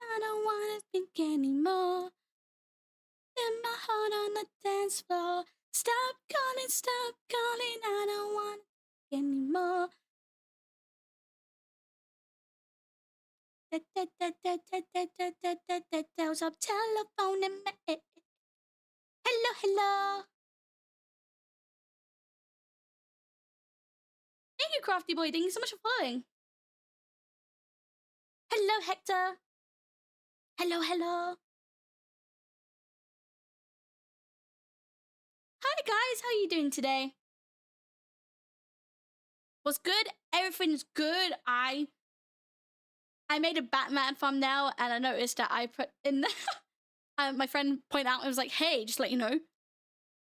I don't wanna think anymore. In my heart on the dance floor. Stop calling, I don't wanna think anymore. Stop telephoning me. Hello, hello. Thank you, Crafty Boy. Thank you so much for following. Hello, Hector. Hello, hello. Hi, guys. How are you doing today? What's good? Everything's good. I made a Batman thumbnail, and I noticed that I put in my friend pointed out and was like, "Hey, just let you know,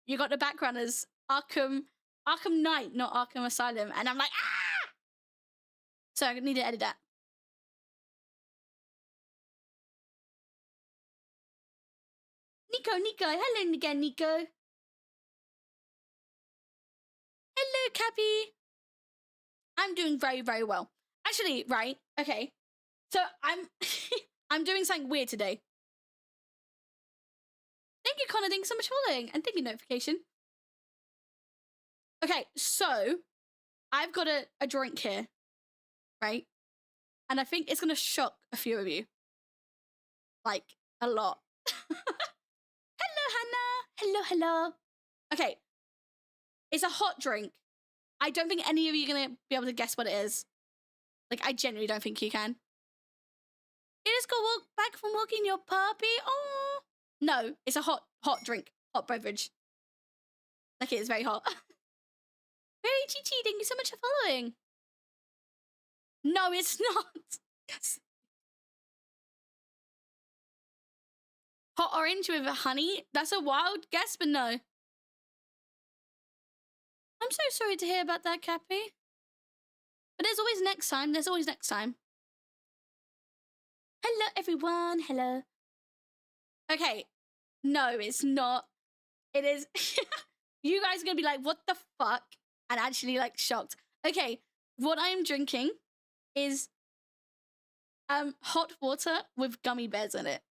you got the background as Arkham Knight, not Arkham Asylum," and I'm like, ah! So I need to edit that. Nico, hello again, Nico. Hello, Cappy. I'm doing very, very well. Actually, right? Okay. So I'm I'm doing something weird today. Thank you, Connor. Thanks so much for following, and thank you, notification. Okay, so I've got a drink here, right? And I think it's gonna shock a few of you, like a lot. Hello, Hannah. Hello, hello. Okay, it's a hot drink. I don't think any of you are gonna be able to guess what it is. Like, I genuinely don't think you can. You just got back from walking your puppy. Oh no, it's a hot drink, hot beverage. Like, it is very hot. Very Chi. Thank you so much for following. No, it's not. Yes. Hot orange with honey. That's a wild guess, but no. I'm so sorry to hear about that, Cappy. But there's always next time. There's always next time. Hello, everyone. Hello. Okay. No, it's not. It is. You guys are going to be like, what the fuck? And actually, like, shocked. Okay. What I'm drinking is hot water with gummy bears in it.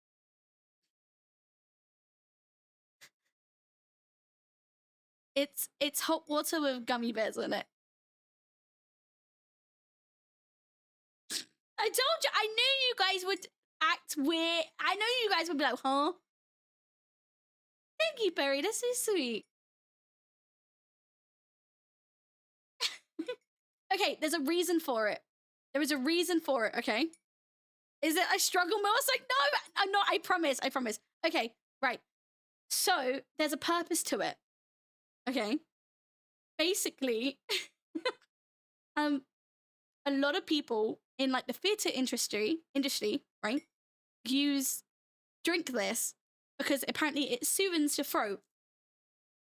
It's hot water with gummy bears in it. I told you, I knew you guys would act weird. I know you guys would be like, huh? Thank you, Barry. That's so sweet. Okay, there's a reason for it. There is a reason for it, okay? Is it a struggle more? It's like, no, I'm not. I promise. Okay, right. So there's a purpose to it. Okay. Basically, a lot of people in like the theater industry, right, drink this because apparently it soothes the throat.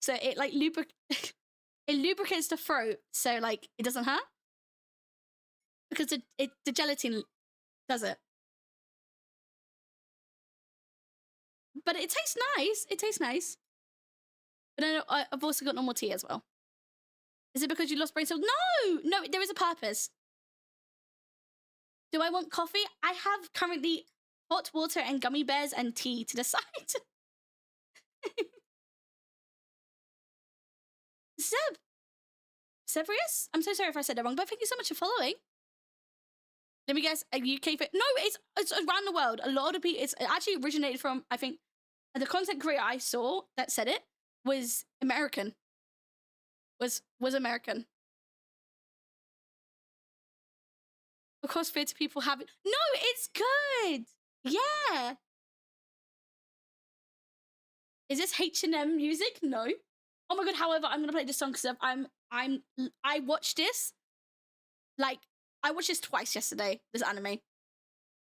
So it like it lubricates the throat, so like it doesn't hurt because the gelatin does it. But it tastes nice. It tastes nice. But then I've also got normal tea as well. Is it because you lost brain cells? No, there is a purpose. Do I want coffee? I have currently hot water and gummy bears and tea to the side. Severus? I'm so sorry if I said that wrong, but thank you so much for following. Let me guess, a UK No, it's around the world. A lot of people, it's actually originated from, I think, the content creator I saw that said it was American. Was American. Of course, theatre people have it. No, it's good. Yeah. Is this H&M music? No. Oh my god. However, I'm gonna play this song because I watched this. Like, I watched this twice yesterday. This anime.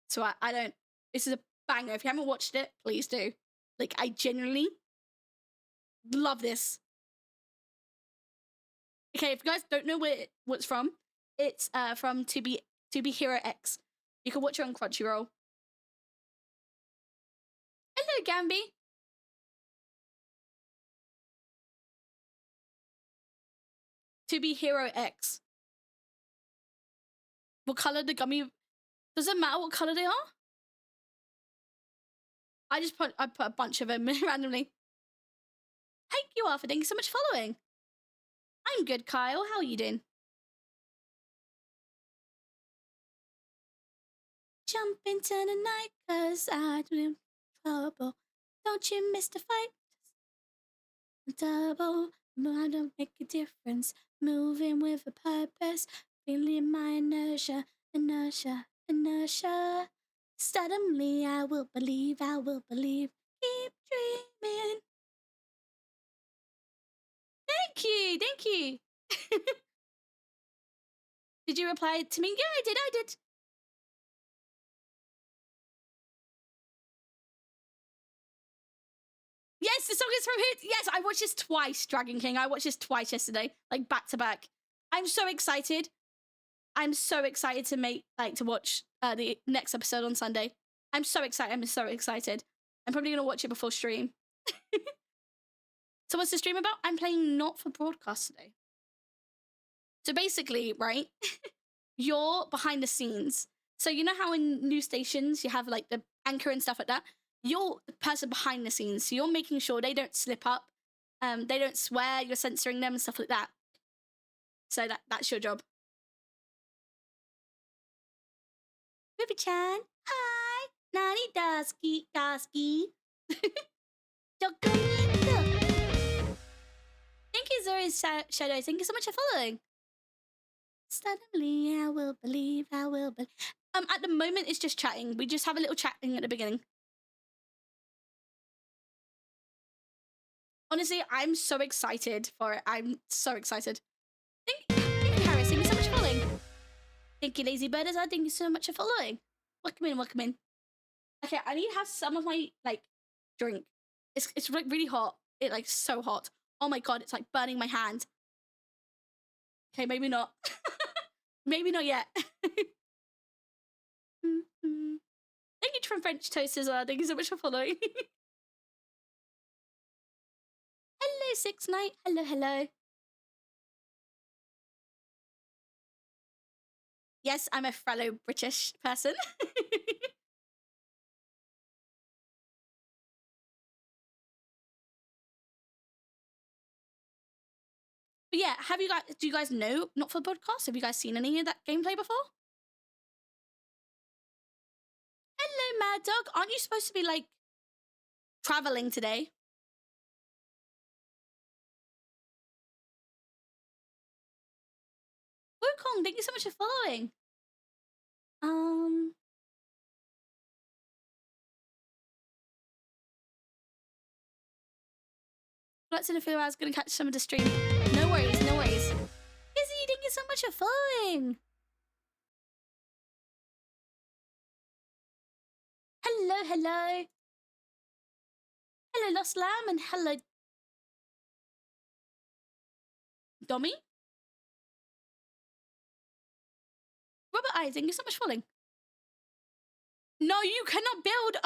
So I don't. This is a banger. If you haven't watched it, please do. Like, I genuinely love this. Okay, if you guys don't know what's from, it's from To Be Hero X. You can watch it on Crunchyroll. Hello, Gamby. To Be Hero X. What color the gummy? Does it matter what color they are? I put a bunch of them randomly. Thank you, Arthur. Thank you so much for following. I'm good, Kyle. How are you doing? Jump into the night, cause I'm in trouble. Don't you miss the fight? Double, I don't make a difference. Moving with a purpose, feeling my inertia, inertia, inertia. Suddenly I will believe, I will believe. Keep dreaming. Thank you, thank you. Did you reply to me? Yeah, I did. Yes, the song is from Hit. Yes, I watched this twice, Dragon King. I watched this twice yesterday, like back to back. I'm so excited. I'm so excited to to watch the next episode on Sunday. I'm so excited. I'm so excited. I'm probably gonna watch it before stream. So what's the stream about? I'm playing Not for Broadcast today. So basically, right, you're behind the scenes. So you know how in news stations you have like the anchor and stuff like that? You're the person behind the scenes. So you're making sure they don't slip up. They don't swear, you're censoring them and stuff like that. So that's your job. Ruby-chan, hi! Nani Daski Daski. Thank you, Zuri Shadow. Thank you so much for following. Suddenly, I will believe, I will believe. At the moment, it's just chatting. We just have a little chatting at the beginning. Honestly, I'm so excited for it. I'm so excited. Thank you, Paris. Thank you so much for following. Thank you, Lazy Bird. Thank you so much for following. Welcome in, welcome in. Okay, I need to have some of my drink. It's like really hot. It like so hot. Oh my god, it's like burning my hand. Okay, maybe not. Maybe not yet. Thank you from French Toast as well. Thank you so much for following. Hello, 6 Night. Hello, hello. Yes, I'm a fellow British person. But yeah, do you guys know Not for Podcast? Have you guys seen any of that gameplay before? Hello, Mad Dog. Aren't you supposed to be like traveling today? Wukong, thank you so much for following. Let's in a few hours, gonna catch some of the stream. No worries, no worries. Izzy, thank you so much for following. Hello, hello. Hello, Lost Lamb, and hello, Dommy. Robert I, thank you so much for following. No, you cannot build.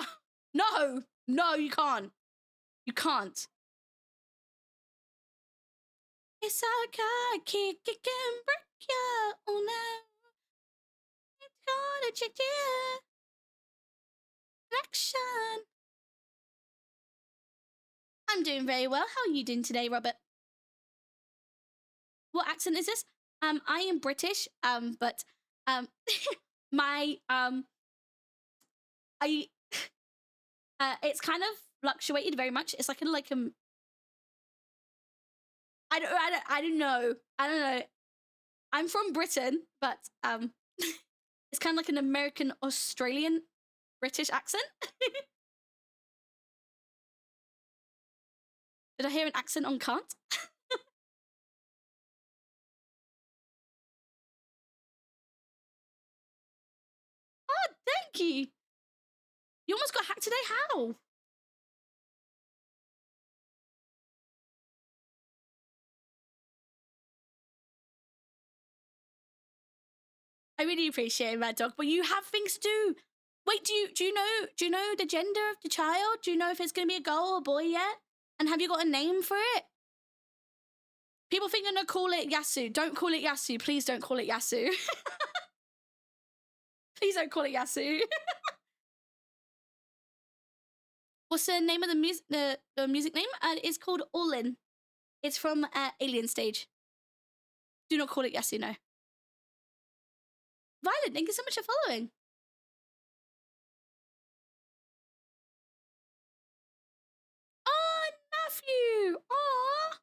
No, no, you can't. You can't. It's our car, kick it can break ya. Oh no, it's gonna change ya. Action. I'm doing very well. How are you doing today, Robert? What accent is this? I am British. But my I it's kind of fluctuated very much. It's like I don't know. I don't know. I'm from Britain, but it's kind of like an American Australian British accent. Did I hear an accent on can't? Oh, thank you. You almost got hacked today. How? I really appreciate it, Mad Dog, but you have things to do. Wait, do you know the gender of the child? Do you know if it's gonna be a girl or a boy yet? And have you got a name for it? People think I'm gonna call it Yasu. Don't call it Yasu. Please don't call it Yasu. Please don't call it Yasu. What's the name of the music? The music name? It's called All In. It's from Alien Stage. Do not call it Yes or No. Violet, thank you so much for following. Oh, Matthew. Aw,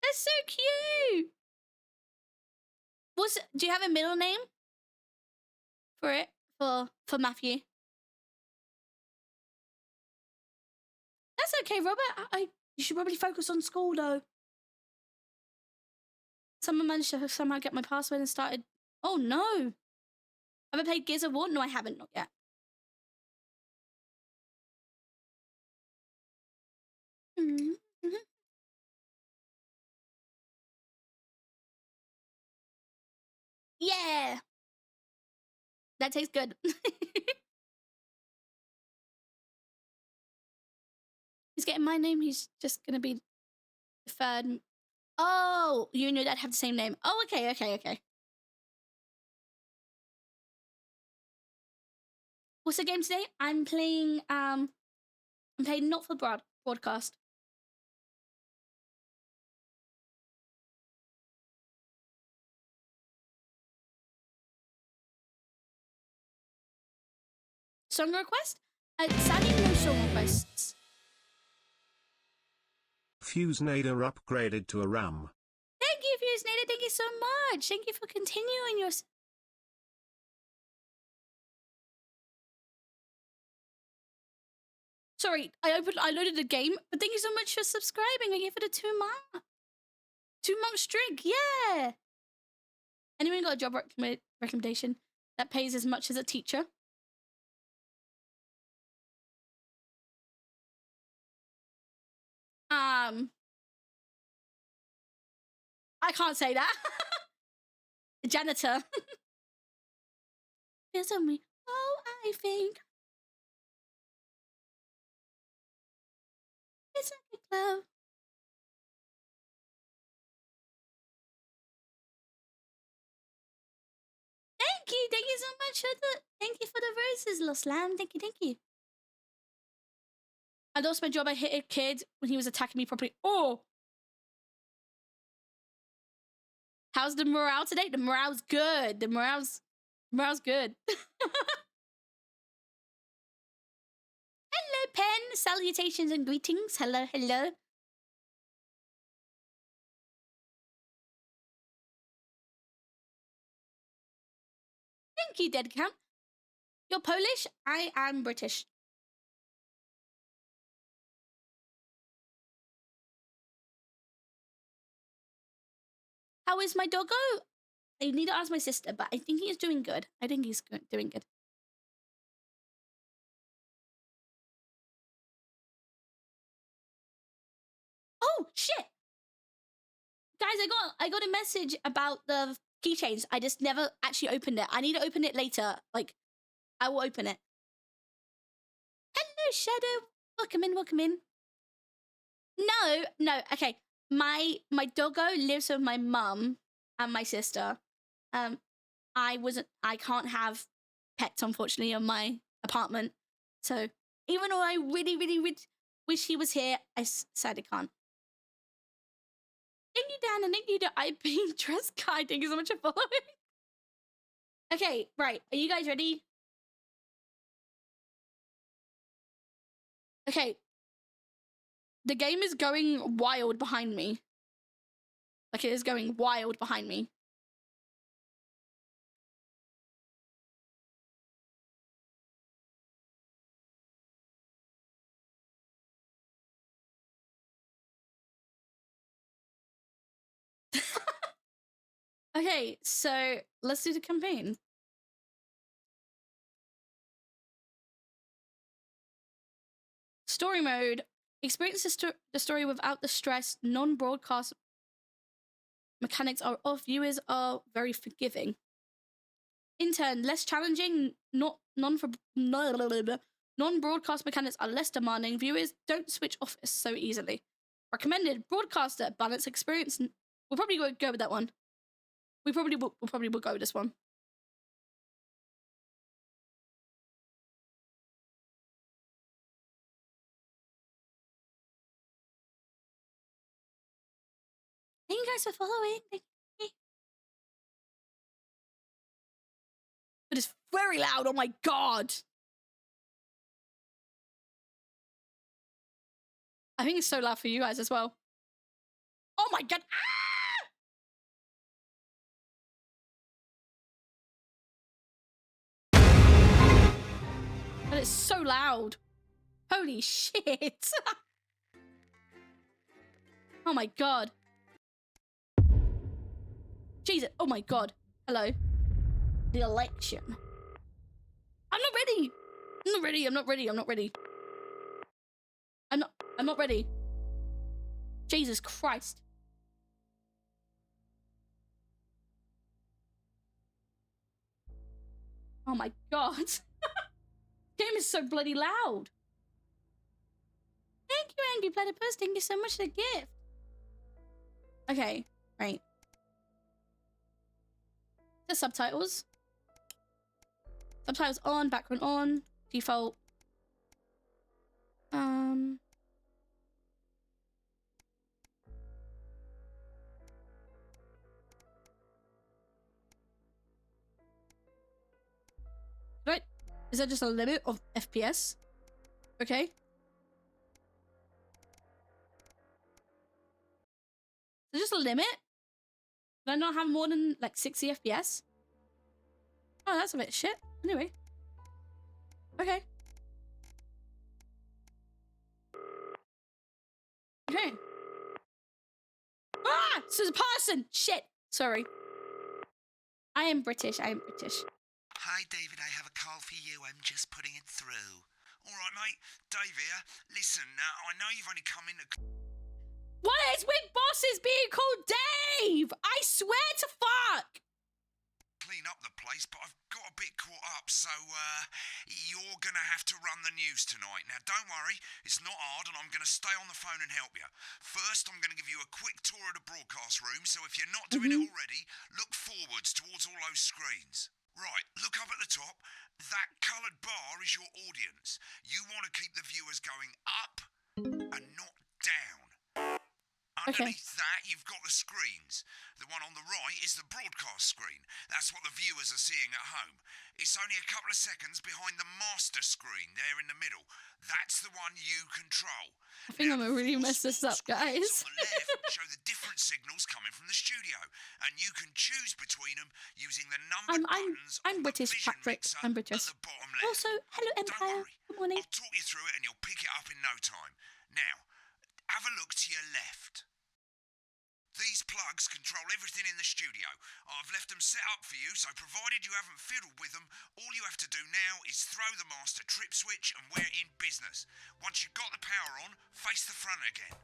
that's so cute. Do you have a middle name for it? For Matthew? That's okay, Robert. You should probably focus on school, though. Someone managed to somehow get my password and started... Oh, no. Have I played Gears of War? No, I haven't. Not yet. Mm-hmm. Yeah. That tastes good. He's getting my name. He's just going to be the third. Oh, you and your dad have the same name. Oh, okay. What's the game today? I'm playing Not for Broadcast. Song request? Sadly, no song requests. FuseNader upgraded to a RAM. Thank you, FuseNader. Thank you so much. Thank you for continuing your... Sorry, I loaded the game, but thank you so much for subscribing. I gave it a 2-month streak. Yeah. Anyone got a job recommendation that pays as much as a teacher? I can't say that. Janitor. Feels on me. Oh, I think it's like a glove. Thank you so much for thank you for the roses, Lost Lamb. Thank you. I lost my job. I hit a kid when he was attacking me properly. Oh, how's the morale today? The morale's good. The morale's good. Hello, Pen. Salutations and greetings. Hello. Thank you, Dead Camp. You're Polish? I am British. How is my doggo? I need to ask my sister, but I think he's doing good. I think he's doing good. Oh, shit! Guys, I got a message about the keychains. I just never actually opened it. I need to open it later. Like, I will open it. Hello, Shadow. Welcome in. No. Okay. My doggo lives with my mum and my sister. I can't have pets, unfortunately, in my apartment. So even though I really wish he was here, I said I can't. Thank you, Dan, and thank you to IP Dress Guy. Thank you so much for following. Okay, right. Are you guys ready? Okay. The game is going wild behind me. Like, it is going wild behind me. Okay, so let's do the campaign. Story mode. Experience the story without the stress. Non-broadcast mechanics are off. Viewers are very forgiving. In turn, less challenging. Non-broadcast mechanics are less demanding. Viewers don't switch off so easily. Recommended. Broadcaster. Balance experience. We'll probably go with that one. We'll probably go with this one. guys for following. Thank you. But it's very loud. Oh my god. I think it's so loud for you guys as well. Oh my god. Ah! But it's so loud. Holy shit. Oh my god. Jesus. Oh my god. Hello. The election. I'm not ready. I'm not ready. I'm not ready. I'm not ready. I'm not ready. Jesus Christ. Oh my god. Game is so bloody loud. Thank you, Angry Platypus. Thank you so much for the gift. Okay, right. The subtitles. Subtitles on, background on, default. Right. Is that just a limit of FPS? Okay. Is there just a limit? Did I not have more than like 60 FPS? Oh, that's a bit shit. Anyway. Okay. Okay. Ah! This is a person! Shit! Sorry. I am British. I am British. Hi, David, I have a call for you. I'm just putting it through. All right, mate. Dave here. Listen, I know you've only come in to... What is with bosses being called Dave? I swear to fuck! clean up the place, but I've got a bit caught up, so, you're gonna have to run the news tonight. Now, don't worry, it's not hard, and I'm gonna stay on the phone and help you. First, I'm gonna give you a quick tour of the broadcast room, so if you're not doing it already, look forwards towards all those screens. Right, look up at the top. That coloured bar is your audience. You want to keep the viewers going up and not down. Underneath that, you've got the screens. The one on the right is the broadcast screen. That's what the viewers are seeing at home. It's only a couple of seconds behind the master screen there in the middle. That's the one you control. I think I'm gonna really mess this up, guys. On the left show the different signals coming from the studio, and you can choose between them using the numbered buttons I'm on British, the vision Patrick. mixer I'm British. at the bottom left. Also, hello Empire. Don't worry. Good morning. I'll talk you through it and you'll pick it up in no time. Now, have a look to your left. These plugs control everything in the studio. I've left them set up for you, so provided you haven't fiddled with them, all you have to do now is throw the master trip switch and we're in business. Once you've got the power on, face the front again.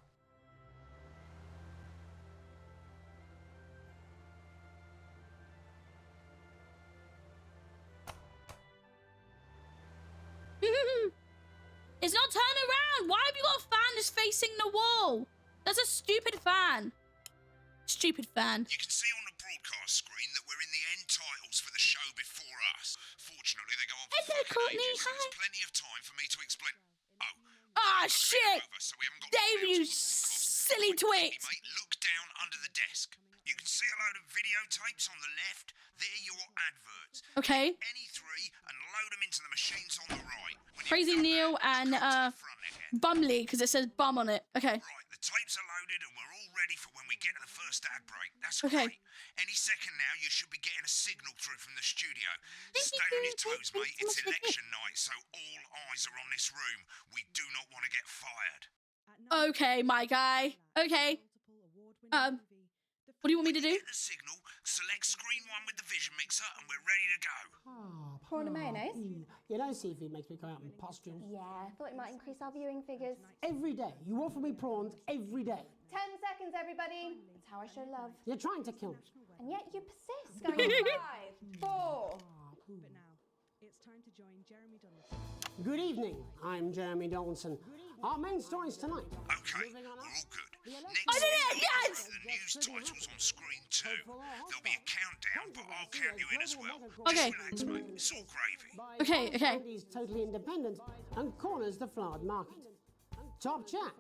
It's not turn around. Why have you got a fan that's facing the wall? That's a stupid fan. Stupid fan. You can see on the broadcast screen that we're in the end titles for the show before us. Fortunately, they go on for Hello, fucking Courtney. ages, so Hi. there's plenty of time for me to explain. Oh. Ah, shit. Over, so we haven't got Dave, the you files on the silly podcast. Quickly, twit. mate, look down under the desk. You can see a load of videotapes on the left. They're your adverts. Okay. Any three and load them into the machines on the right. When you've Crazy done Neil that, and come to the front again. Bumley, because it says bum on it. Okay. Right, the tapes are loaded and we're all ready for when we get to the first ad break. That's Okay. great. Any second now, you should be getting a signal through from the studio. Thank Stay you, on your thank toes, you mate. so It's much for the election night, so all eyes are on this room. We do not want to get fired. Okay, my guy. Okay. What do you want me to do? Get the signal, select screen 1 with the vision mixer, and we're ready to go. Prawn and mayonnaise? You know, seafood makes me go out in pustules. Yeah, I thought it might increase our viewing figures. Every day. You offer me prawns every day. 10 seconds, everybody. It's how I show love. You're trying to kill me. And yet you persist. Going on 5, 4. But now, it's time to join Jeremy Donaldson. Good evening. I'm Jeremy Donaldson. Our main stories tonight. Okay, Moving on we're up. all good. Next, I did it, yes! the news titles on screen 2. There'll be a countdown, but I'll count you in as well. Okay. Just relax, mate. It's all gravy. Okay. He's totally independent and corners the flowered market. Top chap.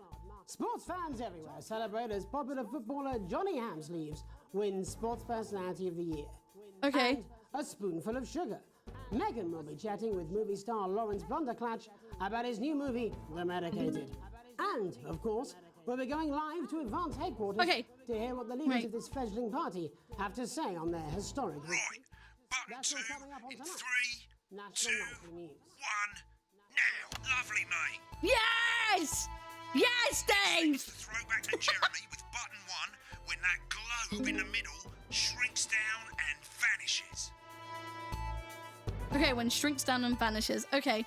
Sports fans everywhere celebrate as popular footballer Johnny Hamsleeves wins Sports Personality of the Year. Okay. And a spoonful of sugar. Megan will be chatting with movie star Lawrence Blunderclatch about his new movie, The Medicated. And, of course, we'll be going live to Advance headquarters Okay. to hear what the leaders Right. of this fledgling party have to say on their historic route. Right, button That's 2 all coming up on in tonight. 3, National 2, Nightly News. 1, now. Lovely, mate. Yes! Yes, Dave! The throwback to Jeremy with button 1 when that globe in the middle shrinks down and vanishes. Okay, when shrinks down and vanishes. Okay.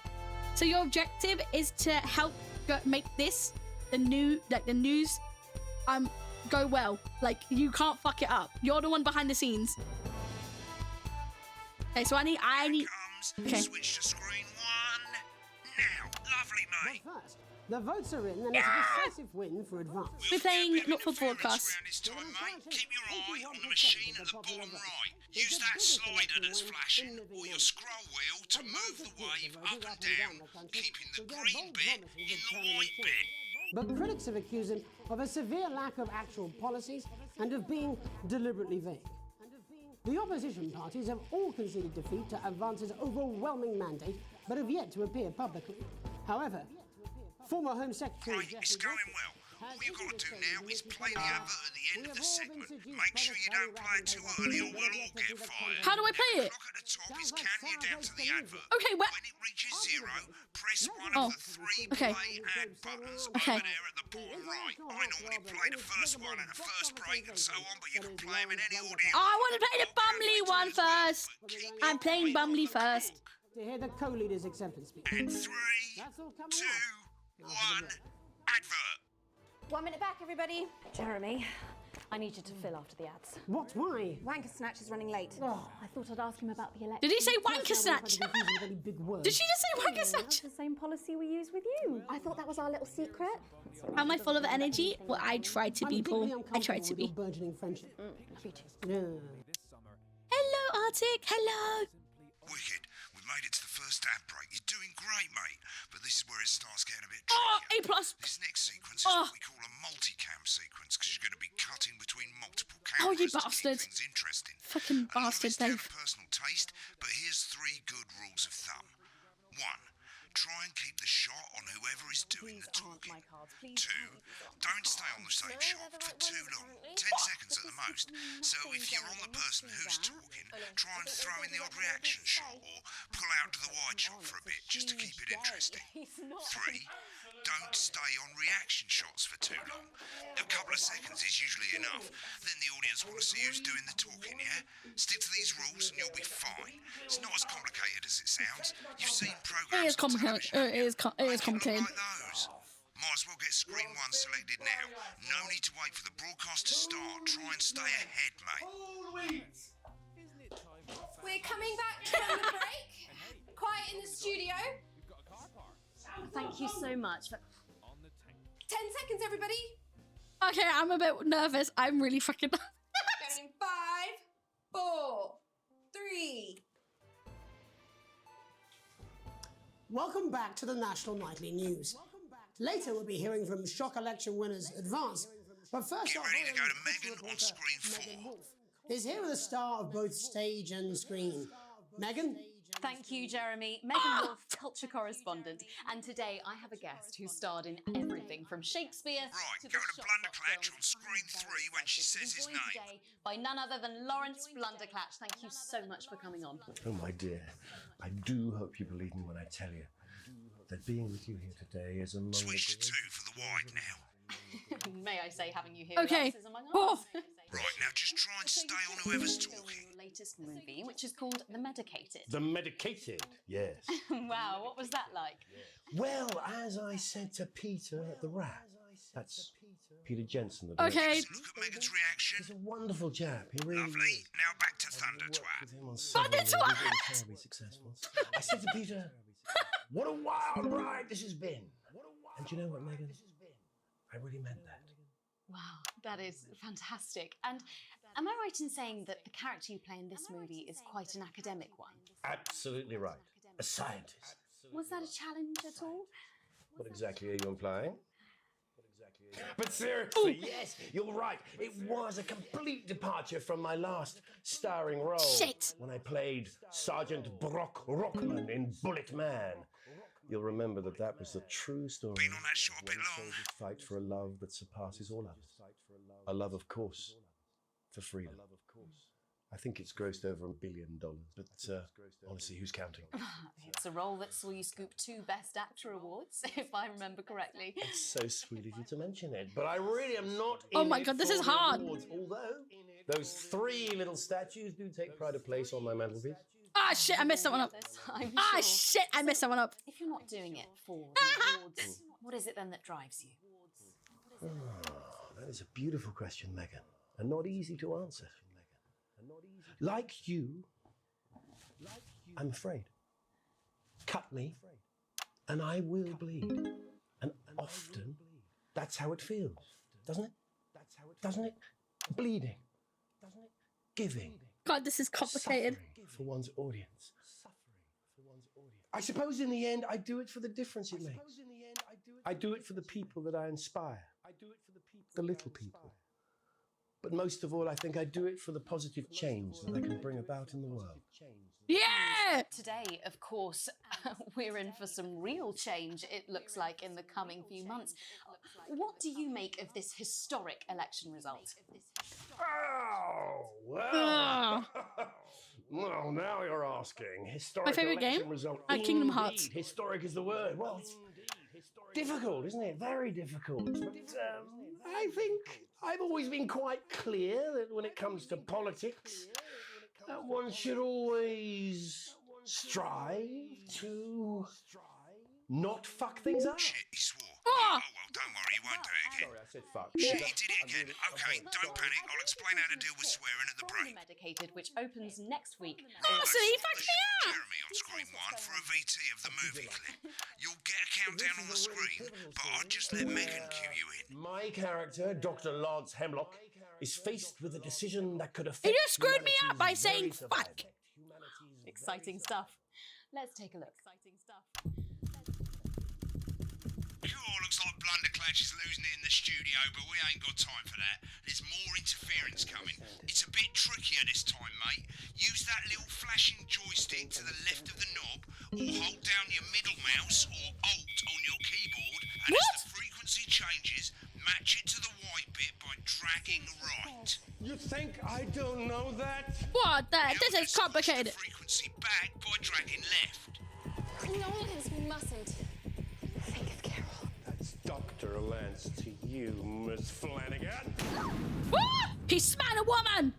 So your objective is to help make this the news go well. Like you can't fuck it up. You're the one behind the scenes. Okay, so I need Comes, Okay. switch to screen 1, now. Lovely, mate. But first, the votes are in and it's a decisive win for Advance. We're playing We'll not for get a bit of broadcast. around this time, mate. Keep your eye on the machine at the bottom right. Use that slider that's flashing or your scroll wheel to move the wave up and down, keeping the green bit in the white bit. But critics have accused him of a severe lack of actual policies and of being deliberately vague. The opposition parties have all conceded defeat to Advance's overwhelming mandate, but have yet to appear publicly. However, former Home Secretary Right, it's Geoffrey going well. All you've got to do now is play the advert at the end of the segment. Make sure you don't play it too early or we'll all get fired. How do I play it? Clock at the top is counting you down to the advert. Okay, When it reaches 0, press one Oh, of the 3 okay. play ad buttons Okay. over there at the bottom right. I normally play the first one at the first break and so on, but you can play them in any order. Oh, I want to play the Bumley one first. I'm playing Bumley first. to hear the co-leader's acceptance speech. In 3, That's all coming 2, up. 1, advert. 1 minute back, everybody. Jeremy, I need you to fill after the ads. What? Why? Wanker Snatch is running late. I thought I'd ask him about the election. Did he say wanker snatch? Very big words. Did she just say wanker That's snatch? the same policy we use with you. I thought that was our little secret. Am I full of energy? Well, I try to I'm be, Paul. deeply I try uncomfortable to with your be. burgeoning friendship. Love you too. Yeah. Hello, Arctic. Hello. Wicked. We made it to the first ad break. You're doing great, mate. But this is where it starts getting a bit Oh, tricky. A plus. This next sequence is Oh. what we call a multicam sequence because you're going to be cutting between multiple Oh, cameras you to bastard. keep things interesting. Fucking A lot of bastard, it's down Dave. to personal taste, but here's 3 good rules of thumb. 1. Try and keep the shot on whoever is doing the talking. 2. Don't stay on the same shot for too long, 10 seconds at the most. So if you're on the person who's talking, try and throw in the odd reaction shot or pull out to the wide shot for a bit just to keep it interesting. 3. Don't stay on reaction shots for too long. A couple of seconds is usually enough. Then the audience want to see who's doing the talking, yeah? Stick to these rules and you'll be fine. It's not as complicated as it sounds. You've seen programs It is on complicated. television. It is Make it look complicated. like those. Might as well get screen 1 selected now. No need to wait for the broadcast to start. Try and stay ahead, mate. We're coming back from the break. Quiet in the studio. Thank you so much. 10 seconds, everybody. Okay, I'm a bit nervous. I'm really fucking. Going in 5, 4, 3. Welcome back to the National Nightly News. Later, we'll be hearing from shock election winners Advance. But first, Get our ready to very go own to Megan reporter, on screen Megan 4. Wolf, is here with a star of both stage and screen. Megan? Thank you, Jeremy. Megan Wolf, culture correspondent. And today I have a guest who starred in everything from Shakespeare Right, to go the to Shop Blunderclatch films. on screen 3 when she says his Joined name. today by none other than Lawrence Blunderclatch. Thank you so much for coming on. Oh, my dear, I do hope you believe me when I tell you that being with you here today is among Switch to the 2 for the wide now. May I say, having you here Okay. with us is among Oh. us. Right, now just try and stay on whoever's talking. Your latest movie, which is called The Medicated. The medicated, yes. Wow, what was that like? Well, as I said to Peter at the Rat, that's Peter Jensen. The Okay. director. Look at Megan's reaction. He's a wonderful chap. He really Lovely. is. Now back to I Thunder worked Twat. with him on several Thunder movies, Twat! all terribly successful. I said to Peter, what a wild ride this has been. And do you know what, Megan? I really meant that. Wow, that is fantastic. And am I right in saying that the character you play in this movie is quite an academic one? Absolutely right. A scientist. Was that a challenge at all? What exactly are you implying? But seriously, yes, you're right. It was a complete departure from my last starring role. Shit. When I played Sergeant Brock Rockman in Bullet Man. You'll remember that was the true story. Been on that show a bit When long. soldiers fight for a love that surpasses all others. A love, of course, for freedom. I think it's grossed over $1 billion, but honestly, who's counting? It's a role that saw you scoop 2 Best Actor awards, if I remember correctly. It's so sweet of you to mention it, but I really am not Oh in my it God, this for is the hard. awards, although those 3 little statues do take pride of place on my mantelpiece. Ah, shit, I messed that one up. I'm Ah, sure. shit, I messed that one up. If you're not doing it for the awards, what is it then that drives you? That is a beautiful question, Megan, and not easy to answer. Like you, I'm afraid. Cut me, and I will bleed. And often, that's how it feels, doesn't it? Doesn't it? Bleeding. Giving. God, this is complicated. Suffering for one's audience. I suppose in the end, I do it for the difference it makes. I do it for the people that I inspire. The little people. But most of all, I think I do it for the positive change that I can bring about in the world. Yeah! Today, of course, we're in for some real change, it looks like, in the coming few months. What do you make of this historic election result? Oh, well. Ah. Well, now you're asking. Historic My favourite election game? result. Kingdom Hearts. Indeed, historic is the word. Well, it's difficult, isn't it? Very difficult. But I think I've always been quite clear that when it comes to politics, one should always strive to not fuck things up. Shit, he swore. Ah! Oh, well, don't worry, he won't do it again. Sorry, I said fuck. Shit, he did it again. Okay, don't panic. I'll explain how to deal with swearing at the break. Medicated, which opens next week. Oh, so he fucked me up! Jeremy on screen 1 for a VT of the movie clip. You'll get a countdown on the screen, but I'll just let Megan cue you in. My character, Dr. Lance Hemlock, is faced with a decision that could affect. He just screwed me up by humanity's saying very survival. fuck. Exciting stuff. Let's take a look. Exciting stuff. Cool, looks like Blunderclatch is losing it in the studio, but we ain't got time for that. There's more interference coming. It's a bit trickier this time, mate. Use that little flashing joystick to the left of the knob, or hold down your middle mouse or Alt on your keyboard, and as the frequency changes, match it to the white bit by dragging right. You think I don't know that? What the? Now This is let's push complicated. the frequency back by dragging left. Nolans, we mustn't. Think of Carol. That's Dr. Lance to you, Miss Flanagan. Ah! He smacked a woman!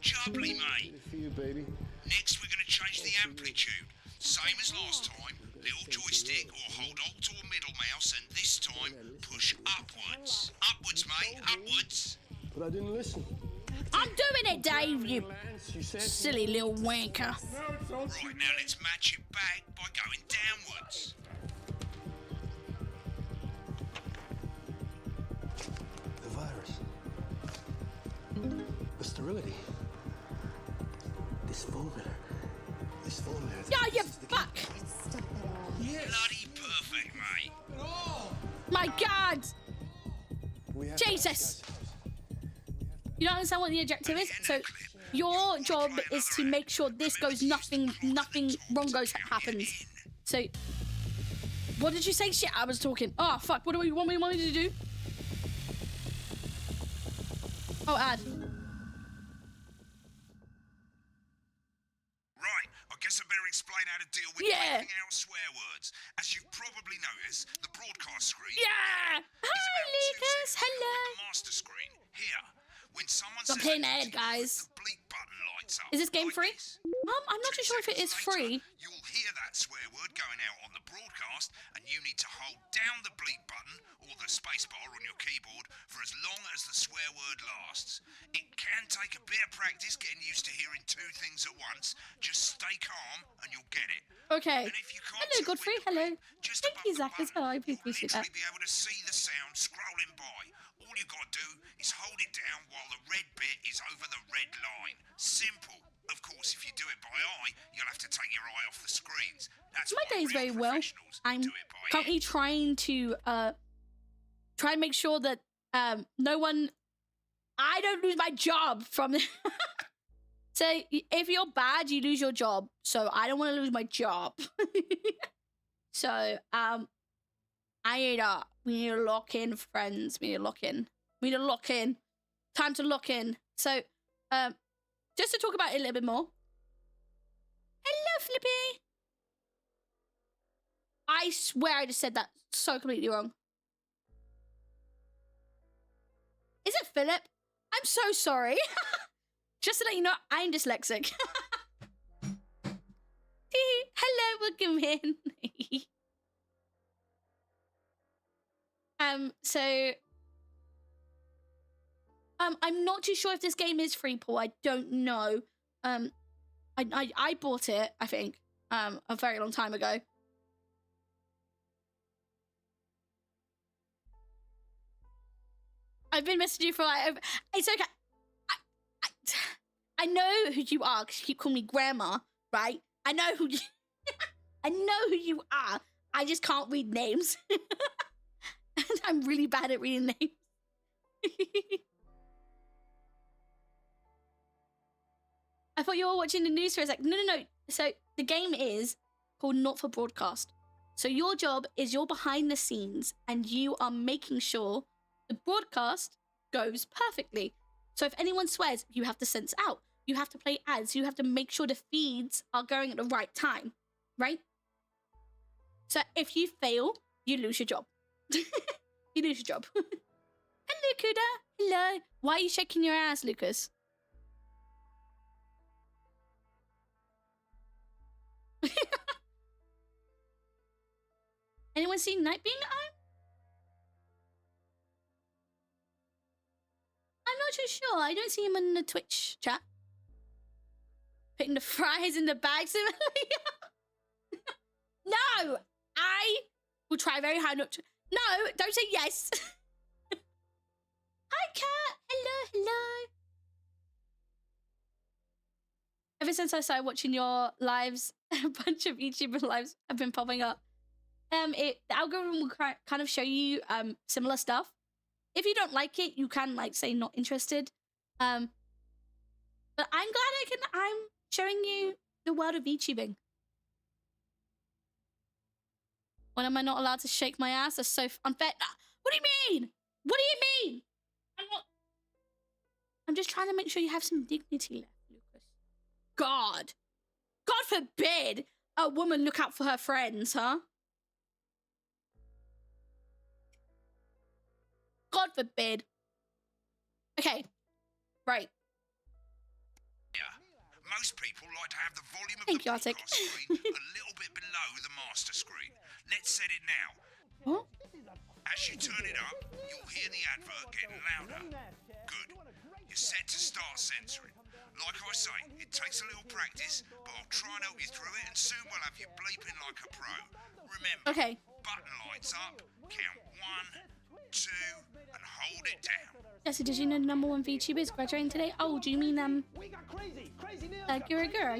Jubbly, mate. For you, baby. Next, we're going to change the amplitude. Same as last time. Little joystick or hold Alt or middle mouse, and this time push upwards. Upwards, mate. Upwards. But I didn't listen. I'm doing it, Dave, you Lance, you said. silly little wanker. Right, now let's match it back by going downwards. The virus. The sterility. This formula. Yeah, you fuck! Bloody perfect, mate. My God! We have Jesus! You don't understand what the objective is? So, your job is to make sure this goes nothing wrong happens. So, what did you say? Shit, I was talking. Oh, fuck, what do you want me to do? Oh, ad. Right, I guess I better explain how to deal with Yeah. blacking out swear words. As you've probably noticed, the broadcast screen Yeah! is Hi, about 2 Lucas, seconds behind hello! the master screen. Here, when someone Stop says playing anything, Ed, guys. the bleep button lights up. Is this game like free? this. I'm not too sure if it is 2 seconds free. later, you'll hear that swear word going out on the broadcast, and you need to hold down the bleep button or the space bar on your keyboard for as long as the swear word lasts. It can take a bit of practice getting used to hearing 2 things at once. Just stay calm and you'll get it. Okay. And if you can't Hello, tell Godfrey. when to Hello. bleep, just Thank above you, the Zach, as button, well. I you'll appreciate that. literally be able to see the sound scrolling by. All you got to do is hold it down while the red bit is over the red line. Simple. Of course, if you do it by eye, you'll have to take your eye off the screens. That's My why day is real very well. professionals I'm do it by currently ear. trying to try and make sure that I don't lose my job from this. So if you're bad, you lose your job. So I don't want to lose my job. So we need to lock in, friends. We need to lock in. Time to lock in. So just to talk about it a little bit more. Hello, Flippy. I swear I just said that so completely wrong. Is it Philip? I'm so sorry. Just to let you know, I'm dyslexic. Hello, welcome in. I'm not too sure if this game is free, Paul. I don't know. I bought it, I think, a very long time ago. I've been messaging you for like, it's okay. I know who you are because you keep calling me grandma, right? I know who you, I know who you are. I just can't read names. And I'm really bad at reading names. I thought you were watching the news for a sec. No. So the game is called Not for Broadcast. So your job is you're behind the scenes and you are making sure the broadcast goes perfectly. So if anyone swears, you have to censor out. You have to play ads. You have to make sure the feeds are going at the right time, right? So if you fail, you lose your job. You lose your job. Hello, Kuda. Hello. Why are you shaking your ass, Lucas? Anyone seen Nightbeam at home? I'm not too sure. I don't see him in the Twitch chat. Putting the fries in the bags. No! I will try very hard not to. No, don't say yes. Hi, Kat. Hello. Ever since I started watching your lives, a bunch of YouTuber lives have been popping up. The algorithm will kind of show you similar stuff. If you don't like it, you can like say not interested. But I'm glad I'm showing you the world of VTubing. When am I not allowed to shake my ass? That's so unfair. What do you mean? What do you mean? I'm just trying to make sure you have some dignity left, Lucas. God forbid a woman look out for her friends, huh? God forbid. Okay, right. Yeah, most people like to have the volume of Thank the you, Arctic. broadcast screen a little bit below the master screen. Let's set it now. What? As you turn it up, you'll hear the advert getting louder. Good. You're set to start censoring. Like I say, it takes a little practice, but I'll try and help you through it, and soon we'll have you bleeping like a pro. Remember, Okay. button lights up, count 1, 2, and hold it down. Jesse, did you know the #1 VTuber is graduating today? Oh, do you mean Gura?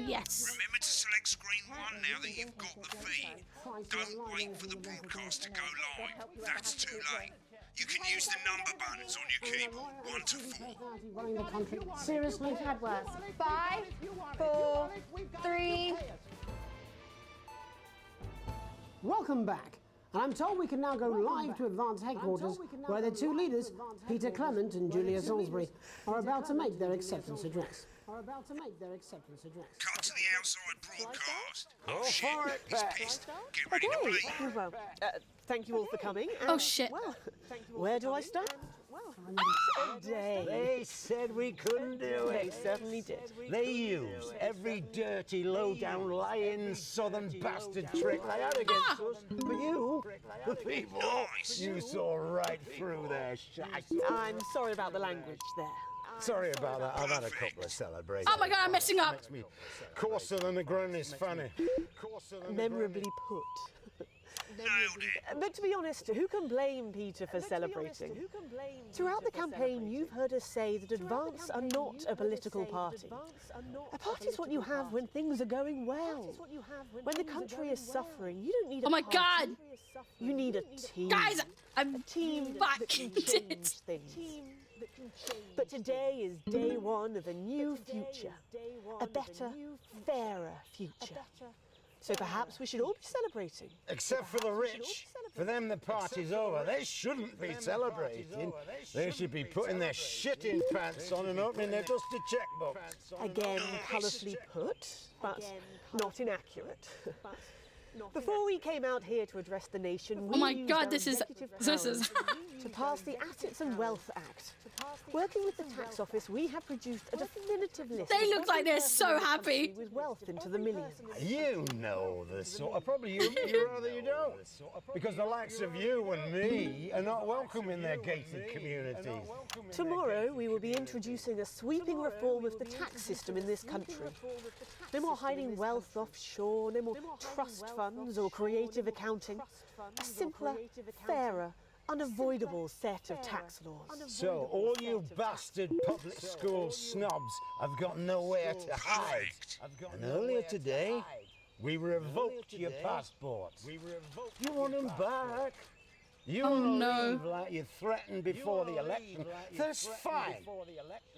Yes. Remember to select screen 1 now that you've got the feed. Don't wait for the broadcast to go live. That's too late. You can use the number buttons on your keyboard, 1 to 4. Running the country. Seriously? We've had worse. 5, 4, 3. Welcome back. And I'm told we can now go live to Advance headquarters, where the two leaders, Peter Clement and Julia Salisbury, are about to make their acceptance address. Cut to the outside broadcast. Oh shit, he's pissed. Get ready to bleep. Well, thank you all for coming. Oh shit. Well, where do I start? They said we couldn't do They it. certainly did. They used every dirty, low-down, lying, southern bastard trick they had against us. But you, the people, you saw right through their shite. I'm sorry about the language there. Sorry about that. I've had a couple of celebrations. Oh my god, I'm messing up. Makes me coarser than a granny's fanny. Coarser than Memorably put. Nailed it. But to be honest, who can blame Peter for celebrating? Throughout the campaign, you've heard us say that Advance are not a political party. A party is what you have when things are going well. When the country is suffering, you don't need a Oh my party. God. You need a team. Guys, I'm a team back. that can change things. But today is day one of a new future. A better, fairer future. So perhaps we should all be celebrating. Except for the rich. For them, the party's over. They shouldn't be celebrating. They should be putting their shitting pants on and opening their dusty checkbooks. Again, colourfully put, but not inaccurate. Before we came out here to address the nation, we Oh my used God, our this is executive this is powers to pass the Assets and Wealth Act. Working with the tax office, we have produced a definitive list. They of look like every they're person so in the country happy. with wealth into the millions. You know the sort of, probably you rather you don't. Because the likes of you and me are not welcome in their gated communities. Tomorrow, we will be introducing a sweeping reform of the tax system in this country. No more hiding wealth offshore, no more trust funds or creative accounting. A simpler, fairer, unavoidable set of tax laws. So, all you bastard public school snobs have got nowhere to hide. And earlier today, we revoked your passports. You want them back? You Oh, want to no. leave like you threatened before the election. That's fine.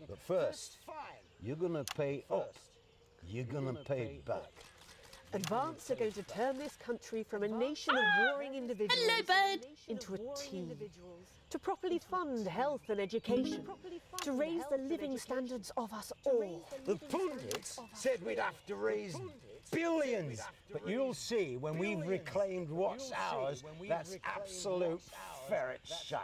But first, you're going to pay up. You're going to pay back. Advance are going to turn this country from a nation of warring individuals Hello, bud. into a team. To properly fund health and education. To raise the living standards of us all. The pundits said we'd have to raise billions. But you'll see when we've reclaimed what's ours, that's absolute ferret shite.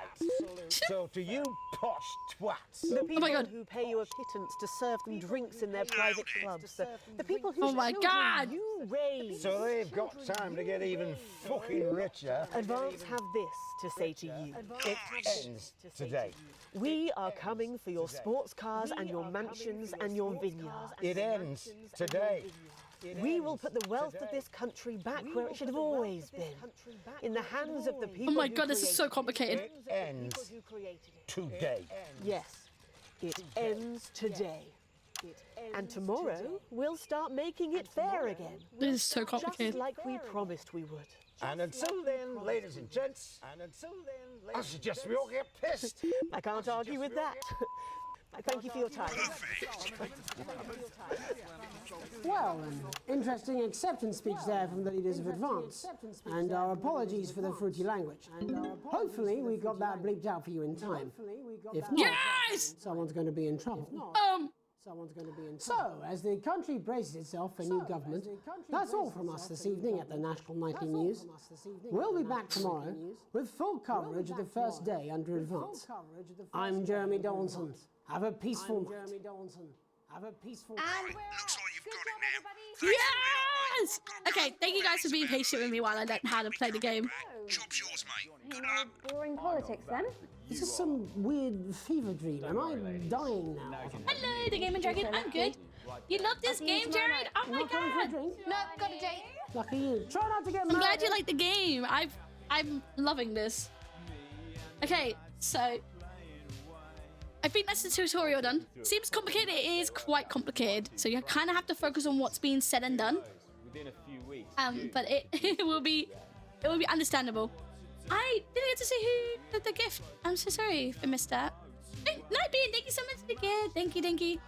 So to you posh twats, The people God. who pay you a pittance to serve them drinks in their private clubs. The people whose Oh my children God. you raise. so they've got time to get even fucking richer. Advance have this to say to you. It ends today. We are coming for your sports cars and your mansions and your vineyards. It ends today. We will put the wealth of this country back where it should have always been. In the hands of the people Oh my who God, this is so created complicated. It ends today. it. Yes, it ends today. And tomorrow, we'll start making it fair again. This is so Just complicated. like we promised we would. And until then, ladies and gents, I suggest we all get pissed. I can't argue with that. Thank you for your time. Well, an interesting acceptance speech there from the leaders of Advance, and our apologies for the fruity language. Hopefully we got that bleeped out for you in time. If not, Yes! someone's going to be in trouble. Someone's going to be in trouble. So, as the country braces itself for new government, that's all from us this evening at the National Nightly News. We'll be back tomorrow with full coverage of the first day under Advance. I'm Jeremy Donaldson. Have a peaceful night. Have a peaceful And we're Looks off. like you've Good got job, it now. everybody. Yes! Okay, thank you guys for being patient with me while I learned how to play the game. Job's yours, mate. Good luck. Boring politics then. Is this some weird fever dream? Am I dying now? Hello, the Game and Dragon. I'm good. You love this game, Jared? Oh my Not going for a God! drink? No, got a date. Lucky you. Try not to get I'm married. glad you like the game. I'm loving this. Okay, so I think that's the tutorial done. Seems complicated. It is quite complicated. So you kind of have to focus on what's being said and done. Within a few weeks. But it will be understandable. I didn't get to see who did the gift. I'm so sorry if I missed that. Nightbeam, thank you so much for the gift. Thank you.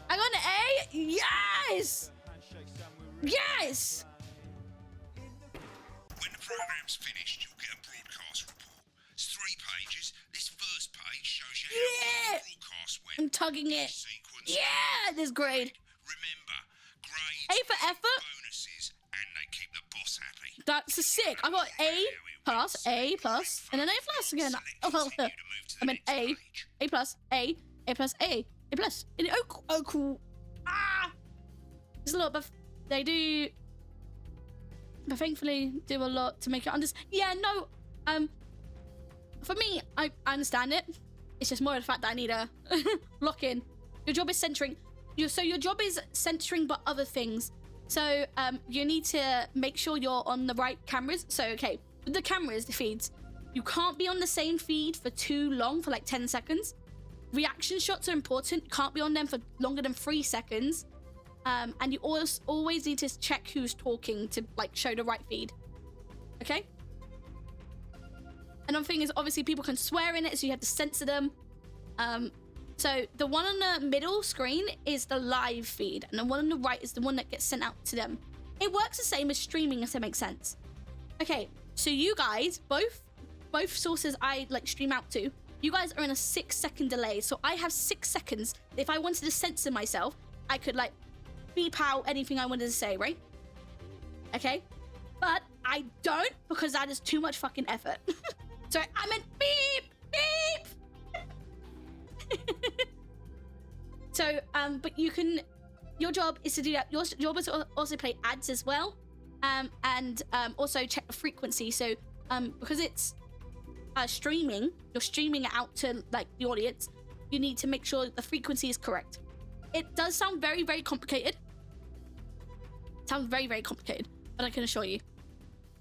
I got an A. Yes. Yes. When the programme's finished, you'll get a broadcast report. It's 3 pages. This first page shows you how Yeah. the broadcast went. I'm tugging it. Sequence. Yeah, this grade. Remember, grades, A for effort. bonuses, and they keep the boss happy. That's a sick. I got A plus, and then A plus again. Oh, I meant A plus, A plus, A plus. Oh, cool. Ah! There's a lot, but they do. But thankfully, do a lot to make it understand. Yeah, no. For me, I understand it. It's just more of the fact that I need a lock in. Your job is centering. So your job is centering, but other things. So you need to make sure you're on the right cameras. So, okay, with the cameras, the feeds, you can't be on the same feed for too long, for like 10 seconds. Reaction shots are important. You can't be on them for longer than 3 seconds. And you always need to check who's talking to like show the right feed. Okay? Another thing is obviously people can swear in it, so you have to censor them. So the one on the middle screen is the live feed, and the one on the right is the one that gets sent out to them. It works the same as streaming, if that makes sense. Okay, so you guys, both sources I like stream out to, you guys are in a 6-second delay. So I have 6 seconds. If I wanted to censor myself, I could like beep out anything I wanted to say, right? Okay, but I don't, because that is too much fucking effort. So I meant beep, beep. So, but you can, your job is to do that. Your job is to also play ads as well, and also check the frequency. So, because it's streaming, you're streaming it out to like the audience. You need to make sure that the frequency is correct. It does sound very, very complicated. It sounds very, very complicated, but I can assure you.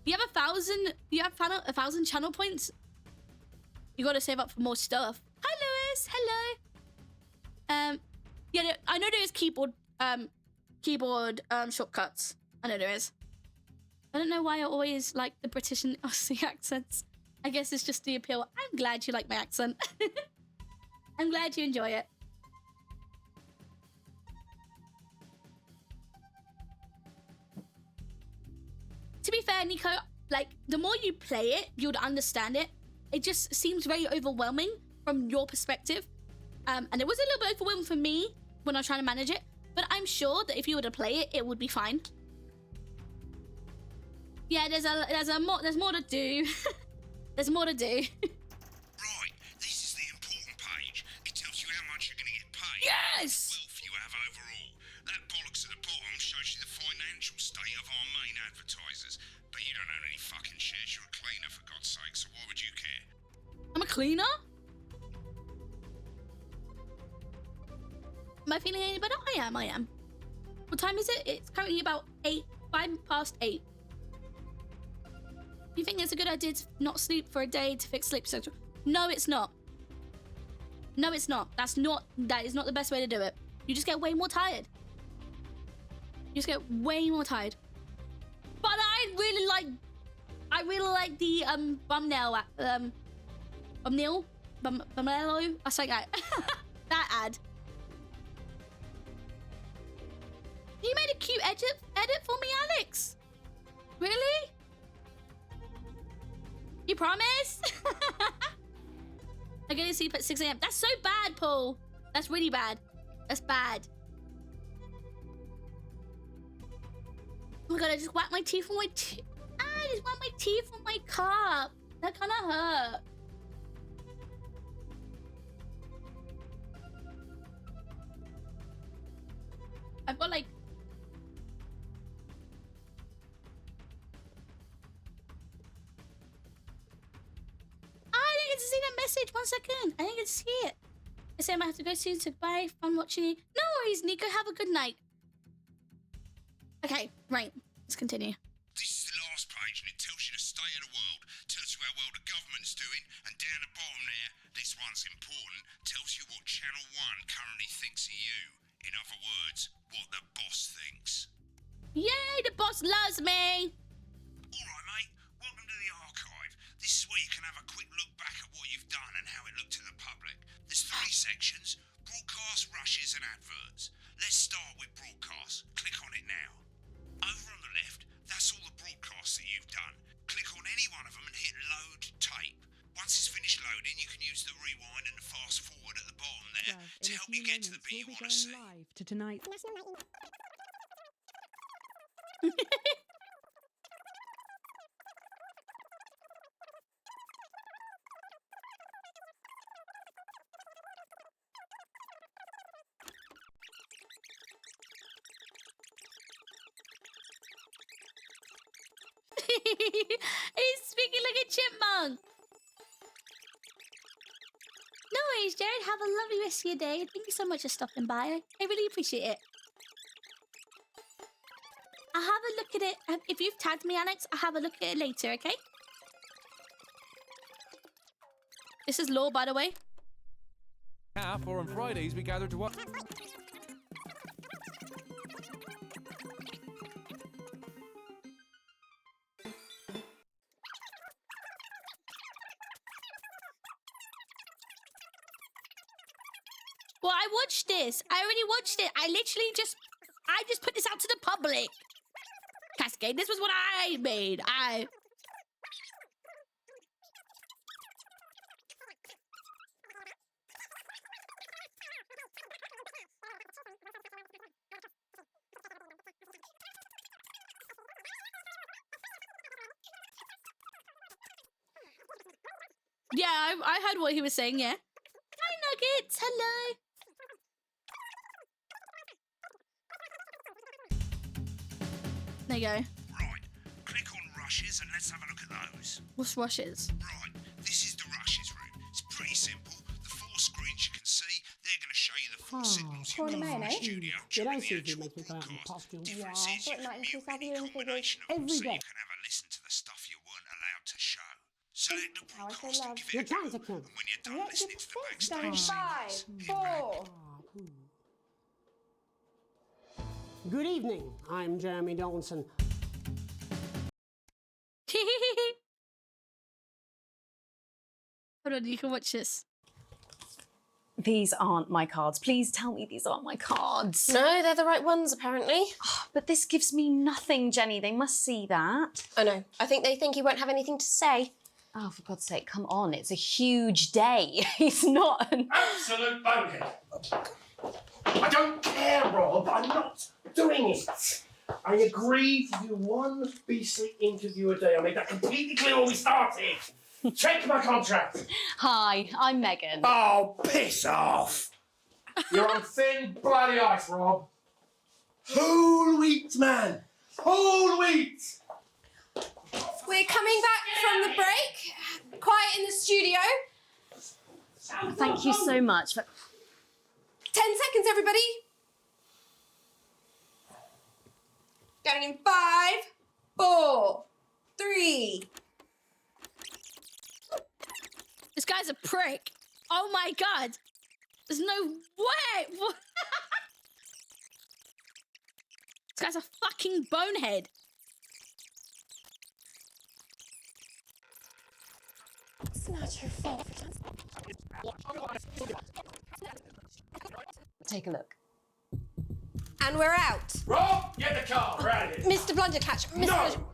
You have 1,000. You have 1,000 channel points. You got to save up for more stuff. Hi, Lewis. Hello. Yeah, I know there is keyboard shortcuts. I know there is. I don't know why I always like the British and Aussie accents. I guess it's just the appeal. I'm glad you like my accent. I'm glad you enjoy it. To be fair, Nico, like, the more you play it, you'd understand it. It just seems very overwhelming from your perspective. And it was a little bit overwhelming for me when I was trying to manage it. But I'm sure that if you were to play it, it would be fine. Yeah, there's more to do. There's more to do. Right, this is the important page. It tells you how much you're going to get paid. Yes! Wealth you have overall. That bollocks at the bottom shows you the financial state of our main advertisers. But you don't own any fucking shares. You're a cleaner, for God's sake, so why would you care? I'm a cleaner? Am I feeling any better? I am. What time is it? It's currently about 5 past 8. You think it's a good idea to not sleep for a day to fix sleep schedule? No, it's not. No, it's not. That is not the best way to do it. You just get way more tired. You just get way more tired. But I really like the thumbnail, thumbnail, I say that. That ad. You made a cute edit for me, Alex. Really? You promise? I'm gonna sleep at 6 a.m. That's so bad, Paul. That's really bad. That's bad. Oh my god, I just whacked my teeth on my I just whacked my teeth on my cup. That kind of hurt. I've got like... I didn't get to see that message. 1 second. I didn't get to see it. I said I might have to go soon, so bye. Fun watching you. No worries, Nico. Have a good night. Okay, right. Let's continue. This is the last page, and it tells you the state of the world, tells you how well the government's doing, and down the bottom there, this one's important, tells you what Channel 1 currently thinks of you. In other words, what the boss thinks. Yay, the boss loves me! Alright, mate, welcome to the archive. This is where you can have a quick look back at what you've done and how it looked to the public. There's 3 sections: broadcast, rushes, and adverts. Let's start with broadcast. Click on it now. Over on the left, that's all the broadcasts that you've done. Click on any one of them and hit load tape. Once it's finished loading, you can use the rewind and the fast forward at the bottom there to help you get to the bit you want to see. Live to tonight. He's speaking like a chipmunk. No worries, Jared. Have a lovely rest of your day. Thank you so much for stopping by. I really appreciate it. I'll have a look at it. If you've tagged me, Alex, I'll have a look at it later, okay? This is Law, by the way. For on Fridays we gather to watch. Well, I watched this. I already watched it. I just put this out to the public. Cascade, this was what I made. Yeah, I heard what he was saying, yeah. Hi, Nuggets. Hello. There you go. Right, click on rushes and let's have a look at those. What's rushes? Right, this is the rushes room. It's pretty simple. The 4 screens you can see, they're going to show you the full signals you Corner got from the mayonnaise? studio Did I during see the if you actual make me come out in broadcast. costume? Difference Yeah, is but you it might can mute increase our any viewing combination of them every so day. you can have a listen to the stuff you weren't allowed to show. Select the How I say broadcast and love. give Your it a go. chance to count. And when you're done Let's listening get to the going. backstage scenes, 5, 4. Good evening. I'm Jeremy Donaldson. Hold on, you can watch this. These aren't my cards. Please tell me these aren't my cards. No, they're the right ones, apparently. But this gives me nothing, Jenny. They must see that. Oh, no. I think they think you won't have anything to say. Oh, for God's sake, come on. It's a huge day. He's not an... Absolute bonehead. I don't care, Rob. I'm not doing it. I agreed to do one beastly interview a day. I made that completely clear when we started. Check my contract. Hi, I'm Megan. Oh, piss off. You're on thin, bloody ice, Rob. Whole wheat, man. Whole wheat. We're coming back from the break. Quiet in the studio. Thank you so much. 10 seconds, everybody. Going in 5, 4, 3. This guy's a prick. Oh my god. There's no way. What? This guy's a fucking bonehead. It's not your fault. Take a look. And we're out. Rob, get the car. We're out of here. Mr. Blundercatch. No.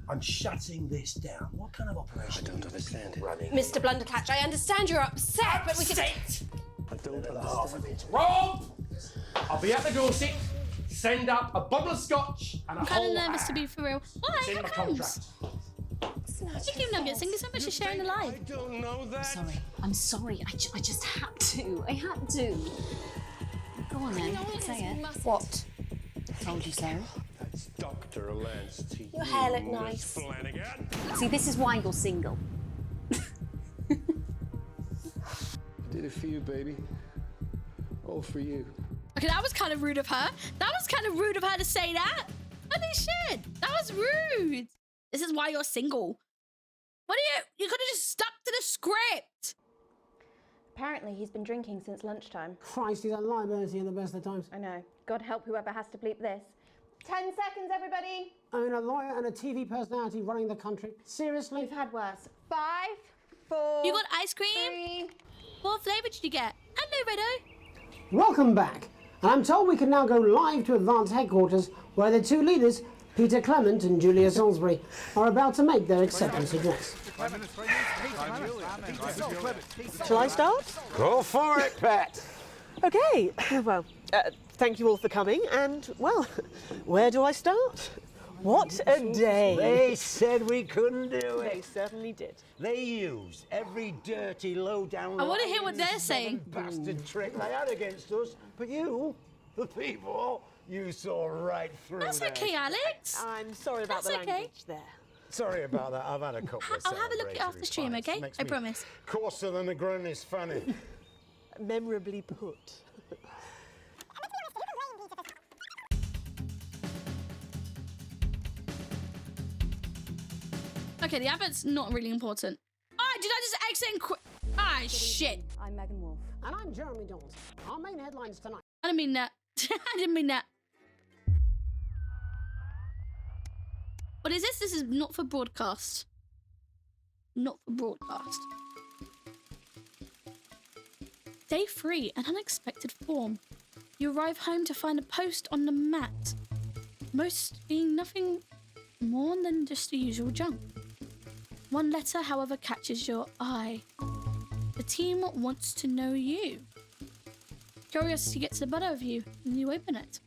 I'm shutting this down. What kind of operation? I don't understand it. Running. Mr. Blundercatch, I understand you're upset, but we can... I don't understand. Rob! I'll be at the doorstep. Send up a bottle of scotch and a I'm kind whole of nervous to be for real. Why? It's in How my comes? contract. Thank you, Nuggets. Thank you so much for sharing the live. I don't know that. Sorry. I'm sorry. I just had to. I had to. Go on then. Say it. What? Told you so. That's Dr. Lance to Your hair looked nice. Flanagan. See, this is why you're single. I did it for you, baby. All for you. Okay, that was kind of rude of her. That was kind of rude of her to say that. Holy shit. That was rude. This is why you're single. What are you could have just stuck to the script. Apparently he's been drinking since lunchtime. Christ, he's a liability in the best of times. I know. God help whoever has to bleep this. 10 seconds, everybody. I mean, a lawyer and a TV personality running the country. Seriously? We've had worse. 5, 4. You got ice cream? 3. What flavour did you get? Hello, Redo. Welcome back. And I'm told we can now go live to Advance headquarters where the two leaders, Peter Clement and Julia Salisbury, are about to make their acceptance address. Shall I start? Go for it, Pat. Okay, well, thank you all for coming, and, well, where do I start? What a day! They said we couldn't do They it. certainly did. They used every dirty, low-down... I wanna hear what lying, they're saying. bastard trick they had against us, but you, the people, you saw right through That's that. okay, Alex. I'm sorry about That's the okay. language there. Sorry about that. I've had a couple of I'll have a look at it after the stream, celebratory okay? pints. I Makes me promise. coarser than a granny's fanny. Memorably put. Okay, the advert's not really important. Ah, did I just exit and ah, shit. I'm Megan Wolf. And I'm Jeremy Dawes. Our main headlines tonight. I didn't mean that. I didn't mean that. What is this? This is not for broadcast. Not for broadcast. Day 3, an unexpected form. You arrive home to find a post on the mat. Most being nothing more than just the usual junk. One letter, however, catches your eye. The team wants to know you. Curiosity gets the better of you, and you open it.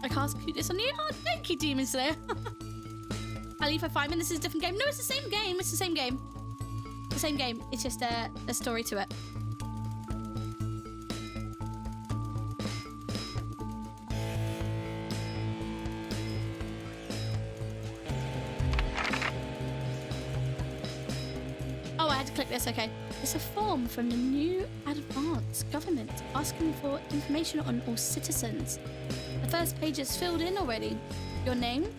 I cast cuteness on you. Oh, thank you, Demon Slayer. I leave for 5 minutes. This is a different game. No, it's the same game. It's the same game. The same game. It's just a story to it. Oh, I had to click this. Okay. It's a form from the new advanced government asking for information on all citizens. The first page is filled in already. Your name,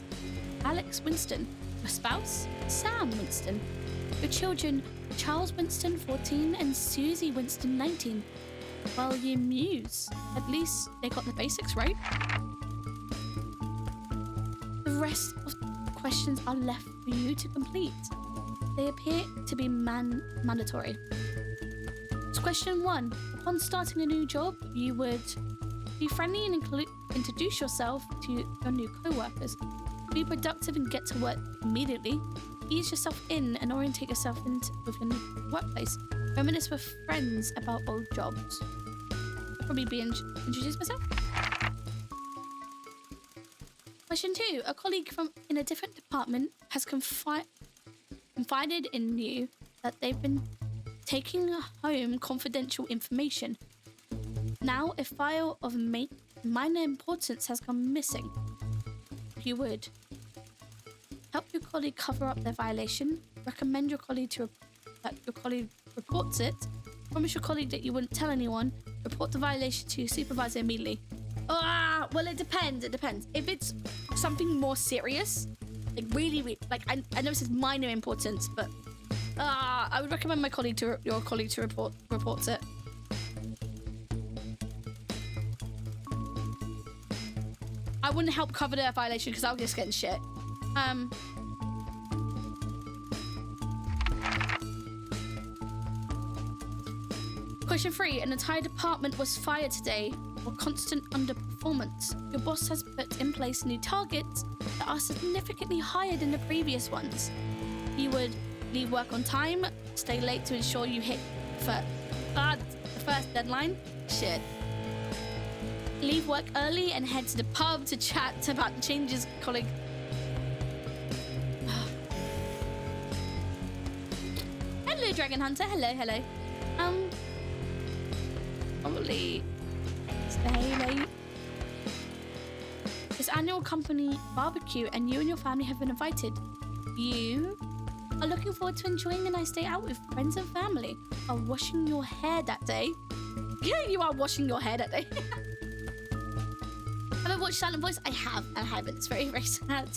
Alex Winston. Your spouse, Sam Winston. Your children, Charles Winston, 14, and Susie Winston, 19. Well, you muse. At least they got the basics right. The rest of the questions are left for you to complete. They appear to be mandatory. So question 1. Upon starting a new job, you would be friendly and introduce yourself to your new co-workers. Be productive and get to work immediately. Ease yourself in and orientate yourself with your new workplace. Reminisce with friends about old jobs. I'll probably be introduce myself. Question 2. A colleague in a different department has confided in you that they've been taking home confidential information. Now, a file of minor importance has gone missing. You would help your colleague cover up their violation, recommend your colleague that your colleague reports it, promise your colleague that you wouldn't tell anyone, report the violation to your supervisor immediately. Well, it depends. It depends. If it's something more serious, like really, like I know it says minor importance, but I would recommend your colleague to report it. I wouldn't help cover their violation because I'll just get in shit. Question 3. An entire department was fired today for constant underperformance. Your boss has put in place new targets that are significantly higher than the previous ones. You would leave work on time, stay late to ensure you hit the first deadline. Shit. Leave work early and head to the pub to chat about the changes, colleague. Hello, Dragon Hunter. Hello. Probably stay late. This annual company barbecue, and you and your family have been invited. You are looking forward to enjoying a nice day out with friends and family. Are washing your hair that day. Yeah, you are washing your hair that day. Have I watched Silent Voice? I have, and I haven't. It's very, very sad.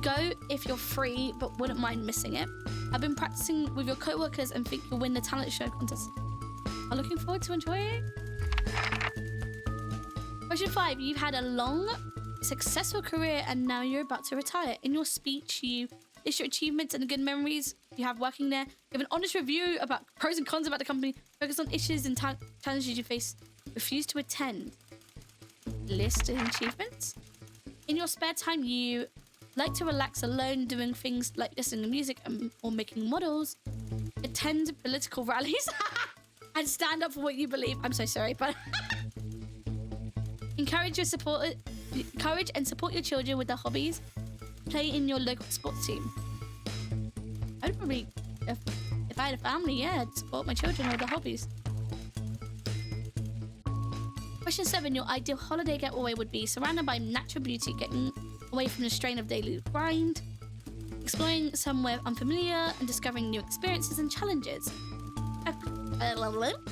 Go if you're free, but wouldn't mind missing it. I've been practicing with your co-workers and think you'll win the talent show contest. I'm looking forward to enjoying. Question 5. You've had a long, successful career and now you're about to retire. In your speech, you list your achievements and the good memories you have working there. Give an honest review about pros and cons about the company. Focus on issues and challenges you face. Refuse to attend. List the achievements. In your spare time, you like to relax alone, doing things like listening to music or making models. Attend political rallies and stand up for what you believe. I'm so sorry, but encourage and support your children with their hobbies. Play in your local sports team. I'd probably if I had a family, yeah, I'd support my children or their hobbies. Question 7. Your ideal holiday getaway would be surrounded by natural beauty, getting away from the strain of daily grind, exploring somewhere unfamiliar, and discovering new experiences and challenges.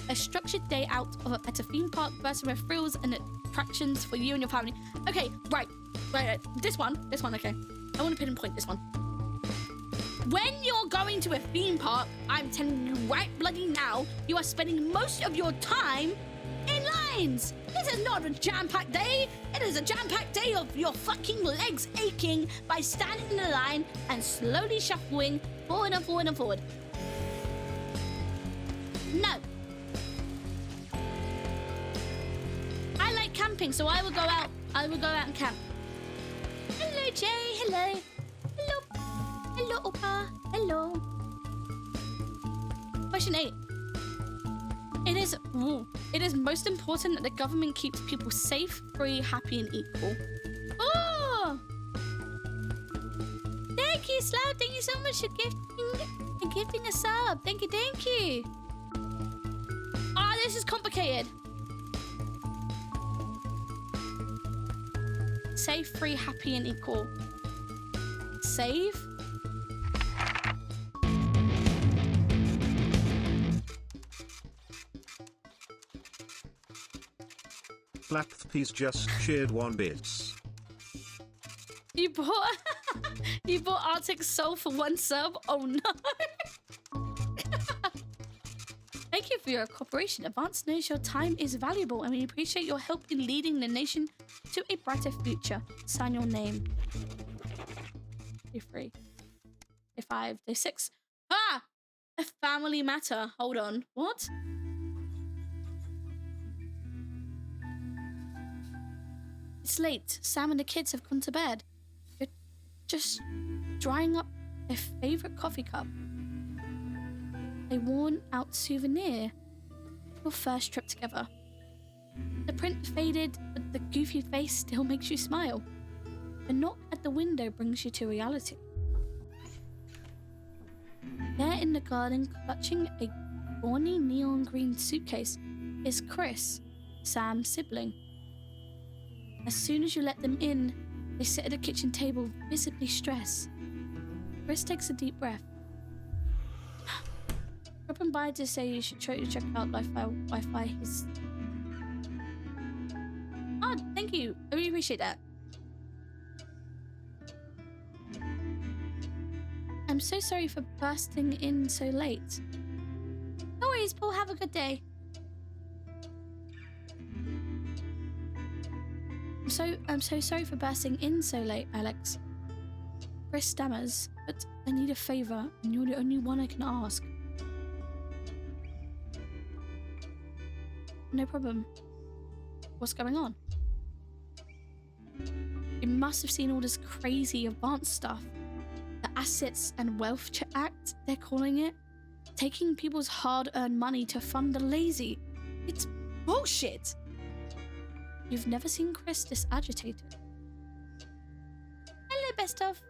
A structured day out at a theme park bursting with thrills and attractions for you and your family. Okay, right. This one, okay. I want to pinpoint this one. When you're going to a theme park, I'm telling you right bloody now, you are spending most of your time in lines. This is not a jam-packed day. It is a jam-packed day of your fucking legs aching by standing in a line and slowly shuffling forward and forward and forward. No. I like camping, so I will go out and camp. Hello, Jay. Hello. Hello. Hello, Opa. Hello. Question 8. It is most important that the government keeps people safe, free, happy, and equal. Oh! Thank you, Slow. Thank you so much for gifting a sub. Thank you. Ah, this is complicated. Safe, free, happy, and equal. Save. Flapthpeas just shared 1 bits. You bought Arctic Soul for 1 sub? Oh no. Thank you for your cooperation. Advance knows your time is valuable and we appreciate your help in leading the nation to a brighter future. Sign your name. Day 3. Day 5. Day 6. Ah! A family matter. Hold on. What? It's late. Sam and the kids have gone to bed. You're just drying up their favorite coffee cup. A worn-out souvenir. Your first trip together. The print faded, but the goofy face still makes you smile. A knock at the window brings you to reality. There in the garden, clutching a brawny neon green suitcase, is Chris, Sam's sibling. As soon as you let them in, they sit at the kitchen table, visibly stressed. Chris takes a deep breath. Dropping by to say you should try to check out Wi-Fi. Oh, thank you. I really appreciate that. I'm so sorry for bursting in so late. No worries, Paul. Have a good day. I'm so sorry for bursting in so late, Alex. Chris stammers, but I need a favor, and you're the only one I can ask. No problem. What's going on? You must have seen all this crazy advanced stuff. The Assets and Wealth Act, they're calling it. Taking people's hard-earned money to fund the lazy. It's bullshit! You've never seen Chris this agitated. Hello, best of.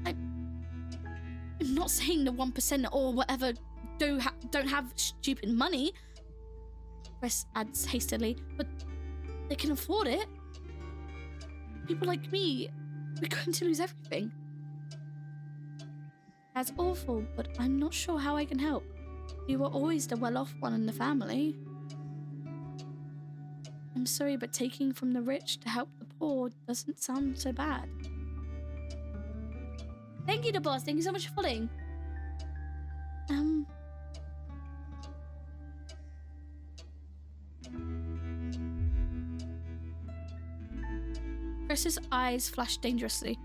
I'm not saying the 1% or whatever don't have stupid money, Chris adds hastily, but they can afford it. People like me, we're going to lose everything. That's awful, but I'm not sure how I can help. You were always the well-off one in the family. I'm sorry, but taking from the rich to help the poor doesn't sound so bad. Thank you, the boss. Thank you so much for following. Chris's eyes flashed dangerously.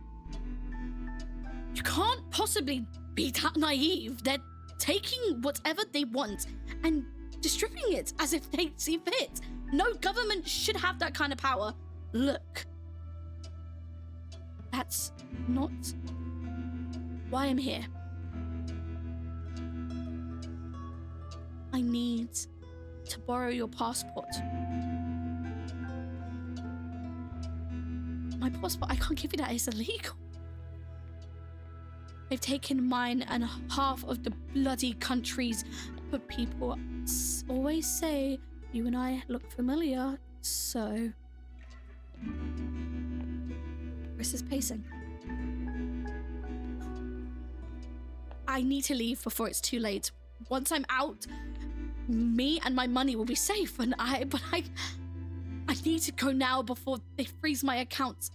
You can't possibly be that naive. They're taking whatever they want and distributing it as if they see fit. No government should have that kind of power. Look. That's not why I'm here. I need to borrow your passport. My passport, I can't give you that, it's illegal. They've taken mine and half of the bloody countries. But people always say you and I look familiar, so... Chris is pacing. I need to leave before it's too late. Once I'm out, me and my money will be safe, and I need to go now before they freeze my accounts.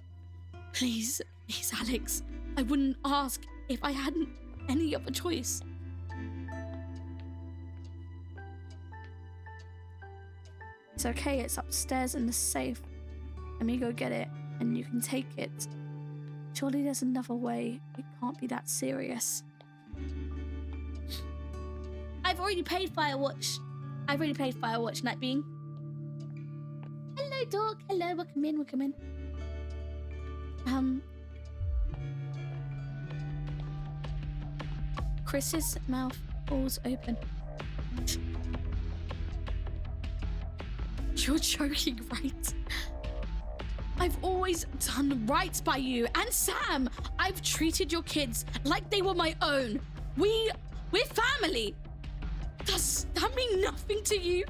Please, please, Alex. I wouldn't ask if I hadn't any other choice. It's okay, it's upstairs in the safe. Let me go get it, and you can take it. Surely there's another way. It can't be that serious. I've already paid Firewatch. I've already paid Firewatch, Nightbeam. Hello, dog. Hello, welcome in, welcome in. Chris's mouth falls open. You're joking, right? I've always done right by you and Sam. I've treated your kids like they were my own. We're family. Does that mean nothing to you?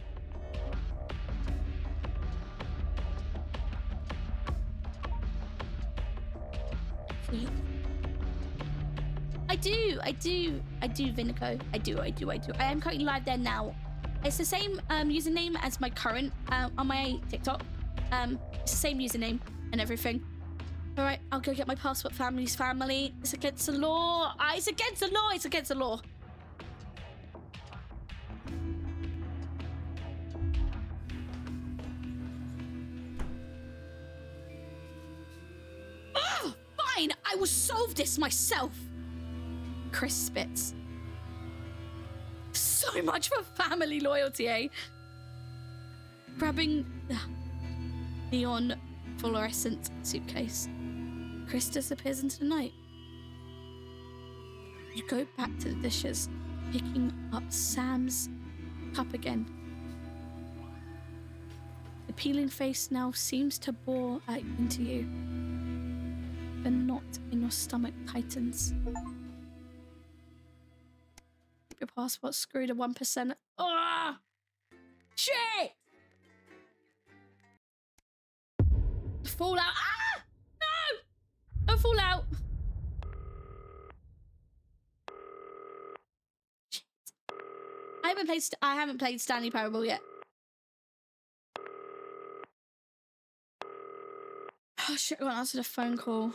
I do, Vinico. I do. I am currently live there now. It's the same username as my current on my TikTok. It's the same username and everything. All right, I'll go get my passport. Family's family. It's against the law. It's against the law. It's against the law. Oh, fine. I will solve this myself. Chris spits. So much for family loyalty, eh? Grabbing the neon fluorescent suitcase, Chris disappears into the night. You go back to the dishes, picking up Sam's cup again. The peeling face now seems to bore into you. The knot in your stomach tightens. Your passport screwed a 1%. Oh! Shit! Fallout. Ah! No! Don't fall out. Shit. I haven't played Stanley Parable yet. Oh shit, I got to answer the phone call.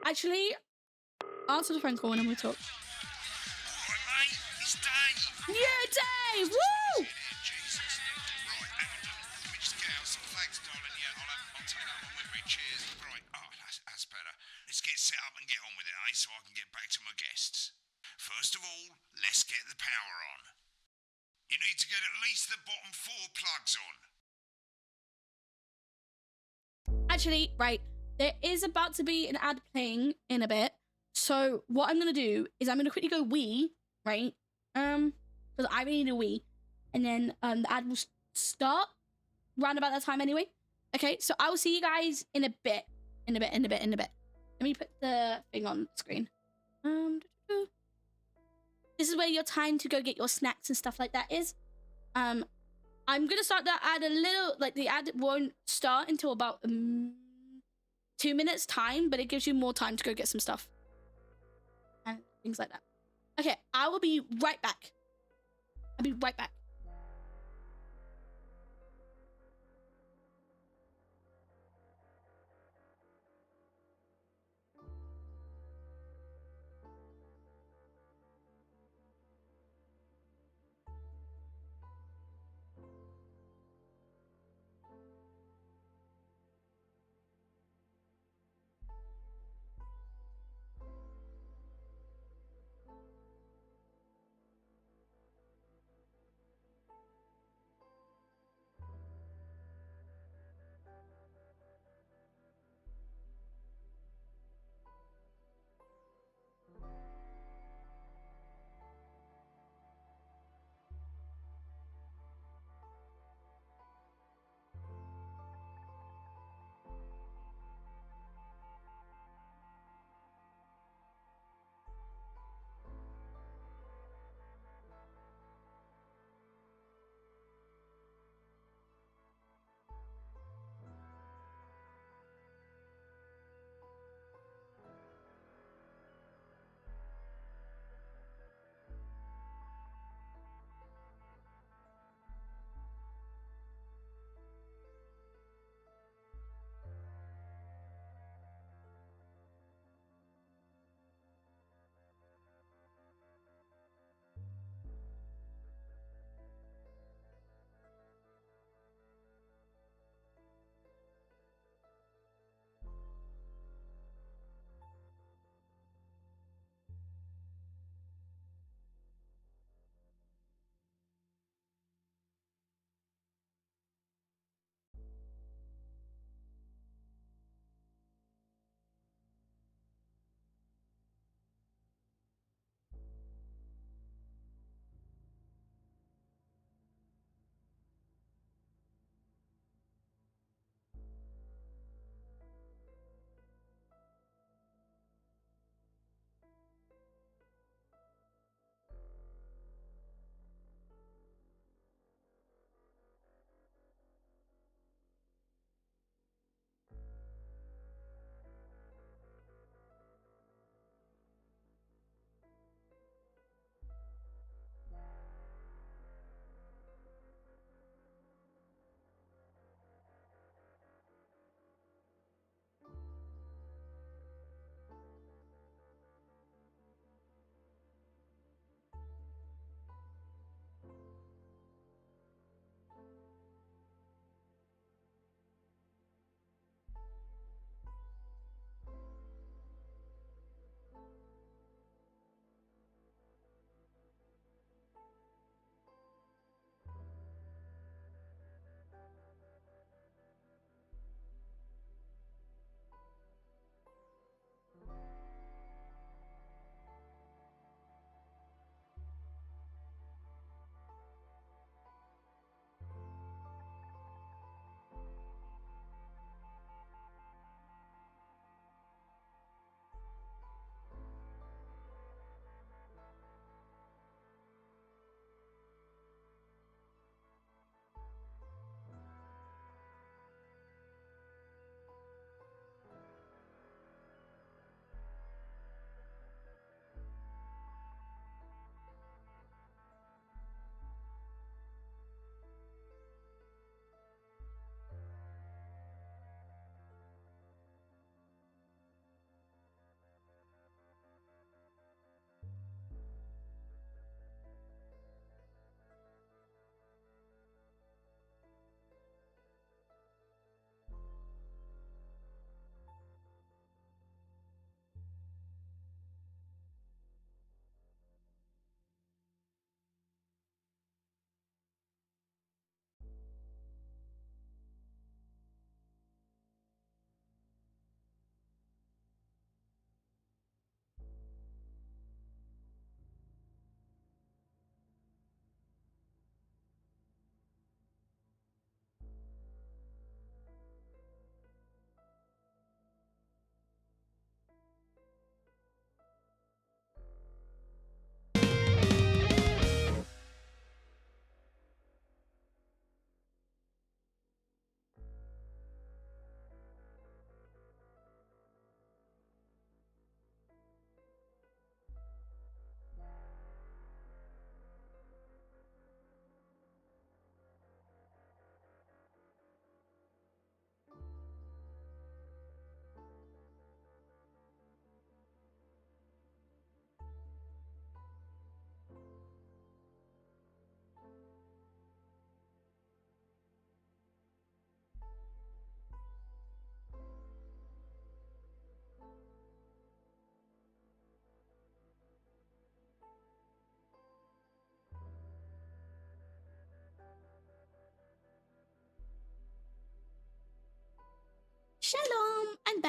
Actually, answer the phone call and then we talk. Alright, mate, it's Dave. Yeah, Dave! Woo! That's better. Let's get set up and get on with it, eh? So I can get back to my guests. First of all, let's get the power on. You need to get at least the bottom 4 plugs on. Actually, right, there is about to be an ad playing in a bit. So what I'm gonna do is I'm gonna quickly go wee, right? Because I really need a wee, and then the ad will start round about that time anyway. Okay, so I will see you guys in a bit. In a bit. Let me put the thing on screen. This is where your time to go get your snacks and stuff like that is. I'm gonna start that ad a little, like the ad won't start until about 2 minutes time, but it gives you more time to go get some stuff and things like that. Okay, I will be right back. I'll be right back.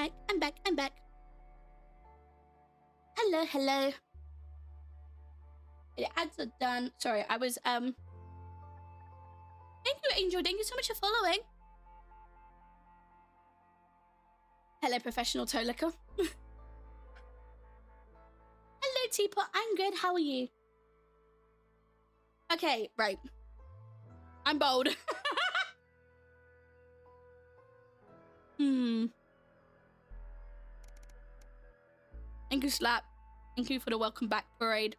back. I'm back. I'm back. Hello, hello. The ads are done. Sorry, I was Thank you, Angel. Thank you so much for following. Hello, professional toe licker. Hello, Teapot. I'm good. How are you? Okay, right. I'm bold. Thank you, Slap. Thank you for the welcome back parade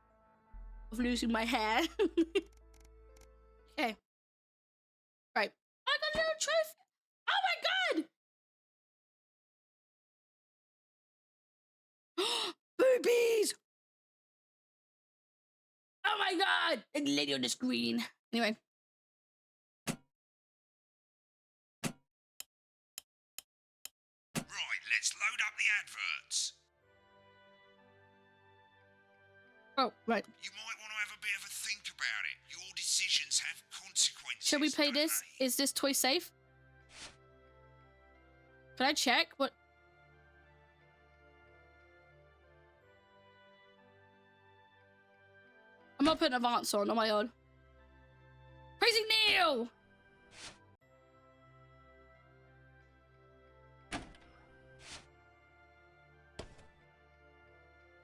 of losing my hair. Okay. Right. I got a little trophy. Oh my god! Boobies! Oh my god! The lady on the screen. Anyway. Right, let's load up the adverts. Oh, right. You might want to have a bit of a think about it. Your decisions have consequences. Shall we play this? Is this toy safe? Can I check? What? I'm not putting advance on my own. Crazy Neil!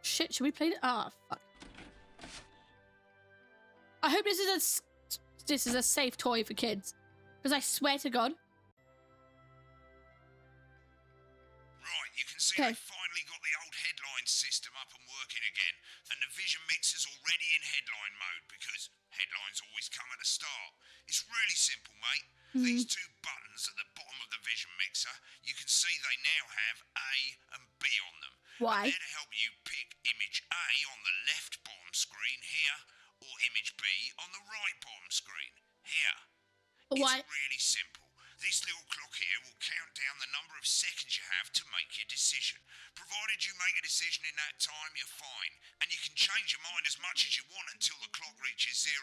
Shit, should we play it? Ah, fuck. I hope this is a safe toy for kids. Because I swear to God. Right, you can see they finally got the old headline system up and working again. And the Vision Mixer's already in headline mode because headlines always come at the start. It's really simple, mate. These two buttons at the bottom of the Vision Mixer, you can see they now have A and B on them. Why? And they're to help you pick image A on the left bottom screen here, or image B on the right bottom screen here. Why? It's really simple. This little clock here will count down the number of seconds you have to make your decision. Provided you make a decision in that time, you're fine. And you can change your mind as much as you want until the clock reaches 0.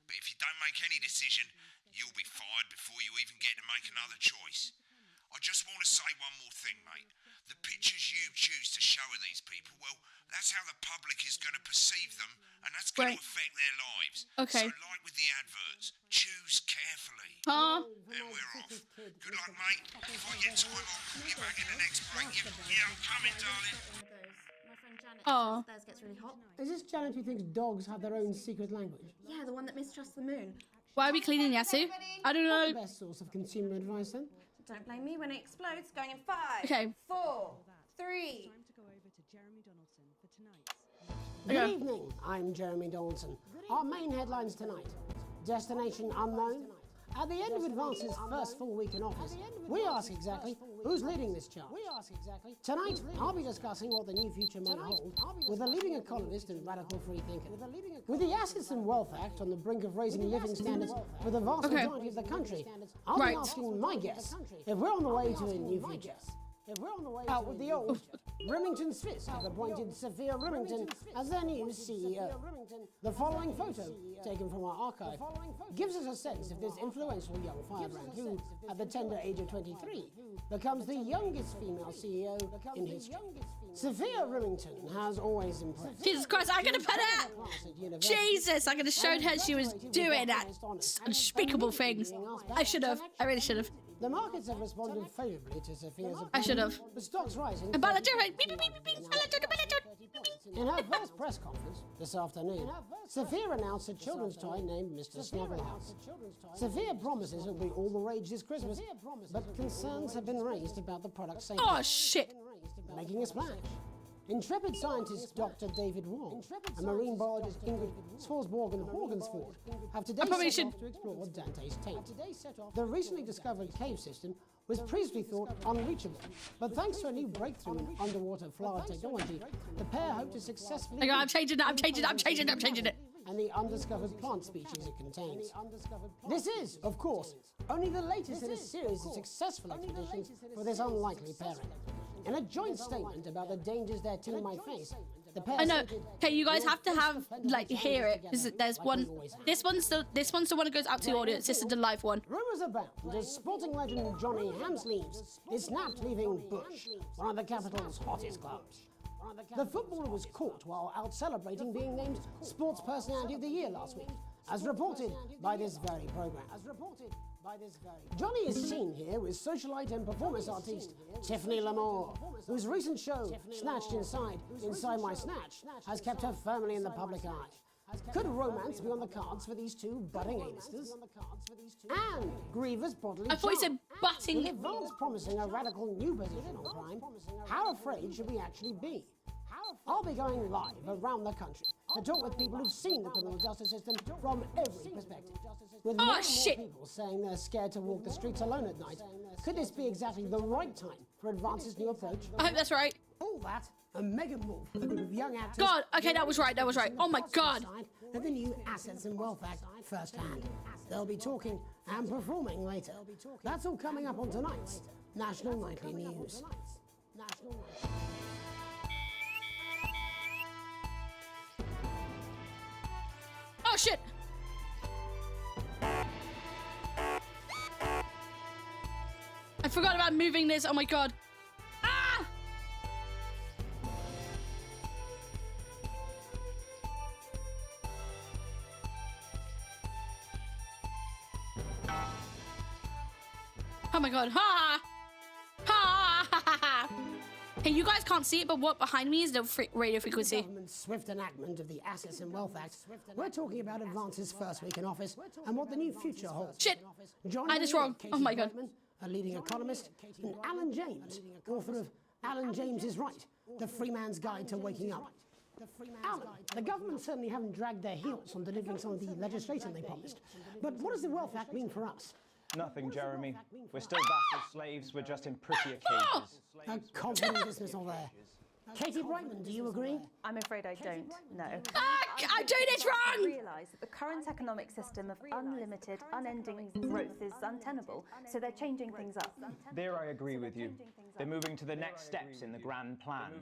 But if you don't make any decision, you'll be fired before you even get to make another choice. I just want to say one more thing, mate. The pictures you choose to show of these people, well, that's how the public is going to perceive them, and that's going to affect their lives. Okay. So, like with the adverts, choose carefully. Huh? And we're off. Good luck, mate. If I get time, I'll call you back in the next break. Yeah, I'm coming, darling. My friend Janet Oh. says theirs gets really hot. Is this Janet who thinks dogs have their own secret language? Yeah, the one that mistrusts the moon. Why are we cleaning Yasu? I don't know. What's the best source of consumer advice then? Don't blame me when it explodes. Going in 5, Okay. 4, 3. Time to go over to Jeremy Donaldson for tonight's. Good evening, I'm Jeremy Donaldson. Our main headlines tonight. Destination unknown. At the end of Advance's first full week in office, we ask exactly who's leading this charge. Tonight, I'll be discussing what the new future might hold with a leading economist and radical free thinker. With the Assets and Wealth Act on the brink of raising living standards for the vast majority of the country, I'll be asking my guests if we're on the way to a new future. Out with the old, Remington Smith have appointed Sophia Remington as their new CEO. The following photo, taken from our archive, gives us a sense of this influential young firebrand who, at the tender age of 23, becomes the youngest female CEO in history. Sophia Remington has always impressed. Jesus Christ, I'm gonna put her! Jesus, I could have showed her she was doing that unspeakable things. I should have. I really should have. The markets have responded favourably to Sophia's appointment. I should have. The stock's rising. And In her first press conference this afternoon, Sophia announced a children's toy named Mr. Snugglehouse. Sophia promises it'll be all the rage this Christmas, but concerns have been raised about the product's safety. Oh shit! Making a splash. Intrepid scientist Dr. David Wong and marine biologist Ingrid Swarsborg-Horgensford have today set off to explore Dante's taint. The recently discovered cave system was previously thought unreachable, but thanks to a new breakthrough in underwater flower technology, the pair hope to successfully... Hang on, I'm changing it. And the undiscovered plant species it contains. This is, of course, only the latest in a series of successful expeditions for this unlikely pairing. In a joint statement about the dangers their team might face, The pair I know. stated, Okay, you guys "We'll have to face have the fender like bender hear it together, because there's like one. we always have." This one's the one that goes out to the audience. This is the live one. Rumours abound as sporting legend Johnny Hamsleeves is snapped leaving Bush, one of the capital's hottest clubs. The footballer was caught while out celebrating being named Sports Personality of the Year last week, as reported by this very programme. Johnny is seen here with socialite and performance artiste Tiffany Lamore, whose recent show, Snatched Inside My Snatch, has kept her firmly in the public eye. Could romance be on the cards for these two budding A-listers? And Grievous bodily I thought he said charm. butting. With advance promising a radical new position on crime, how afraid should we actually be? I'll be going live around the country to talk with people who've seen the criminal justice system from every perspective. With more and more people saying they're scared to walk the streets alone at night, could this be exactly the right time for Advance's new approach? I hope that's right. All that and Megan Wolf with a group of young actors. God, okay, that was right. That was right. Oh my God. Of the new Assets and Wealth Act firsthand. They'll be talking and performing later. That's all coming up on tonight's National Nightly News. Oh shit. I forgot about moving this. Oh my God. Ah! Oh my God. Ha! Ha! Ha! Ha! Ha! Hey, you guys can't see it, but what behind me is the radio frequency. The government's swift enactment of the Assets and Wealth Act. We're talking about Advance's first week in office and what the new future holds. Shit! Joining I just me are wrong. Katie Oh my God. Brightman, a leading economist, and Alan James, author of Alan James is Right, The Free Man's Guide to Waking Up. Alan, the government certainly haven't dragged their heels on delivering some of the legislation they promised. But what does the Wealth Act mean for us? Nothing, Jeremy. We're still vassal slaves. We're just in prettier cages. A confident dismissal there. Katie Brightman, do you agree? I'm afraid I don't, no. I'm doing this wrong! I realise that the current economic system of unlimited, unending growth is untenable, so they're changing things up. There I agree with you. They're moving to the next steps in the grand plan.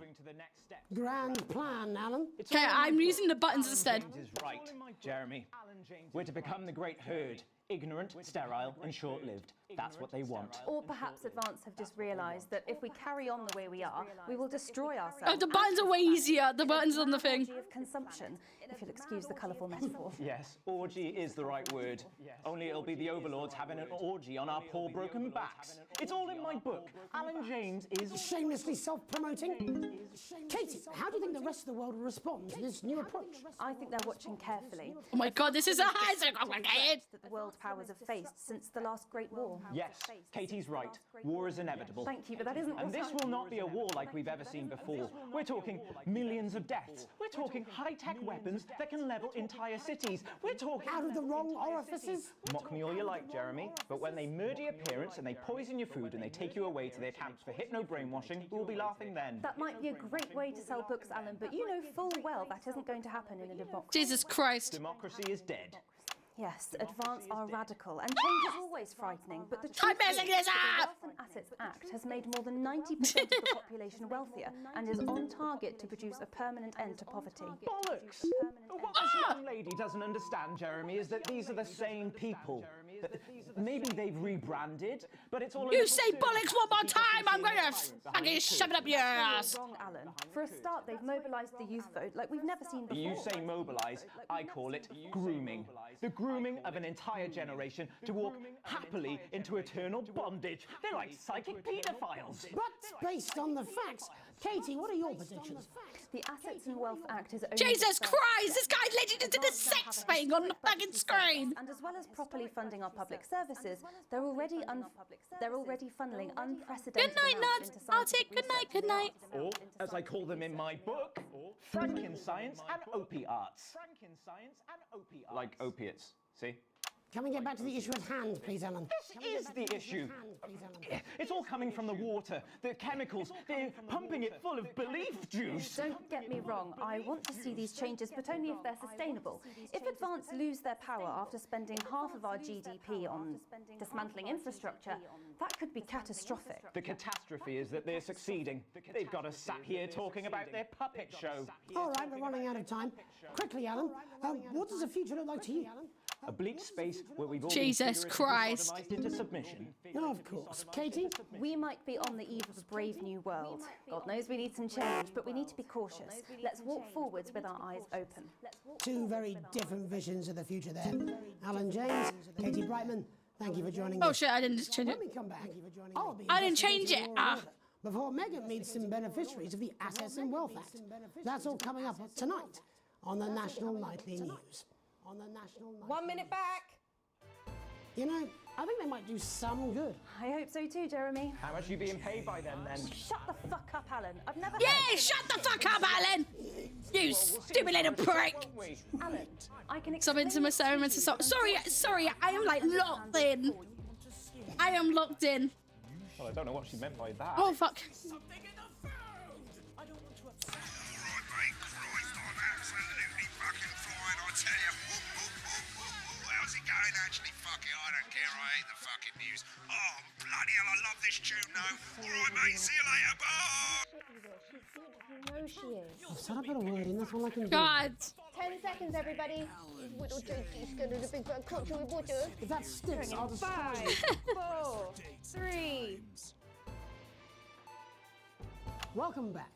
Grand plan, Alan. Okay, I'm using the buttons instead. James is right, Jeremy. We're to become the great herd. Ignorant, sterile, and short-lived. That's what they want. Or perhaps Advance have just realised that if we carry on the way we are, we will destroy ourselves. Oh, the buttons are way easier. The buttons on the thing. Of consumption, if you'll excuse the colourful metaphor. Yes, orgy is the right word. Only it'll be the overlords having an orgy on our poor broken backs. It's all in my book. Alan James is shamelessly self-promoting. Katie, how do you think the rest of the world will respond to this new approach? I think they're watching carefully. Oh my God, this is so complicated. That the world powers have faced since the last Great War. Yes, Katie's right. War is inevitable. Thank you, but that isn't. And this will not be a war like we've ever seen before. We're talking millions of deaths. We're talking high-tech weapons that can level entire cities. We're talking out of the wrong orifices. Mock me all you like, Jeremy, but when they murder your parents and they poison your food and they take you away to their camps for hypno-brainwashing, we'll be laughing then. That might be a great way to sell books, Alan, but you know full well that isn't going to happen in a democracy. Jesus Christ. Democracy is dead. Yes, Advance are radical, and change is always frightening, but the truth I'm messing this the up! Wealth and Assets Act has made more than 90% of the population wealthier and is on target to produce a permanent end to poverty. Bollocks! What this young lady doesn't understand, Jeremy, is that these are the same people. Maybe they've rebranded, but it's all... You say bollocks one more time, I'm going to fucking shove it up your ass. Wrong, Alan. For a start, they've mobilised the youth vote like we've never seen before. You say mobilise, I call it grooming. The grooming of an entire generation to walk happily into eternal bondage. They're like psychic paedophiles. But based on the facts, Katie, what are your predictions? The Assets and Wealth Act is only... Jesus Christ, this guy literally just did a sex thing on the fucking screen. And as well as properly funding our public services, they're already funneling unprecedented Good night, amounts Nuts. into I'll take good night, good night. Or, as I call them in my book, Frankenscience and opiates. Like opiates, see? Can we get back to the issue at hand, please, Ellen? This is the issue. It's all coming from the water, the chemicals. They're pumping it full of belief juice. Don't get me wrong, I want to see these changes, but only if they're sustainable. If Advance lose their power after spending half of our GDP on dismantling infrastructure, that could be catastrophic. The catastrophe is that they're succeeding. They've got us sat here talking about their puppet show. All right, we're running out of time. Quickly, Alan, what does the future look like to you? A bleak space where we've all Jesus Christ. into submission. No, of course. Katie? We might be on the eve of a brave new world. God knows we need some change, but we need to be cautious. Let's walk forwards with our eyes open. Two very different visions of the future there. Alan James, Katie Brightman, thank you for joining Oh us. shit, I didn't change When it. we come back, I'll be I didn't change it. investigating Ah. Law and Order before Megan meets some beneficiaries of the Assets and Wealth Act. That's all coming up tonight on the National Nightly News. 1 minute back. You know, I think they might do some good. I hope so too, Jeremy. How much are you being paid by them then? Shut the fuck up, Alan. I've never. Yeah, shut the fuck up, Alan! You stupid little prick! Alan, I can. Sub into my sermon. Sorry, I am like locked in. I am locked in. Well, I don't know what she meant by that. Oh fuck. Absolutely fucking flying, I tell you. How's it going? Actually, fuck it, I don't care. I hate the fucking news. Oh, bloody hell, I love this tune, though. All right, mate, see you later. Bye. You know she is. I've said I've got a word in, that's all I can do. God. 10 seconds, everybody. Whittle Jakey's going to the big bad culture with water. If that sticks, I'll destroy 5, you. 4, 3. Welcome back.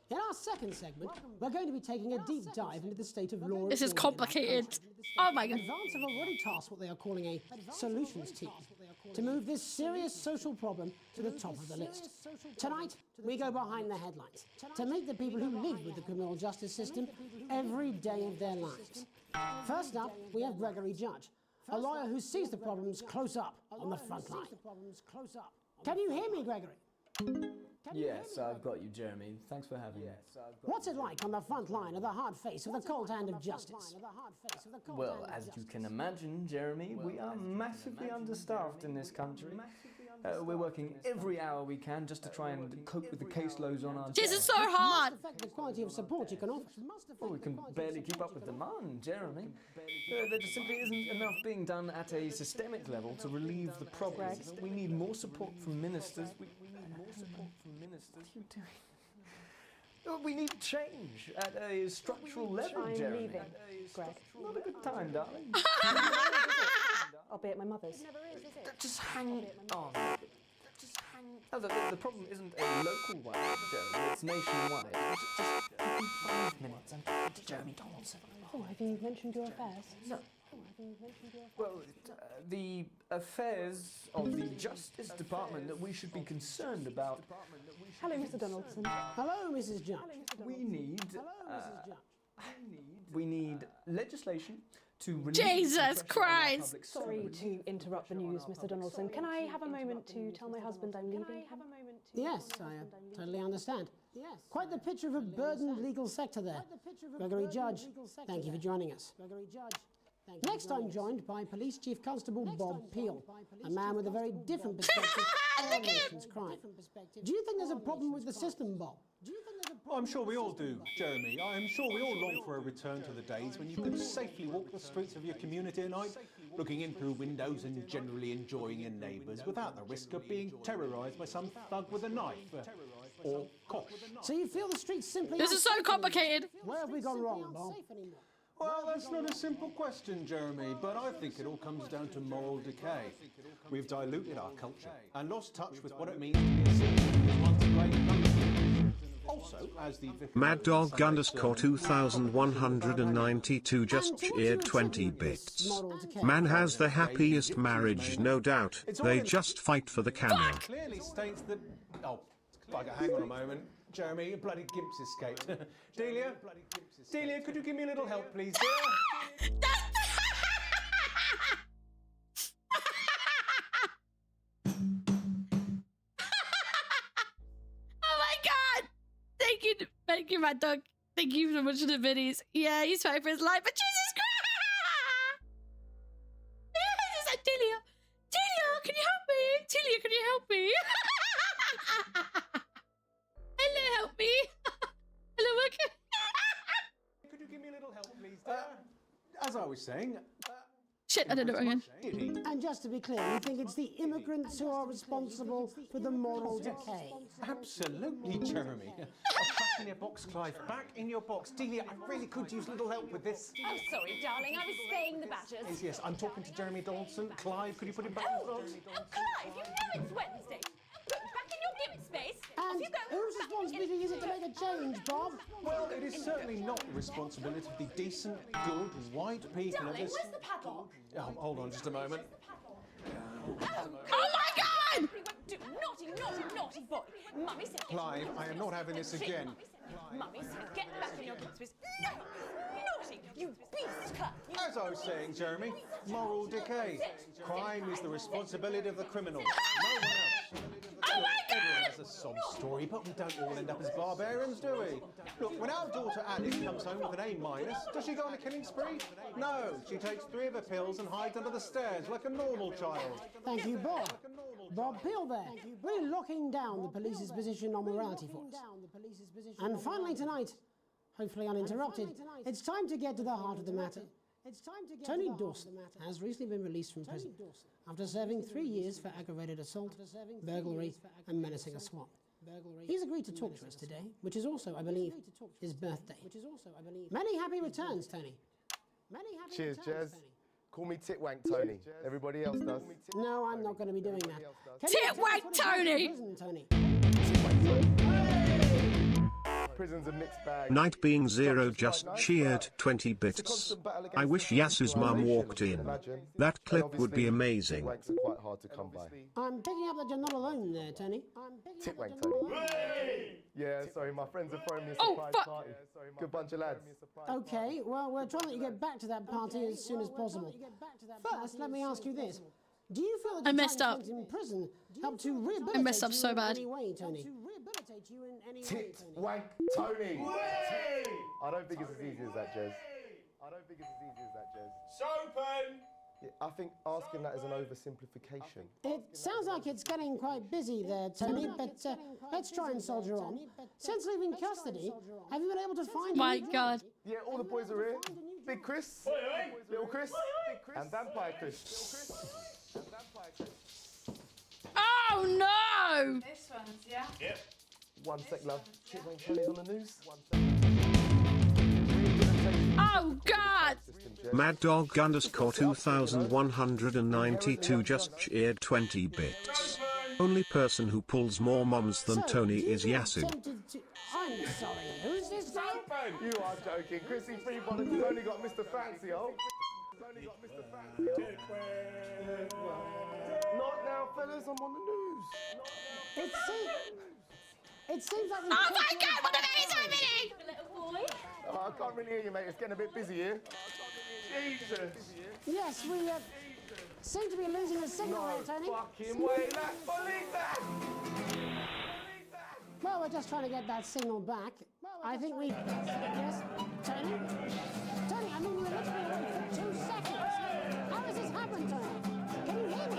In our second segment, we're going to be taking a deep dive into the state of law. This and is order in our complicated. country. Oh my god. Advance have already tasked what they are calling a solutions team to move this serious social problem to the top of the list. Tonight, we go behind the headlines to meet the people who live with the criminal justice system every day of their lives. First up, we have Gregory Judge, a lawyer who sees the problems close up on the front line. Can you hear me, Gregory? Yes, I've got you, Jeremy. Thanks for having me. What's it like on the front line of the hard face of the cold hand of justice? Well, as you can imagine, Jeremy, we are massively understaffed in this country. We're working every hour we can just to try and cope with the caseloads on our This is so hard. Must affect the quality of support you can offer. Well, we can barely keep up with demand, Jeremy. There just simply isn't enough being done at a systemic level to relieve the problem. We need more support from ministers. We need more support from ministers. What are you doing? We need change at a structural level, I'm Jeremy. leaving, Greg. Not a good time, darling. I'll be at my mother's. Just hang on. No, the problem isn't a local one, Jeremy. It's nationwide. Just give me 5 minutes and talk to Jeremy Donaldson. Oh, have you mentioned your affairs? No. Well, the affairs of the Justice Department that we should be concerned about. Hello, Mr. Donaldson. Hello, Mrs. Judge. We need legislation to relieve Jesus the pressure on our Christ. public Sorry to interrupt the news, Mr. Donaldson. Can I have a moment to tell my husband I'm leaving? Yes, I totally understand. Quite the picture of a burdened legal sector there. Gregory Judge, thank you for joining us. Next, I'm joined by Police Chief Constable Bob Peel, a man with a very different perspective on our nation's crime. Do you think there's a problem with the system, Bob? I'm sure we all do, Jeremy. I am sure we all long for a return to the days when you could safely walk the streets of your community at night, looking in through windows and generally enjoying your neighbours without the risk of being terrorised by some thug with a knife. Or cosh. So you feel the streets simply... This is so complicated. Where have we gone wrong, Bob? Well, that's not a simple question, Jeremy, but I think it all comes down to moral decay. We've diluted our culture and lost touch with what it means to be a citizen who wants a great country. Also, as the Mad Dog _ 2192 just cheered 20 bits. Man has the happiest marriage, no doubt. They just fight for the camera. clearly states that... Oh, bugger, hang on a moment. Jeremy, a bloody gimp's escaped. Delia, could you give me a little help, please, dear? Oh my god! Thank you, Mad Dog. Thank you so much for the biddies. Yeah, he's fighting for his life, but Jesus Christ! was saying. Shit, I did it again. And just to be clear, you think it's the immigrants who are responsible for the moral decay? Absolutely, Jeremy. Back in your box, Clive. Back in your box. Delia, I really could use a little help with this. Oh, sorry, darling. I was spaying the badgers. Yes, I'm talking to Jeremy Donaldson. Clive, could you put him back in the box? Clive, you know it's Wednesday. Look, back in your gibbet space. And Off you go. whose responsibility is it to make a change, Bob? Well, it is certainly not the responsibility of the decent, good, white people Darling, of this... where's the padlock? Oh, hold on just a moment. Oh my God! Naughty boy. Mummy said... Clive, I am not having this again. Mummy said, get back in your gibbet space. No! Naughty! You beast, Clive! As I was saying, Jeremy, moral decay. Crime is the responsibility of the criminal, no one else. Oh my God! Everyone has a sob story, but we don't all end up as barbarians, do we? Look, when our daughter Alice comes home with an A-, does she go on a killing spree? No, she takes 3 of her pills and hides under the stairs like a normal child. Thank you, Bob. Bob Peel there, really locking down the police's position on morality for us. And finally tonight, hopefully uninterrupted, it's time to get to the heart of the matter. Tony Dawson has recently been released from prison after serving 3 years for aggravated assault, burglary, and menacing a swamp. He's agreed to talk to us today, which is also, I believe, his birthday. Many happy returns, Tony. Cheers, Jez. Call me Titwank Tony. Everybody else does. No, I'm not going to be doing that. Titwank Tony! Prison's a mixed bag. Night Being Zero just cheered 20 bits. I wish Yas's mum walked in. That clip would be amazing. Titwanks are quite hard to come by. I'm picking up that you're not alone there, Tony. Titwank Tony. Yeah, sorry, my friends are throwing me a surprise party. Good bunch of lads. Okay, well, we're trying to get back to that party as soon as possible. First, let me ask you this. Do you feel that I messed up. in prison helped to rehabilitate I messed up so bad. in any way, Tony? Titwank Tony. I don't think it's as easy as that, Jez. I don't think it's as easy as that, Jez. Sopen! Yeah, I think asking that is an oversimplification. It sounds like it's getting quite busy there, Tony, but let's try and soldier on. Since leaving custody, have you been able to find My God. Yeah, all the boys are here. Big Chris, Little Chris, and Vampire Chris. Oh no! This one's, yeah? Yep. 1 sec, love. Titwank Tony's on the news. 1 sec. Oh God! Mad Dog _2192 just cheered 20 bits. Only person who pulls more moms than Tony is Yasu. I'm sorry, who's this guy? You are joking. Chrissy Freebottom has only got Mr. Fancy, oh. Not now, fellas, I'm on the news. It seems like... Oh my God, what the hell is happening? Little boy. Oh, I can't really hear you, mate. It's getting a bit busy here. Jesus. Yes, we seem to be losing the signal No there, Tony. fucking way, lads. Believe that. Well, we're just trying to get that signal back. I think we... Yes, Tony? Tony, I mean, you were literally away for 2 seconds. How has this happened, Tony? Can you hear me?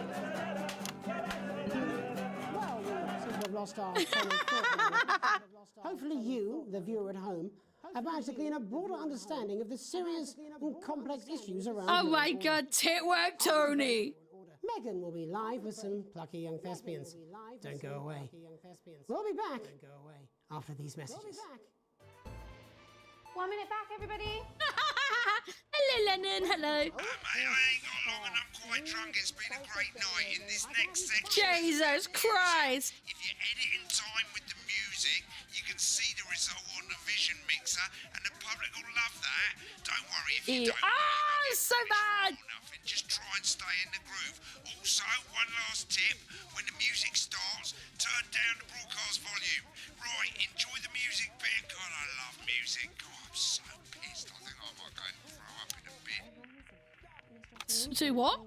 Well, we seem to have lost our train of thought. Hopefully you, the viewer at home, have managed to glean a broader understanding of the serious and complex issues around... Oh my God, Titwank Tony! Megan will be live with some plucky young thespians. Don't go away. We'll be back after these messages. 1 minute back, everybody. Hello, Lennon, hello. Mate, I ain't got long and I'm quite drunk. It's been a great night. In this next section... Jesus Christ! If you edit in time with the music, you can see the result on the Vision Mixer, and the public will love that. Don't worry if you don't. Oh, so bad! Nothing. Just try and stay in the groove. Also, one last tip: when the music starts, turn down the broadcast volume. Right, enjoy the music bit. God, I love music. God, I'm so pissed. I think I might go and throw up in a bit. Do what?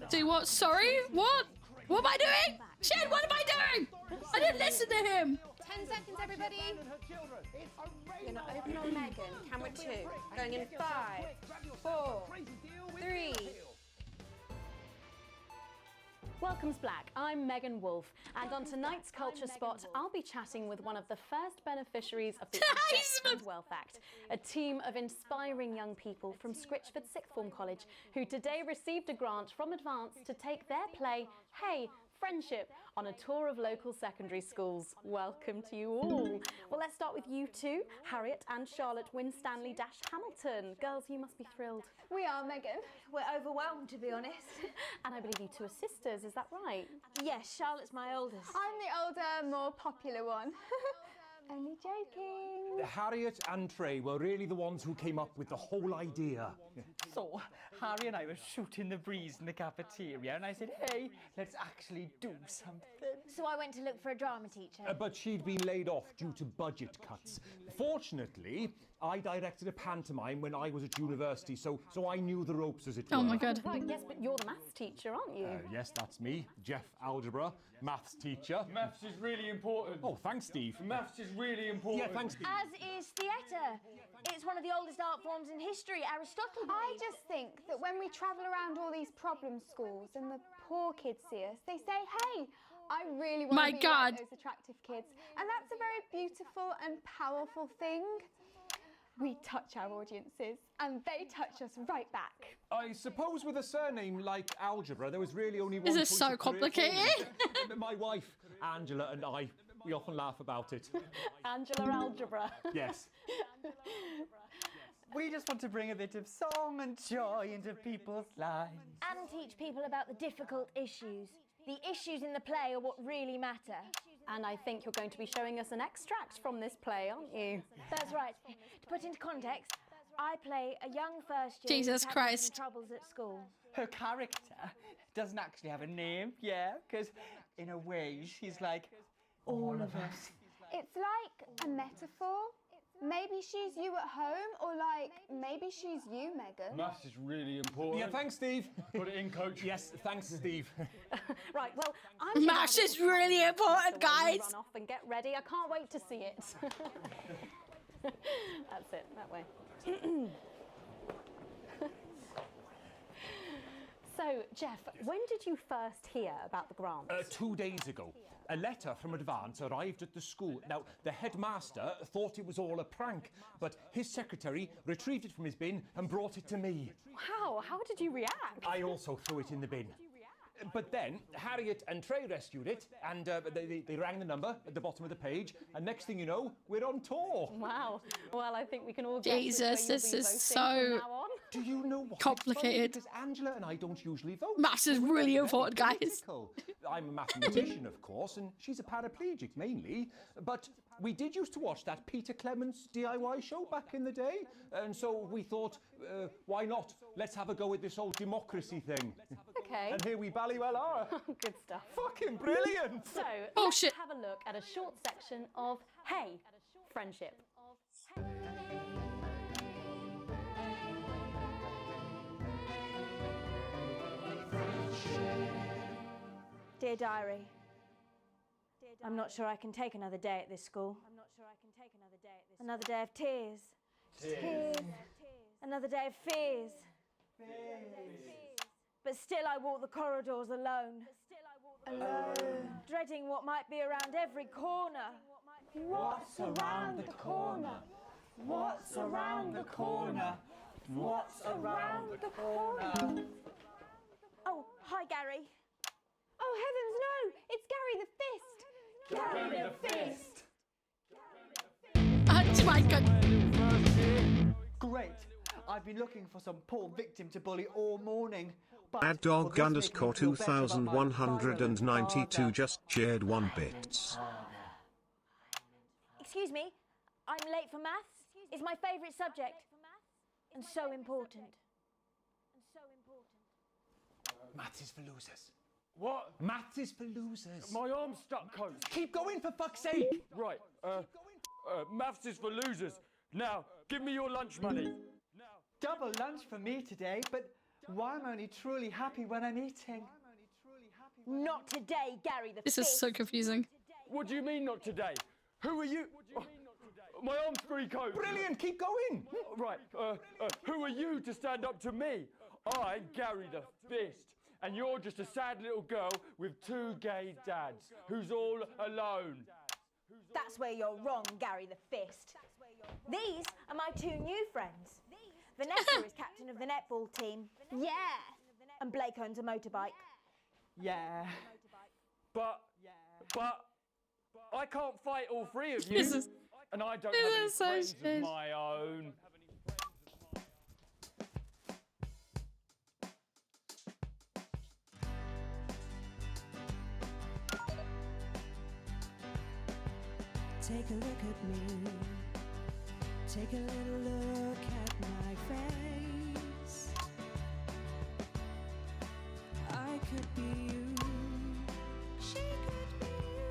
Do what? Sorry? What? What am I doing? Shit, what am I doing? I didn't listen to him. 10 seconds, everybody. You're gonna open on Megan. Camera 2. Going in 5, 4, 3. Welcome's Black. I'm Megan Wolfe, and on tonight's Culture Spot, I'll be chatting with one of the first beneficiaries of the Assets and Wealth Act, a team of inspiring young people from Scritchford Sixth Form College who today received a grant from Advance to take their play, Hey, Friendship, on a tour of local secondary schools. Welcome to you all. Well, let's start with you two, Harriet and Charlotte Winstanley-Hamilton. Girls, you must be thrilled. We are, Megan. We're overwhelmed, to be honest. And I believe you two are sisters, is that right? Yes, Charlotte's my oldest. I'm the older, more popular one. Only joking. Harriet and Trey were really the ones who came up with the whole idea. So, Harry and I were shooting the breeze in the cafeteria, and I said, hey, let's actually do something. So I went to look for a drama teacher. But she'd been laid off due to budget cuts. Fortunately, I directed a pantomime when I was at university, so I knew the ropes, as it were. Oh my God. Right, yes, but you're the maths teacher, aren't you? Yes, that's me, Jeff Algebra, maths teacher. Maths is really important. Oh, thanks, Steve. Maths is really important. Yeah, thanks, Steve. As is theatre. It's one of the oldest art forms in history, Aristotle. I just think that when we travel around all these problem schools and the poor kids see us, they say, hey, I really want to be like those attractive kids. And that's a very beautiful and powerful thing. We touch our audiences and they touch us right back. I suppose with a surname like Algebra, there was really only one Is this choice so of career for me. complicated? My wife, Angela, and I, we often laugh about it. Angela Algebra. Yes. We just want to bring a bit of song and joy into people's lives. And teach people about the difficult issues. The issues in the play are what really matter. And I think you're going to be showing us an extract from this play, aren't you? That's right. To put into context, I play a young first year Jesus who's having Christ. some troubles at school. Her character doesn't actually have a name, yeah, because in a way she's like all of us. It's like a metaphor. Maybe she's you at home, or like, maybe she's you, Megan. Maths is really important. Yeah, thanks, Steve. Put it in, coach. Yes, thanks, Steve. Right, well, I'm Maths is really important, guys. Run off and get ready. I can't wait to see it. That's it, that way. So, Jeff, when did you first hear about the grant? 2 days ago. A letter from Advance arrived at the school. Now, the headmaster thought it was all a prank, but his secretary retrieved it from his bin and brought it to me. Wow, how did you react? I also threw it in the bin. But then Harriet and Trey rescued it, and they rang the number at the bottom of the page, and next thing you know, we're on tour. Wow. Well, I think we can all guess Jesus, this is so Do you know what? complicated. Because Angela and I don't usually vote. Maths is really important, guys. I'm a mathematician, of course, and she's a paraplegic mainly, but we did used to watch that Peter Clements DIY show back in the day, and so we thought, why not? Let's have a go at this old democracy thing. Okay. And here we bally well are. Good stuff. Fucking brilliant! So, let's have a look at a short section of Hey, Friendship. Dear Diary, I'm not sure I can take another day at this school. Another day of tears. Tears. Another day of fears. But still I walk the corridors alone. Dreading what might be around every corner. What's around the corner? What's around the corner? What's around the corner? Oh, hi Gary. Oh heavens, no! It's Gary the Fist! Gary the Fist! Oh my God. Great. I've been looking for some poor victim to bully all morning. But Ad dog underscore 2192 just shared 1 bits. Excuse me, I'm late for maths. It's my favourite subject. And so important. Maths is for losers. What? Maths is for losers. My arm's stuck, coach. Keep going, for fuck's sake. Right, maths is for losers. Now, give me your lunch money. Double lunch for me today, but why am I only truly happy when I'm eating? Not today, Gary the This Fist. is so confusing. What do you mean not today? Who are you? My arm's free, coach. Brilliant, keep going. Right, who are you to stand up to me? I'm Gary the Fist, And you're just a sad little girl with 2 gay dads who's all alone. That's where you're wrong, Gary the Fist. These are my 2 new friends. Vanessa is captain of the netball team. Yeah. And Blake owns a motorbike. Yeah. But I can't fight all 3 of you. And I don't have any friends of my own. Take a look at me. Take a little look at my face. I could be you. She could be you.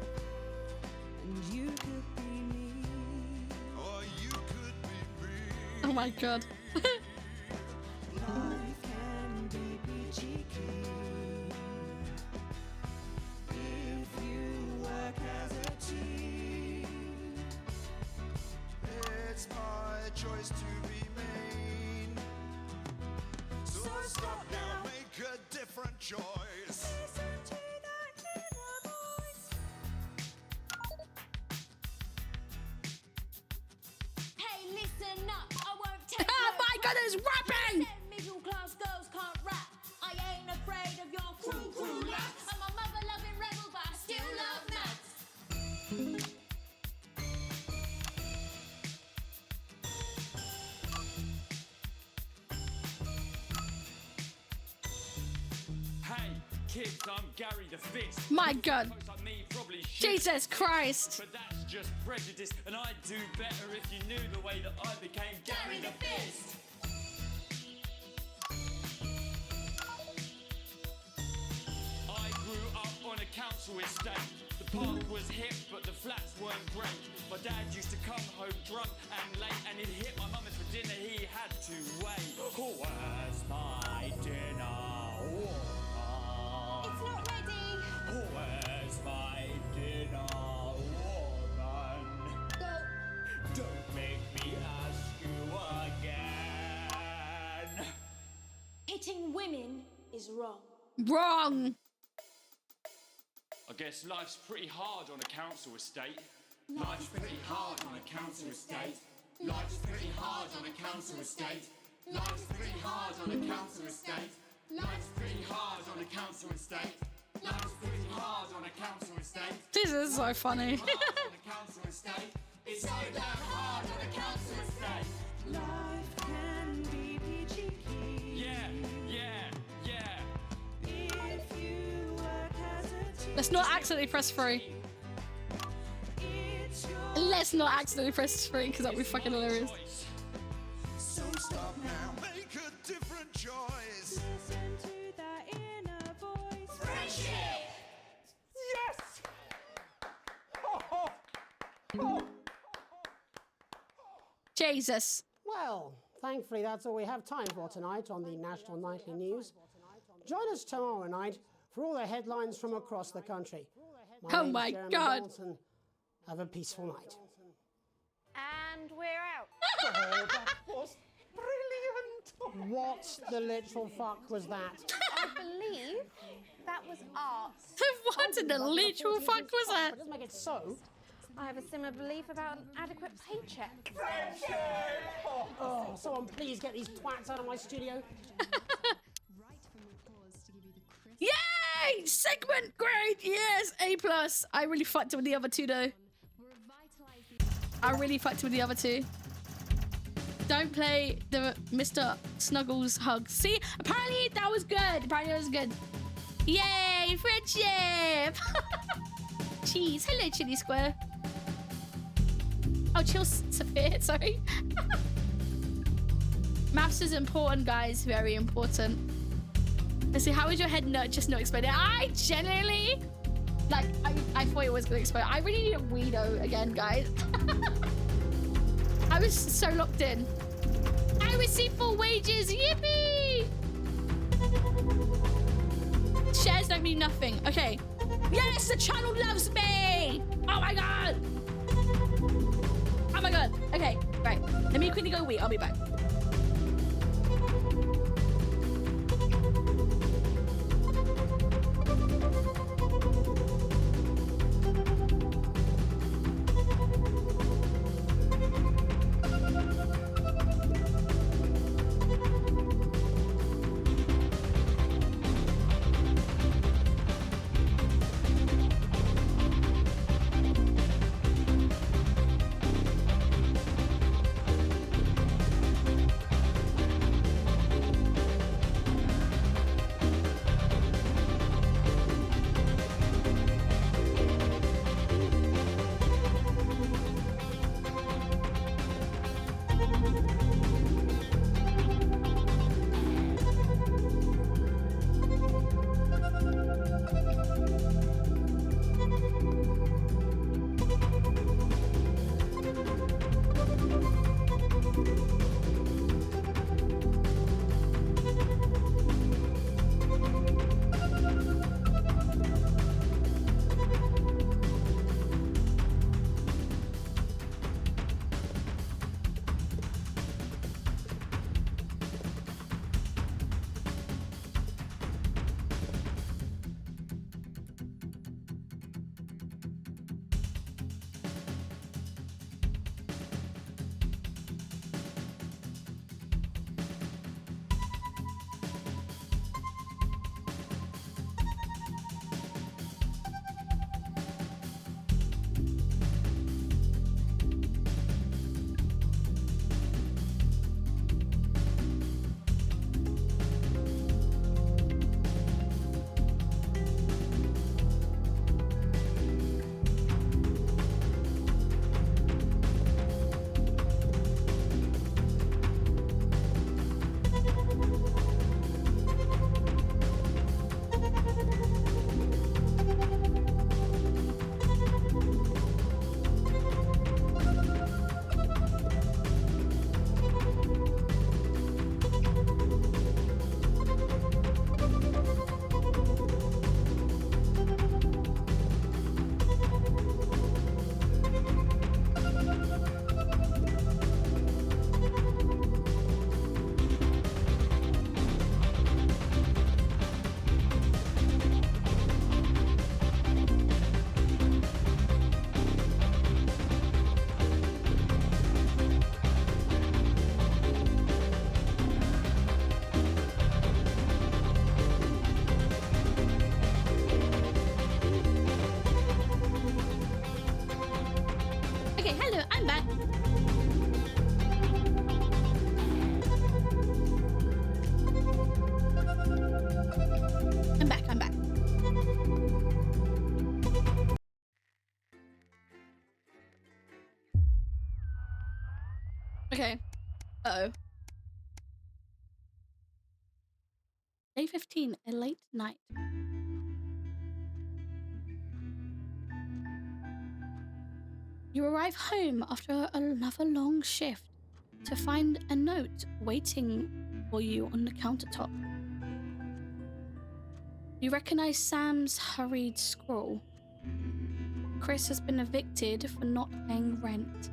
And you could be me. Or you could be me. Oh my god. Life can be peachy keen if you work as a team. It's my choice to be mean. So stop now, make a different choice. Listen to that inner voice. Hey, listen up, I won't take Oh my god, it's rapping! Middle class girls can't rap. I ain't afraid of your crew lads. I'm a mother loving rebel, but I still love maths. Hey, kids, I'm Gary the Fist. My god. Folks like me probably should. Jesus Christ. But that's just prejudice, and I'd do better if you knew the way that I became Gary the Fist. I grew up on a council estate. The park was hip, but the flats weren't great. My dad used to come home drunk and late, and he'd hit my mum for dinner. He had to wait. Where's my dinner? It's not ready. Where's my dinner, woman? Go. Don't make me ask you again. Hitting women is wrong. Wrong. I guess life's pretty hard on a council estate. Life's pretty hard on a council estate. Life's pretty hard on a council estate. Life's pretty hard on a council estate. Life's pretty hard on a council estate. Life's pretty hard on a council estate. This is so funny. On a council estate. It's so damn hard on a council estate. Life can be peachy keen. Yeah. If you work as a team. Let's not accidentally press 3. Let's not accidentally press 3 because that would be fucking hilarious. So stop now, make a different choice. Listen to that inner voice. Friendship! Yes! Oh. Jesus. Well, thankfully that's all we have time for tonight on the National Nightly News. Join us tomorrow night for all the headlines from across the country. Oh name's my Jeremy God. Donaldson. Have a peaceful night. And we're out. Oh, that was brilliant. What the literal fuck was that? I believe that was art. What in the literal fuck was that? Doesn't make it so. I have a similar belief about an adequate paycheck. Oh, someone please get these twats out of my studio. Yay! Segment grade! Yes! A+. I really fucked it with the other 2 though. I really fucked it with the other 2. Don't play the Mr. Snuggles hug. See? Apparently that was good. Apparently that was good. Yay! Friendship! Cheese. Hello, Chili Square. Oh, chill, Sophia. Sorry. Maths is important, guys. Very important. Let's see, how is your head just not exploding? I genuinely, like, I thought it was gonna explode. I really need a weedo again, guys. I was so locked in. I receive full wages, yippee! Shares don't mean nothing. Okay. Yes, the channel loves me! Oh my god! Oh my god. Okay, right. Let me quickly go wee. I'll be back. Okay. Uh-oh. Day 15, a late night. You arrive home after another long shift to find a note waiting for you on the countertop. You recognize Sam's hurried scrawl. Chris has been evicted for not paying rent.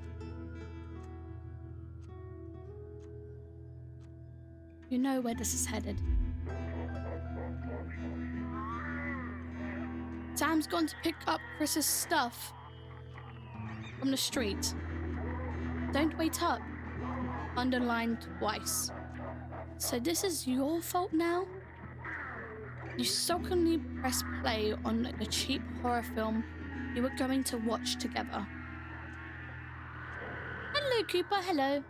You know where this is headed. Sam's gone to pick up Chris's stuff from the street. Don't wait up. Underlined twice. So this is your fault now? You sulkily press play on the cheap horror film you were going to watch together. Hello, Cooper. Hello.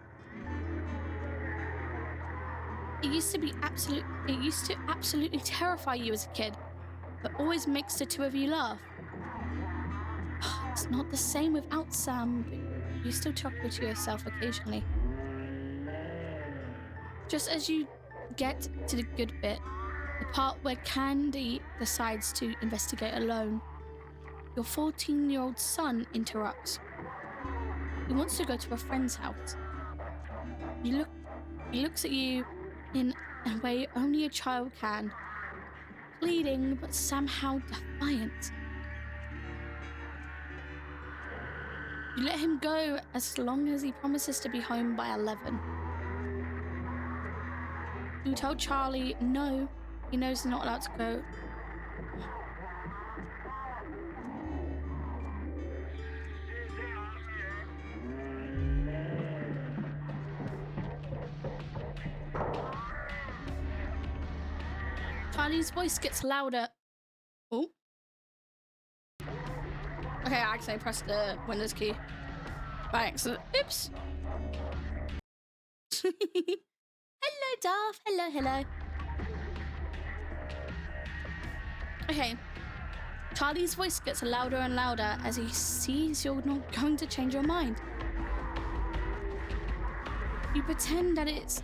It used to absolutely terrify you as a kid, but always makes the two of you laugh. It's not the same without Sam, but you still chuckle to yourself occasionally. Just as you get to the good bit, the part where Candy decides to investigate alone, your 14-year-old son interrupts. He wants to go to a friend's house. He looks at you in a way only a child can, pleading but somehow defiant. You let him go as long as he promises to be home by 11. You tell Charlie no, he knows he's not allowed to go. Charlie's voice gets louder. Oh. Okay, I accidentally pressed the Windows key by accident. Oops. Hello, Darth. Hello, hello. Okay. Charlie's voice gets louder and louder as he sees you're not going to change your mind. You pretend that it's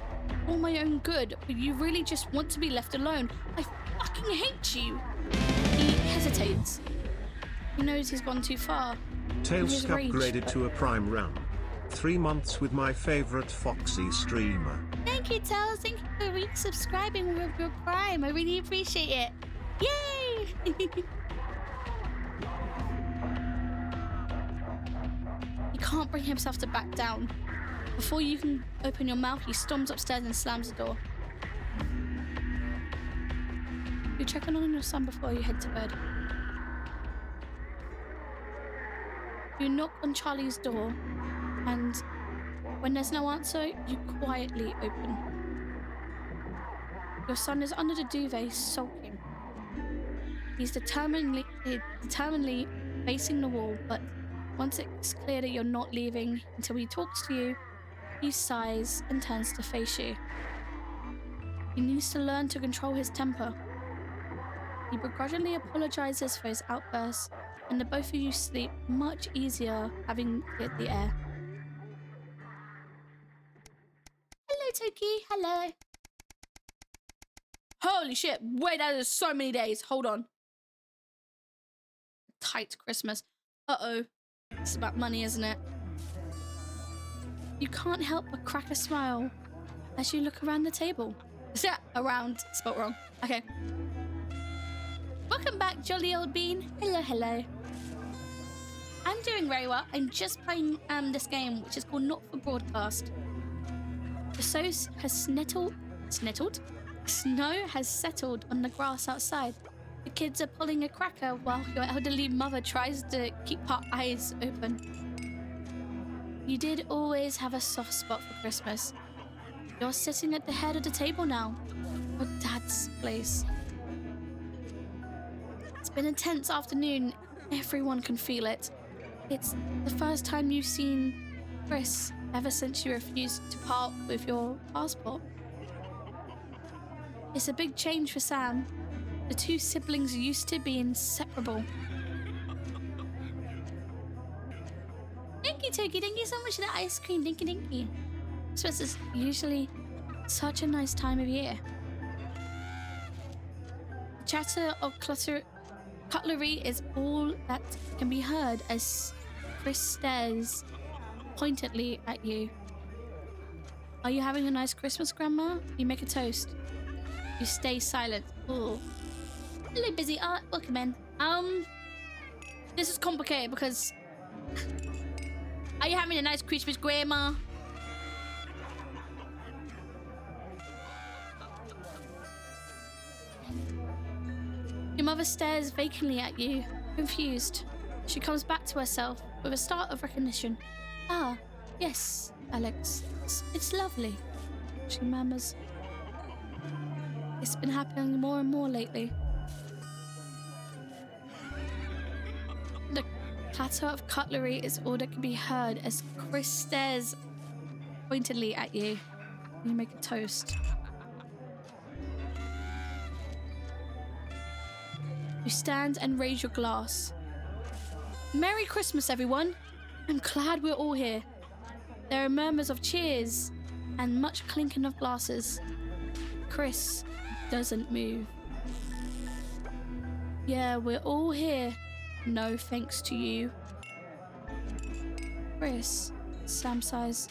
all my own good, but you really just want to be left alone. I fucking hate you. He hesitates. He knows he's gone too far. Tails upgraded to a prime run. 3 months with my favorite Foxy streamer. Thank you, Tails. Thank you for resubscribing with your prime. I really appreciate it. Yay! He can't bring himself to back down. Before you can open your mouth, he storms upstairs and slams the door. You check on your son before you head to bed. You knock on Charlie's door, and when there's no answer, you quietly open. Your son is under the duvet, sulking. He's determinedly facing the wall, but once it's clear that you're not leaving until he talks to you, he sighs and turns to face you. He needs to learn to control his temper. He begrudgingly apologizes for his outbursts, and the both of you sleep much easier having cleared the air. Hello, Toki. Hello. Holy shit. Wait, that is so many days. Hold on. Tight Christmas. Uh-oh. It's about money, isn't it? You can't help but crack a smile as you look around the table. Yeah, around. Spelled wrong. Okay. Welcome back, jolly old bean. Hello, hello. I'm doing very well. I'm just playing this game, which is called Not for Broadcast. The snow has settled on the grass outside. The kids are pulling a cracker while your elderly mother tries to keep her eyes open. You did always have a soft spot for Christmas. You're sitting at the head of the table now, your dad's place. It's been a tense afternoon. Everyone can feel it. It's the first time you've seen Chris ever since you refused to part with your passport. It's a big change for Sam. The two siblings used to be inseparable. Thank you, Toki. Thank you so much for the ice cream. Thank you, thank you. Christmas is usually such a nice time of year. The chatter of cutlery is all that can be heard as Chris stares pointedly at you. Are you having a nice Christmas, Grandma? You make a toast. You stay silent. Ooh. Hello, Busy Art. Welcome in. This is complicated because... Are you having a nice Christmas, Grandma? Your mother stares vacantly at you, confused. She comes back to herself with a start of recognition. Ah, yes, Alex. It's lovely, she murmurs. It's been happening more and more lately. The clatter of cutlery is all that can be heard as Chris stares pointedly at you. You make a toast. You stand and raise your glass. Merry Christmas, everyone. I'm glad we're all here. There are murmurs of cheers and much clinking of glasses. Chris doesn't move. Yeah, we're all here. No thanks to you. Chris, Sam sighs.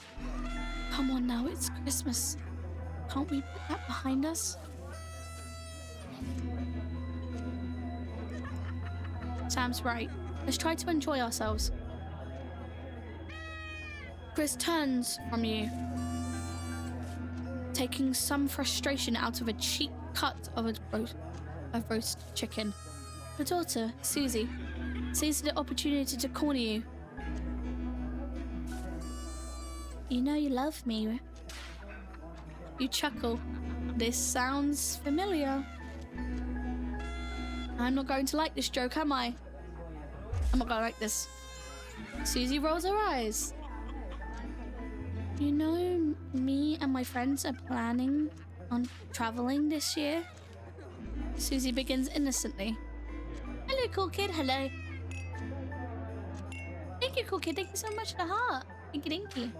Come on now, it's Christmas. Can't we put that behind us? Sam's right. Let's try to enjoy ourselves. Chris turns from you, taking some frustration out of a cheap cut of roast chicken. Your daughter, Susie, sees the opportunity to corner you. You know you love me. You chuckle. This sounds familiar. I'm not going to like this joke, am I? I'm not gonna like this. Susie rolls her eyes. You know, me and my friends are planning on traveling this year. Susie begins innocently. Hello, cool kid. Hello. Thank you, cool kid. Thank you so much for the heart. Thank you, thank you.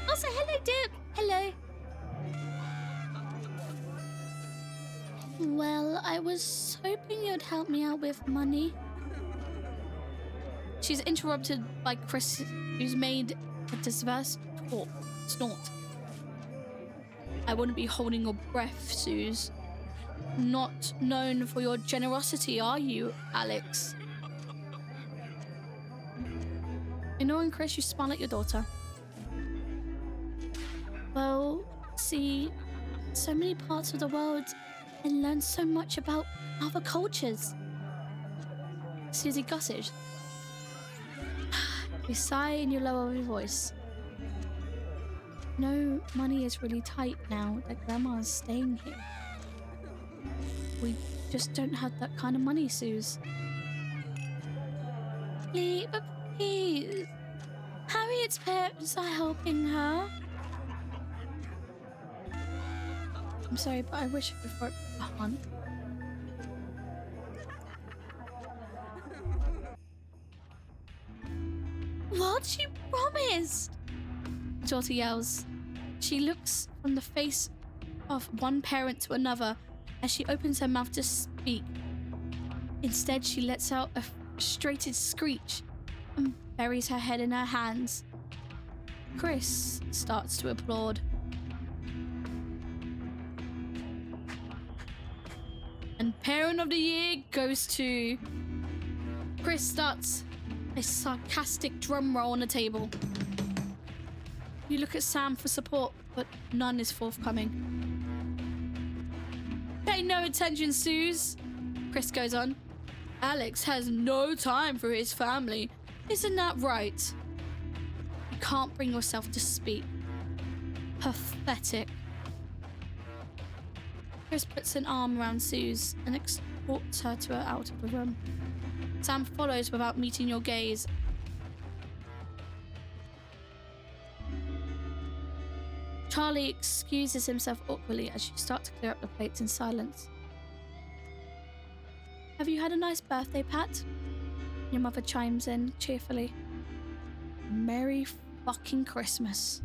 Also, hello, Duke. Hello. Well, I was hoping you'd help me out with money. She's interrupted by Chris, who's made a diverse snort. I wouldn't be holding your breath, Suze. Not known for your generosity, are you, Alex? Ignoring Chris, you smile at your daughter. Well, see, so many parts of the world and learn so much about other cultures. Susie gusses. You sigh and you lower your voice. No, money is really tight now that Grandma's staying here. We just don't have that kind of money, Suze. Please. Harriet's parents are helping her. I'm sorry, but I wish I could throw it on. What? She promised! Daughter yells. She looks from the face of one parent to another as she opens her mouth to speak. Instead, she lets out a frustrated screech and buries her head in her hands. Chris starts to applaud. And Parent of the Year goes to... Chris starts a sarcastic drum roll on the table. You look at Sam for support, but none is forthcoming. Pay no attention, Suze, Chris goes on. Alex has no time for his family. Isn't that right? You can't bring yourself to speak. Pathetic. Chris puts an arm around Suze and escorts her out of the room. Sam follows without meeting your gaze. Charlie excuses himself awkwardly as you start to clear up the plates in silence. Have you had a nice birthday, Pat? Your mother chimes in cheerfully. Merry fucking Christmas.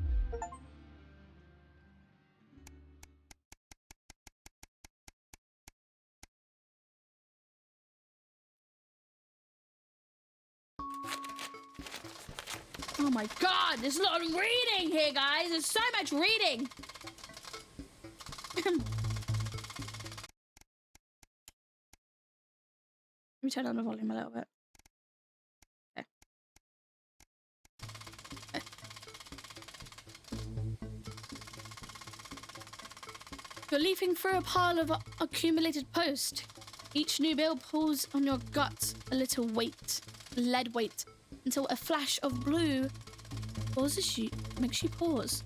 Oh my god, there's a lot of reading here, guys. There's so much reading. Let me turn down the volume a little bit. Okay. You're leafing through a pile of accumulated post. Each new bill pulls on your gut a little weight, lead weight, until a flash of blue makes you pause.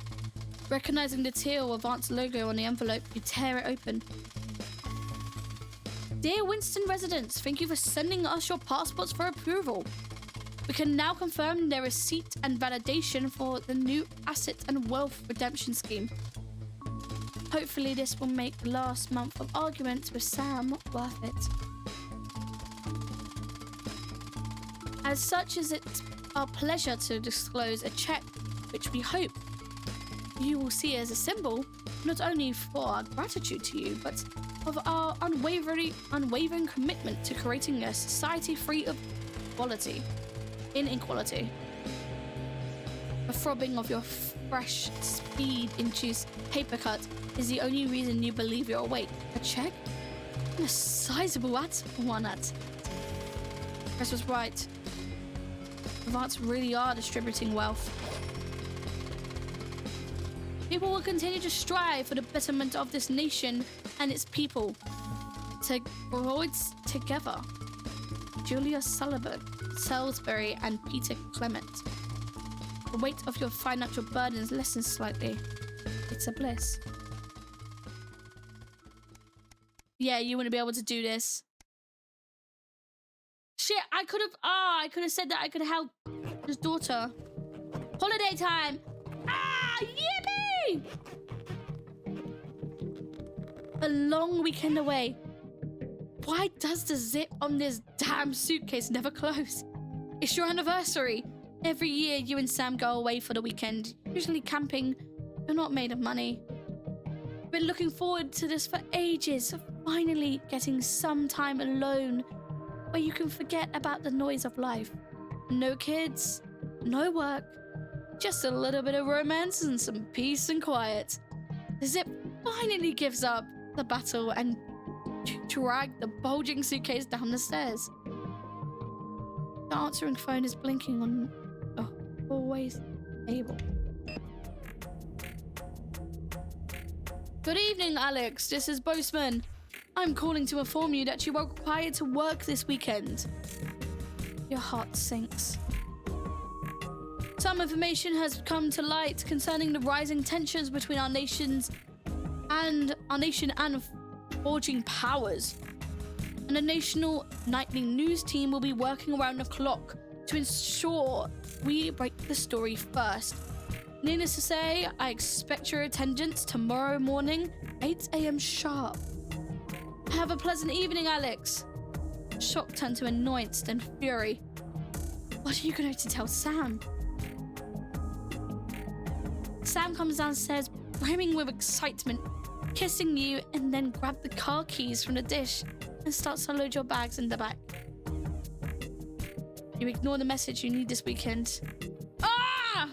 Recognizing the teal Advance logo on the envelope, you tear it open. Dear Winston residents, thank you for sending us your passports for approval. We can now confirm their receipt and validation for the new asset and wealth redemption scheme. Hopefully this will make the last month of arguments with Sam worth it. As such, is it our pleasure to disclose a check which we hope you will see as a symbol not only for our gratitude to you, but of our unwavering commitment to creating a society free of inequality. The throbbing of your fresh, speed-induced paper cut is the only reason you believe you're awake. A check? And a sizable one at. Chris was right. Advance really are distributing wealth. People will continue to strive for the betterment of this nation and its people. To grow it together. Julia Salisbury and Peter Clement. The weight of your financial burdens lessens slightly. It's a bliss. Yeah, you wouldn't be able to do this. Shit, I could have said that I could help his daughter. Holiday time. Yippee! A long weekend away. Why does the zip on this damn suitcase never close? It's your anniversary. Every year you and Sam go away for the weekend, usually camping. You're not made of money. Been looking forward to this for ages. Finally getting some time alone where you can forget about the noise of life. No kids, no work, just a little bit of romance and some peace and quiet. The zip finally gives up the battle and drag the bulging suitcase down the stairs. The answering phone is blinking on the always table. Good evening, Alex. This is Boseman. I'm calling to inform you that you are required to work this weekend. Your heart sinks. Some information has come to light concerning the rising tensions between our nation and forging powers. And the national nightly news team will be working around the clock to ensure we break the story first. Needless to say, I expect your attendance tomorrow morning, 8 a.m. sharp. Have a pleasant evening, Alex. Shock turned to annoyance, then fury. What are you going to tell Sam? Sam comes downstairs brimming with excitement, kissing you, and then grab the car keys from the dish and starts to load your bags in the back. You ignore the message you need this weekend. Ah!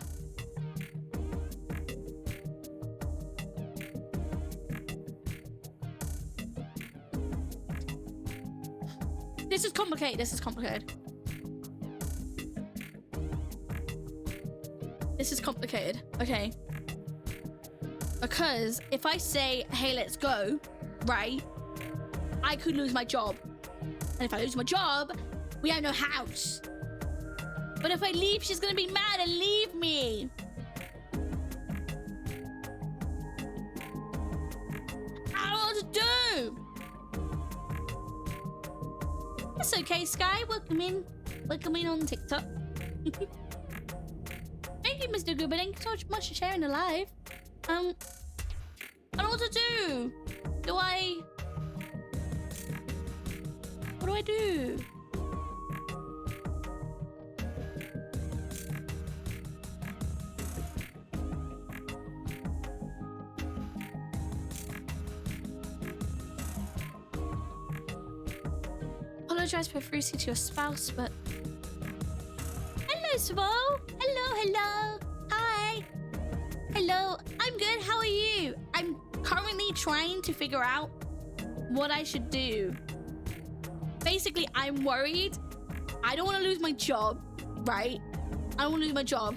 This is complicated. This is complicated. This is complicated. Okay. Because if I say, hey, let's go, right? I could lose my job. And if I lose my job, we have no house. But if I leave, she's gonna be mad and leave me. I don't know what to do. That's okay, Sky. Welcome in. Welcome in on TikTok. Thank you, Mr. Goober. Thank you so much for sharing the live. I don't know what to do. What do I do? Apologize profusely to your spouse, but... Hello, Svol! Hello, hello. Hi. Hello. I'm good. How are you? I'm currently trying to figure out what I should do. Basically, I'm worried. I don't want to lose my job, right? I don't want to lose my job.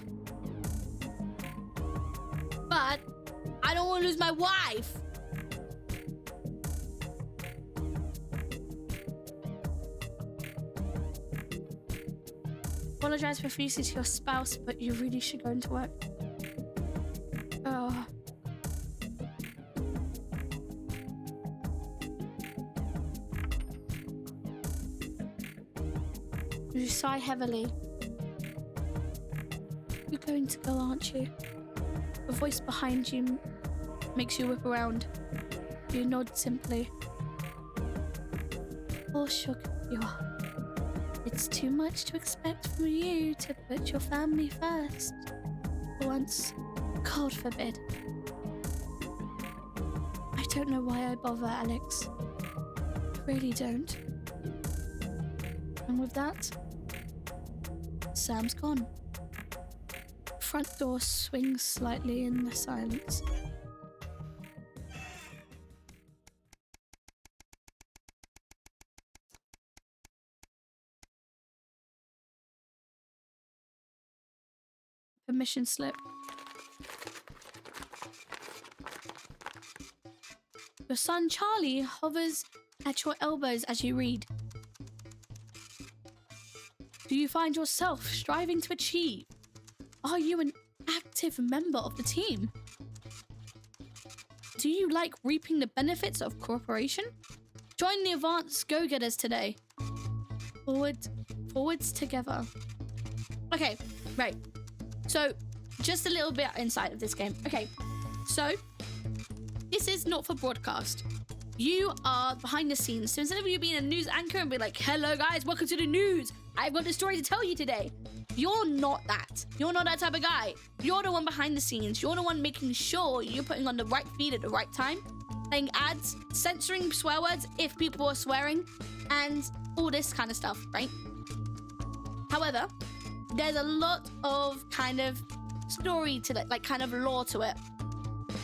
But I don't want to lose my wife. Apologize profusely to your spouse, but you really should go into work. Oh. You sigh heavily. You're going to go, aren't you? A voice behind you makes you whip around. You nod simply. Oh, sugar, you are. It's too much to expect from you to put your family first. For once, God forbid. I don't know why I bother, Alex. I really don't. And with that, Sam's gone. Front door swings slightly in the silence. Permission slip. Your son Charlie hovers at your elbows as you read. Do you find yourself striving to achieve? Are you an active member of the team? Do you like reaping the benefits of cooperation? Join the advanced go-getters today. Forwards together. Okay, right. So, just a little bit inside of this game. Okay, so this is not for broadcast. You are behind the scenes. So instead of you being a news anchor and be like, hello guys, welcome to the news. I've got a story to tell you today. You're not that. You're not that type of guy. You're the one behind the scenes. You're the one making sure you're putting on the right feed at the right time, playing ads, censoring swear words if people are swearing, and all this kind of stuff, right? However, there's a lot of kind of story to it, like kind of lore to it.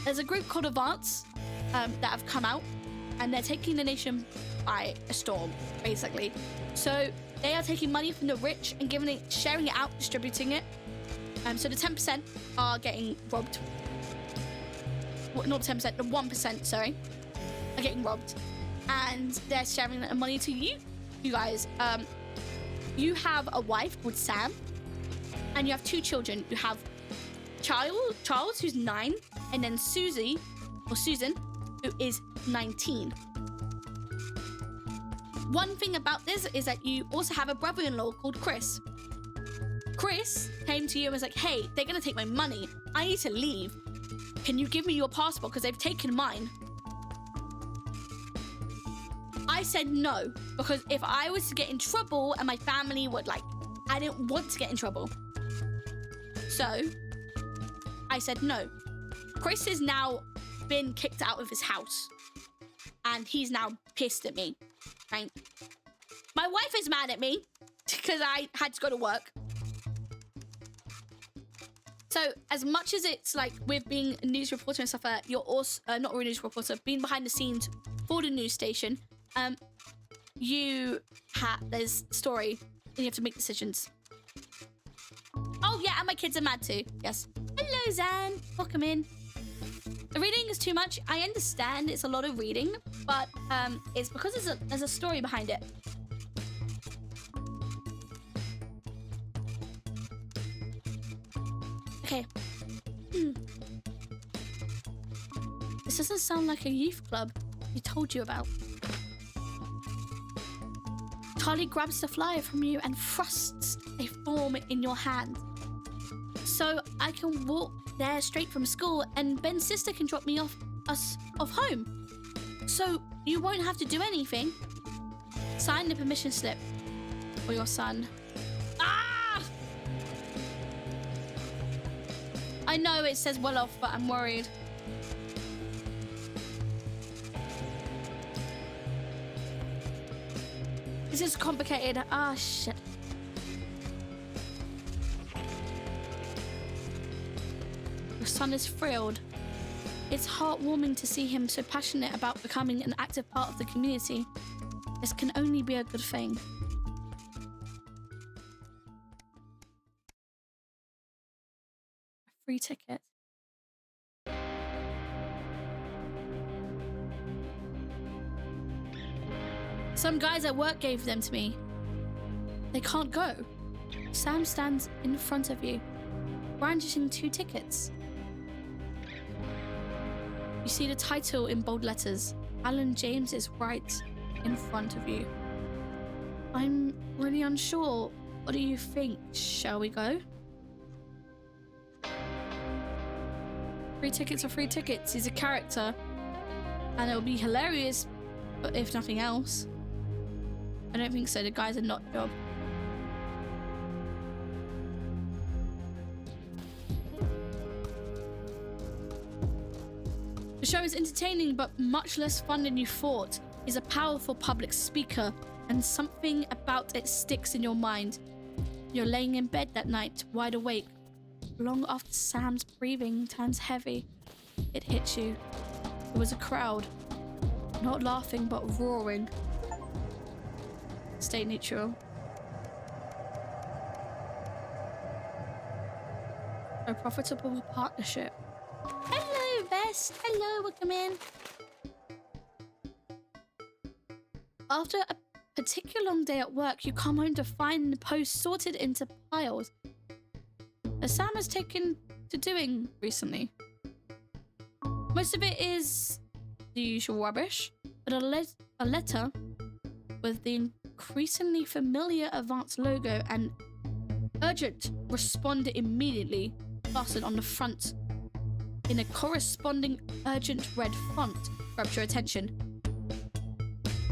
There's a group called Advance that have come out, and they're taking the nation by a storm, basically. So they are taking money from the rich and giving it, sharing it out, distributing it. So the 10% are getting robbed. Well, not the 10%, the 1%, sorry, are getting robbed. And they're sharing the money to you guys. You have a wife called Sam, and you have two children. You have Charles, who's 9, and then Susan, who is 19. One thing about this is that you also have a brother-in-law called Chris. Chris came to you and was like, hey, they're gonna take my money. I need to leave. Can you give me your passport? Because they've taken mine. I said no, because if I was to get in trouble and my family would I didn't want to get in trouble. So I said no. Chris has now been kicked out of his house and he's now pissed at me, right? My wife is mad at me because I had to go to work. So as much as it's like with being a news reporter and stuff like that, you're also, not a news reporter, being behind the scenes for the news station, there's story and you have to make decisions. Oh yeah, and my kids are mad too, yes. Hello Zan, welcome in. The reading is too much. I understand it's a lot of reading, but it's because there's a story behind it. Okay. This doesn't sound like a youth club he told you about. Charlie grabs the flyer from you and thrusts a form in your hand. So I can walk there straight from school and Ben's sister can drop me off home. So you won't have to do anything. Sign the permission slip for your son. Ah! I know it says well off, but I'm worried. This is complicated. Ah, shit. Your son is thrilled. It's heartwarming to see him so passionate about becoming an active part of the community. This can only be a good thing. A free ticket. Some guys at work gave them to me. They can't go. Sam stands in front of you, brandishing 2 tickets. You see the title in bold letters. Alan James is right in front of you. I'm really unsure. What do you think? Shall we go? Free tickets are free tickets. He's a character. And it'll be hilarious, but if nothing else. I don't think so. The guy's a nut job. The show is entertaining, but much less fun than you thought. He's a powerful public speaker, and something about it sticks in your mind. You're laying in bed that night, wide awake. Long after Sam's breathing turns heavy, it hits you. It was a crowd. Not laughing, but roaring. Stay neutral. A profitable partnership. Hello, Vest. Hello, welcome in. After a particularly long day at work, you come home to find the post sorted into piles. As Sam has taken to doing recently. Most of it is the usual rubbish, but a letter with the increasingly familiar Advance logo and urgent respond immediately plastered on the front in a corresponding urgent red font grabs your attention.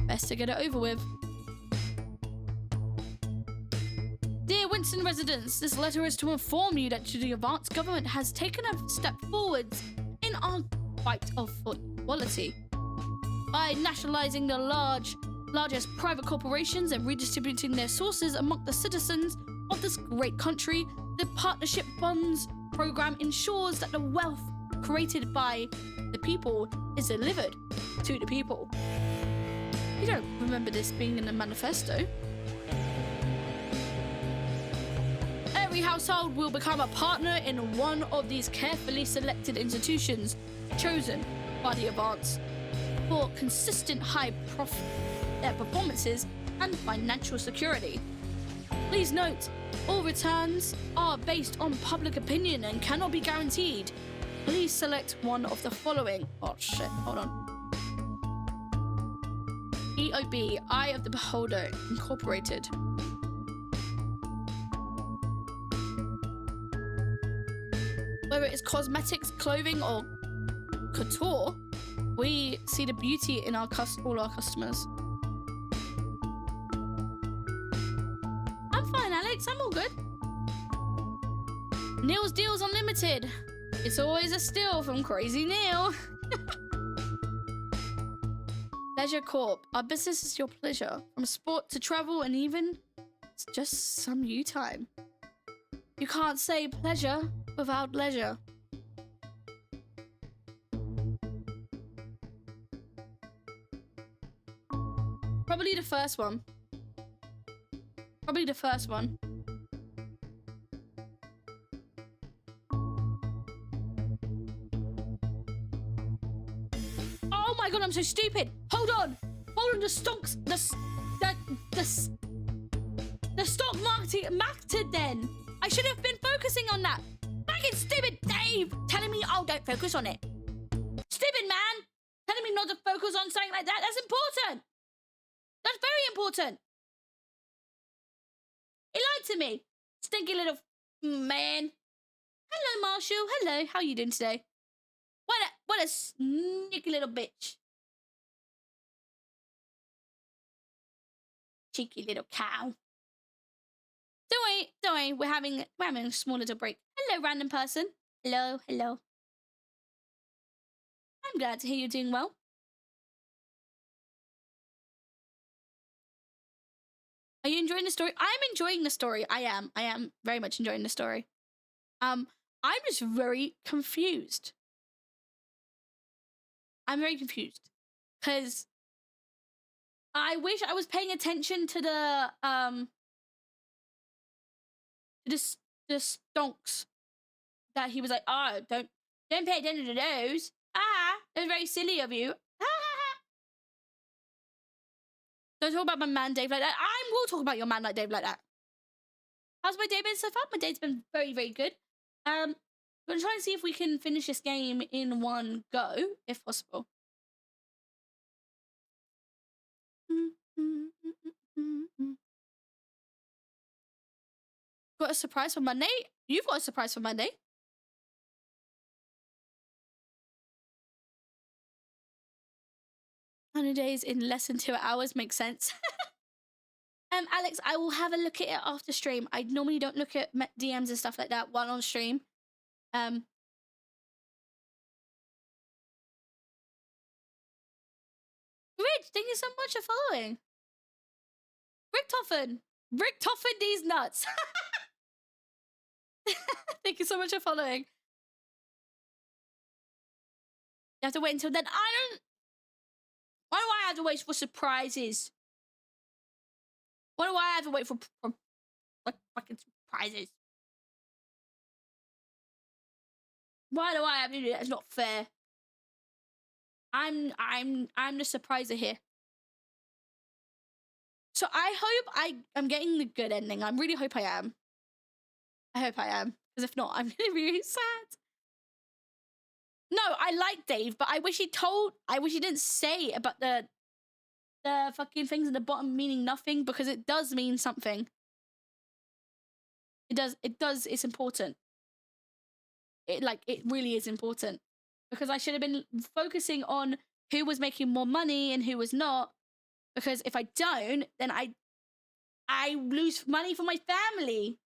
Best to get it over with. Dear Winston residents, this letter is to inform you that the Advance government has taken a step forwards in our fight for equality by nationalizing the largest private corporations and redistributing their sources among the citizens of this great country. The Partnership Bonds program ensures that the wealth created by the people is delivered to the people. You don't remember this being in the manifesto? Every household will become a partner in one of these carefully selected institutions chosen by the Advance for consistent high performances and financial security. Please note, all returns are based on public opinion and cannot be guaranteed. Please select one of the following. Oh shit, hold on. EOB, Eye of the Beholder, Incorporated. Whether it's cosmetics, clothing, or couture, we see the beauty in all our customers. I'm fine, Alex. I'm all good. Neil's Deals Unlimited. It's always a steal from Crazy Neil. Pleasure Corp. Our business is your pleasure. From sport to travel and even it's just some you time. You can't say pleasure without leisure. Probably the first one. Probably the first one. Oh my god, I'm so stupid. Hold on. Hold on, the stock market then. I should have been focusing on that. Fucking stupid Dave telling me, oh, don't focus on it. Stupid man telling me not to focus on something like that. That's important. That's very important. He lied to me. Stinky little man. Hello, Marshall. Hello. How are you doing today? What a sneaky little bitch. Cheeky little cow. Don't worry. We're having a small little break. Hello, random person. Hello. I'm glad to hear you're doing well. Are you enjoying the story? I am enjoying the story. I am very much enjoying the story. I'm just very confused. I'm very confused because I wish I was paying attention to the stonks that he was like, oh, don't pay attention to those. That's very silly of you. Don't talk about my man Dave like that. I will talk about your man like Dave like that. How's my day been so far? My day's been very, very good. I'm gonna try and see if we can finish this game in one go, if possible. Got a surprise for Monday? You've got a surprise for Monday. 100 days in less than 2 hours makes sense. Alex, I will have a look at it after stream. I normally don't look at DMs and stuff like that while on stream. Rich, thank you so much for following. Rick Toffen these nuts. Thank you so much for following. You have to wait until then. Why do I have to wait for surprises? Why do I have to wait for fucking surprises? Why do I have to do that? It's not fair. I'm the surpriser here. So I hope I'm getting the good ending. I really hope I am. I hope I am. Because if not, I'm gonna be really sad. No, I like Dave, but I wish he didn't say about the fucking things at the bottom meaning nothing, because it does mean something. It does, it's important. It really is important. Because I should have been focusing on who was making more money and who was not. Because if I don't, then I lose money for my family.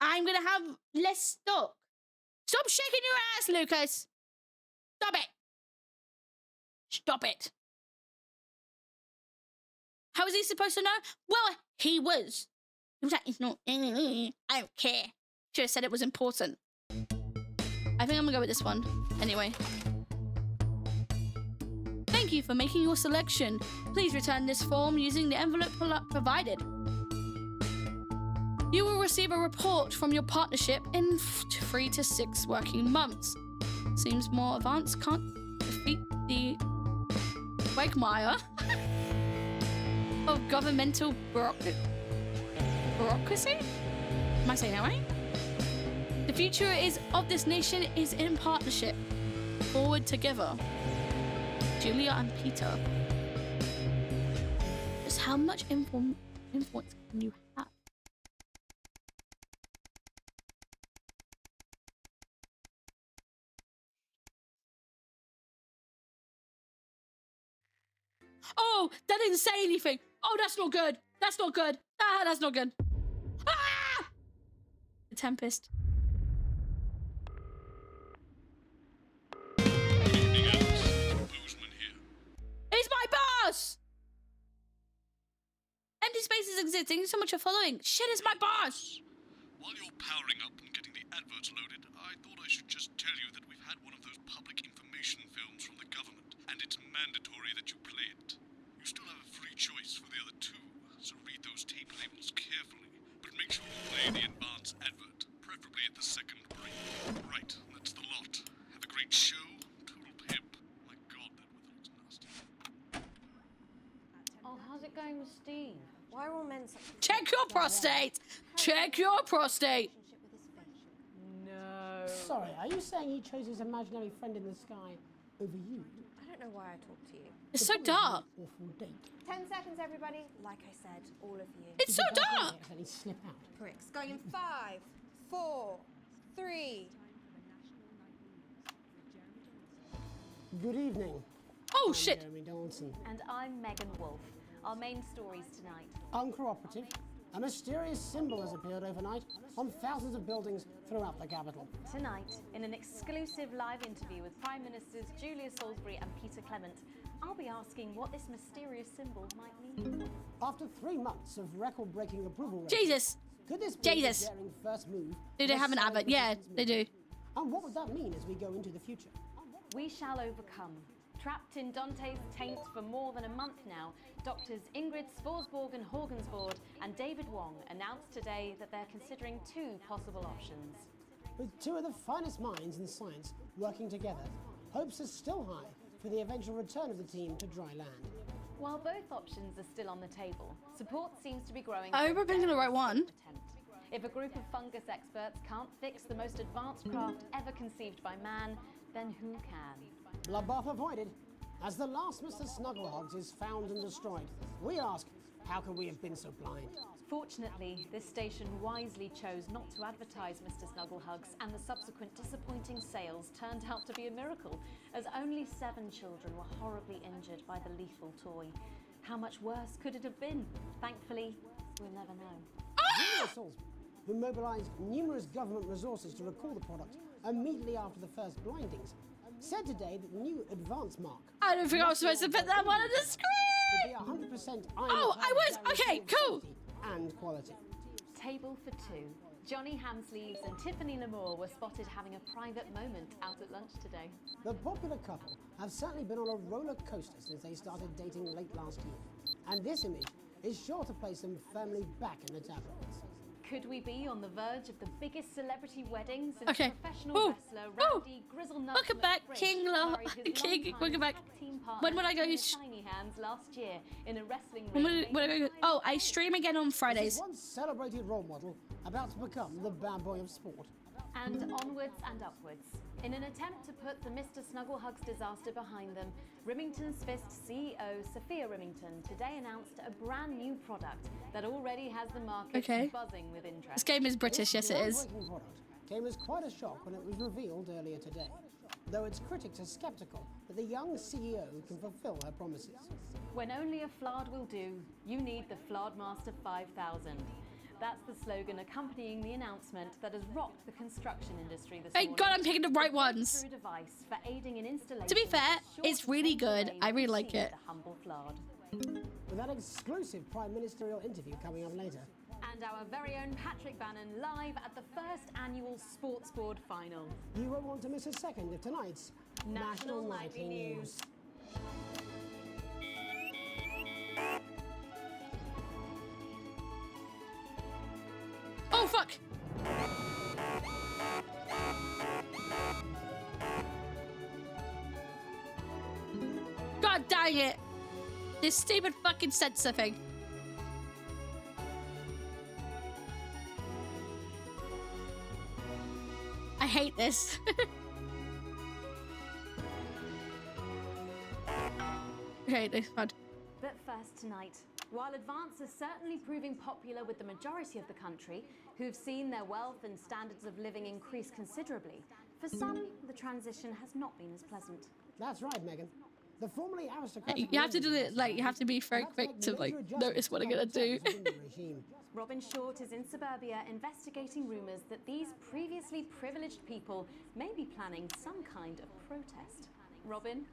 I'm gonna have less stock. Stop shaking your ass, Lucas. Stop it. Stop it. How was he supposed to know? Well, he was. He was like, it's not, I don't care. Should have said it was important. I think I'm gonna go with this one. Anyway. Thank you for making your selection. Please return this form using the envelope provided. You will receive a report from your partnership in 3 to 6 working months. Seems more advanced. Can't defeat the quagmire of governmental bureaucracy? Am I saying that right? The future of this nation is in partnership. Forward together. Julia and Peter. Just how much influence can you have? Oh, that didn't say anything. Oh, that's not good. That's not good. That's not good. Ah! The Tempest. It's my boss! Empty spaces exist. Thank you so much for following. Shit, it's my boss! While you're powering up and getting the adverts loaded, I thought I should just tell you that we've had one of those public information films from the government, and it's mandatory that you play it. You still have a free choice for the other two, so read those tape labels carefully, but make sure you play the advance advert, preferably at the second break. Right, that's the lot. Have a great show. Total pimp. My God, that weather looks nasty. Oh, how's it going with Steve? Why are all men such... Check your prostate! Check your prostate! No. Sorry, are you saying he chose his imaginary friend in the sky over you? I don't know why I talked to you. It's so dark. Awful date. 10 seconds, everybody. Like I said, all of you. It's so dark! Let me slip out. Pricks. Going in 5, 4, 3. Good evening. Oh, I'm shit. Jeremy Donaldson. And I'm Megan Wolf. Our main stories tonight. Uncooperative. A mysterious symbol has appeared overnight on thousands of buildings throughout the capital. Tonight, in an exclusive live interview with Prime Ministers Julia Salisbury and Peter Clement, I'll be asking what this mysterious symbol might mean. After 3 months of record-breaking approval rating, Jesus! could this be Jesus! the daring first move? Do they have an advert? Yeah, they do. And what would that mean as we go into the future? We shall overcome. Trapped in Dante's taint for more than a month now, doctors Ingrid Svorsborg and Horgensvoord and David Wong announced today that they're considering 2 possible options. With 2 of the finest minds in science working together, hopes are still high for the eventual return of the team to dry land. While both options are still on the table, support seems to be growing. I hope I'm picking the right one. If a group of fungus experts can't fix the most advanced craft ever conceived by man, then who can? Bloodbath avoided. As the last Mr. Snugglehogs is found and destroyed, we ask, how could we have been so blind? Fortunately, this station wisely chose not to advertise Mr. Snugglehugs, and the subsequent disappointing sales turned out to be a miracle, as only 7 children were horribly injured by the lethal toy. How much worse could it have been? Thankfully, we'll never know. Julia Salisbury, who mobilised numerous government resources to recall the product immediately after the first blindings, said today that the new Advance Mark... I don't think I was supposed to put that one on the screen! ...would be 100% iron... Oh, I was! Okay, cool! ...and quality. Table for 2. Johnny Hamsleeves and Tiffany Lamour were spotted having a private moment out at lunch today. The popular couple have certainly been on a roller coaster since they started dating late last year. And this image is sure to place them firmly back in the tabloids. Could we be on the verge of the biggest celebrity wedding since Okay. professional wrestler Rowdy Grizzle Welcome back, King King. Welcome back. When would I go? Tiny Hands last year in a wrestling When ring. would I go? Oh, I stream again on Fridays. This is one celebrated role model about to become the bad boy of sport. And onwards and upwards. In an attempt to put the Mr. Snugglehugs disaster behind them, Rimington's Fist CEO Sophia Rimington today announced a brand new product that already has the market buzzing with interest. This game is British, yes it is. This groundbreaking product came as quite a shock when it was revealed earlier today, though its critics are sceptical that the young CEO can fulfill her promises. When only a Flard will do, you need the Flardmaster 5000. That's the slogan accompanying the announcement that has rocked the construction industry this morning. Thank God I'm picking the right ones. Through device for aiding in installation. To be fair, it's really good. I really like it. The humble Flard. With that exclusive prime ministerial interview coming up later. And our very own Patrick Bannon live at the first annual Sports Board final. You won't want to miss a second of tonight's National Nightly News. Oh, fuck! God dang it! This stupid fucking censor thing. I hate this. Okay, this one. But first tonight, while Advance is certainly proving popular with the majority of the country, who've seen their wealth and standards of living increase considerably, for some, the transition has not been as pleasant. That's right, Megan. The formerly aristocratic... You have to do it, like, you have to be very quick to, like, notice what I'm gonna do. Robin Short is in suburbia investigating rumours that these previously privileged people may be planning some kind of protest. Robin?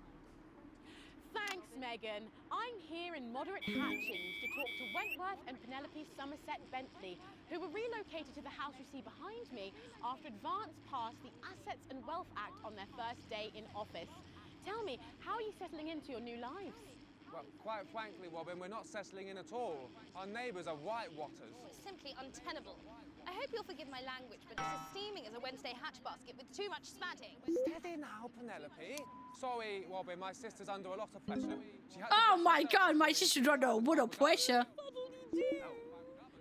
Thanks, Megan. I'm here in Moderate Hatchings to talk to Wentworth and Penelope Somerset Bentley, who were relocated to the house you see behind me after Advance passed the Assets and Wealth Act on their first day in office. Tell me, how are you settling into your new lives? Well, quite frankly, Robin, we're not settling in at all. Our neighbours are whitewatters. Simply untenable. I hope you'll forgive my language, but it's as steaming as a Wednesday hatch basket with too much spatting. Steady now, Penelope. Sorry, Robin, my sister's under a lot of pressure. She had Oh my God, my sister's under a lot of pressure.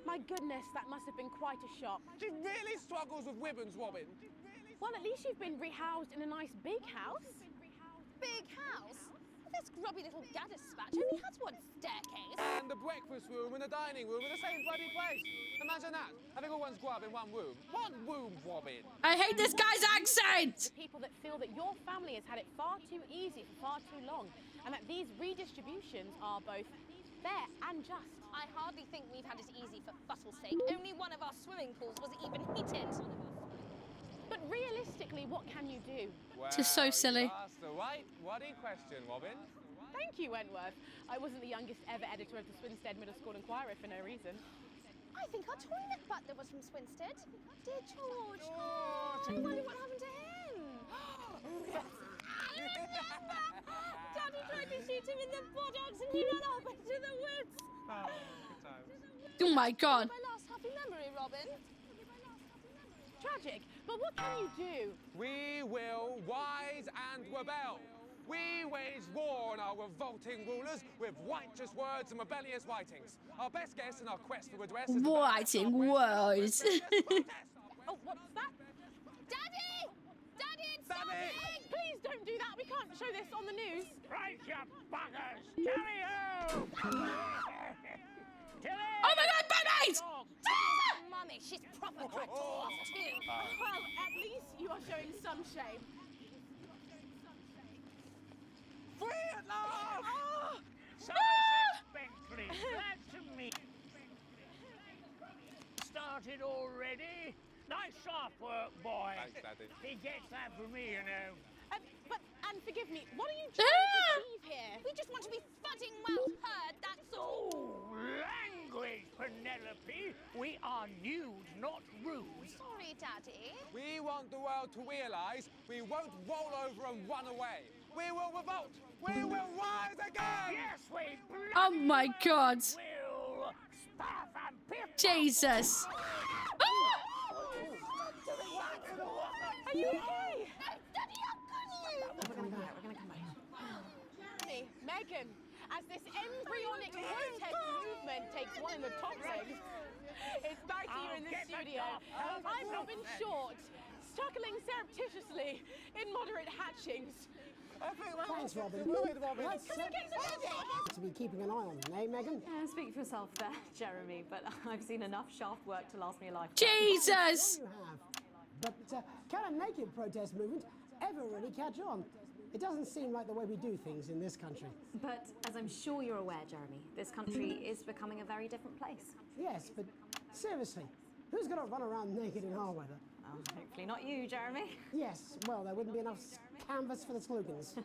My goodness, that must have been quite a shock. She really struggles with women's, Robin. Well, at least you've been rehoused in a nice big house. Big house? This grubby little gaddis spatch only has one staircase. And the breakfast room and the dining room in the same bloody place. Imagine that, having all one's grub in one room. One room, Robin. I hate this guy's accent! People that feel that your family has had it far too easy for far too long, and that these redistributions are both fair and just. I hardly think we've had it easy for fussle's sake. Only one of our swimming pools was even heated. But realistically, what can you do? Well, Just so silly. You asked the right bloody question, Robin. Thank you, Wentworth. I wasn't the youngest ever editor of the Swinstead Middle School Inquirer for no reason. I think our toilet butler was from Swinstead. Dear George. Oh, I wonder what happened to him. Daddy tried to shoot him in the buttocks and he ran off into the woods. Oh my God. My last happy memory, Robin. Tragic, but what can you do? We will rise and rebel. We wage war on our revolting rulers with righteous words and rebellious writings. Our best guess in our quest for redress is Writing words. Oh, what's that? Daddy! Daddy, it's Daddy! Please don't do that. We can't show this on the news. Right, you buggers! Carry-o! Oh my God, babies! Mummy, she's proper dragged off too. Well, at least you are showing some shame. Free at last! Oh! Somerset Bentley, glad to meet you. Started already? Nice sharp work, boy. Thanks, Daddy. He gets that from me, you know. And forgive me, what are you trying to achieve here? We just want to be fudding well heard, that's all. Oh, language, Penelope. We are nude, not rude. Sorry, Daddy. We want the world to realise we won't roll over and run away. We will revolt. We will rise again. Yes, we Oh my God. will. Staff and pip. Jesus. Are you okay? Daddy, how could you? We're gonna come back. Jeremy, Megan, as this embryonic protest movement takes one in the top legs, it's back here in the studio. I'm Robin Short, struggling surreptitiously in moderate hatchings. Thanks, Robin. Let's to be keeping an eye on them, eh, Megan? Yeah, speak for yourself there, Jeremy, but I've seen enough shaft work to last me a lifetime. Jesus! You have. But can a naked protest movement ever really catch on? It doesn't seem like the way we do things in this country. But as I'm sure you're aware, Jeremy, this country is becoming a very different place. Yes, but seriously, who's going to run around naked in our weather? Oh, hopefully not you, Jeremy. Yes, well, there wouldn't be enough canvas for the slogans.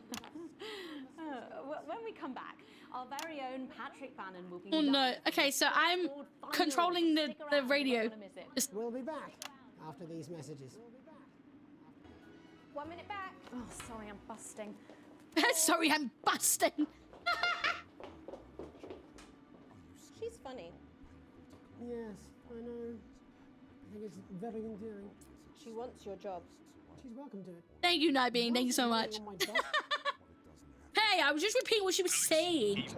When we come back, our very own Patrick Bannon will be... Oh no. Okay, so I'm controlling the radio. We'll be back after these messages. 1 minute back. Oh, sorry, I'm busting. Sorry, I'm busting. She's funny. Yes, I know. I think it's very endearing. She wants your job. She's welcome to it. Thank you, Nightbeam. Thank you so much. Hey, I was just repeating what she was saying.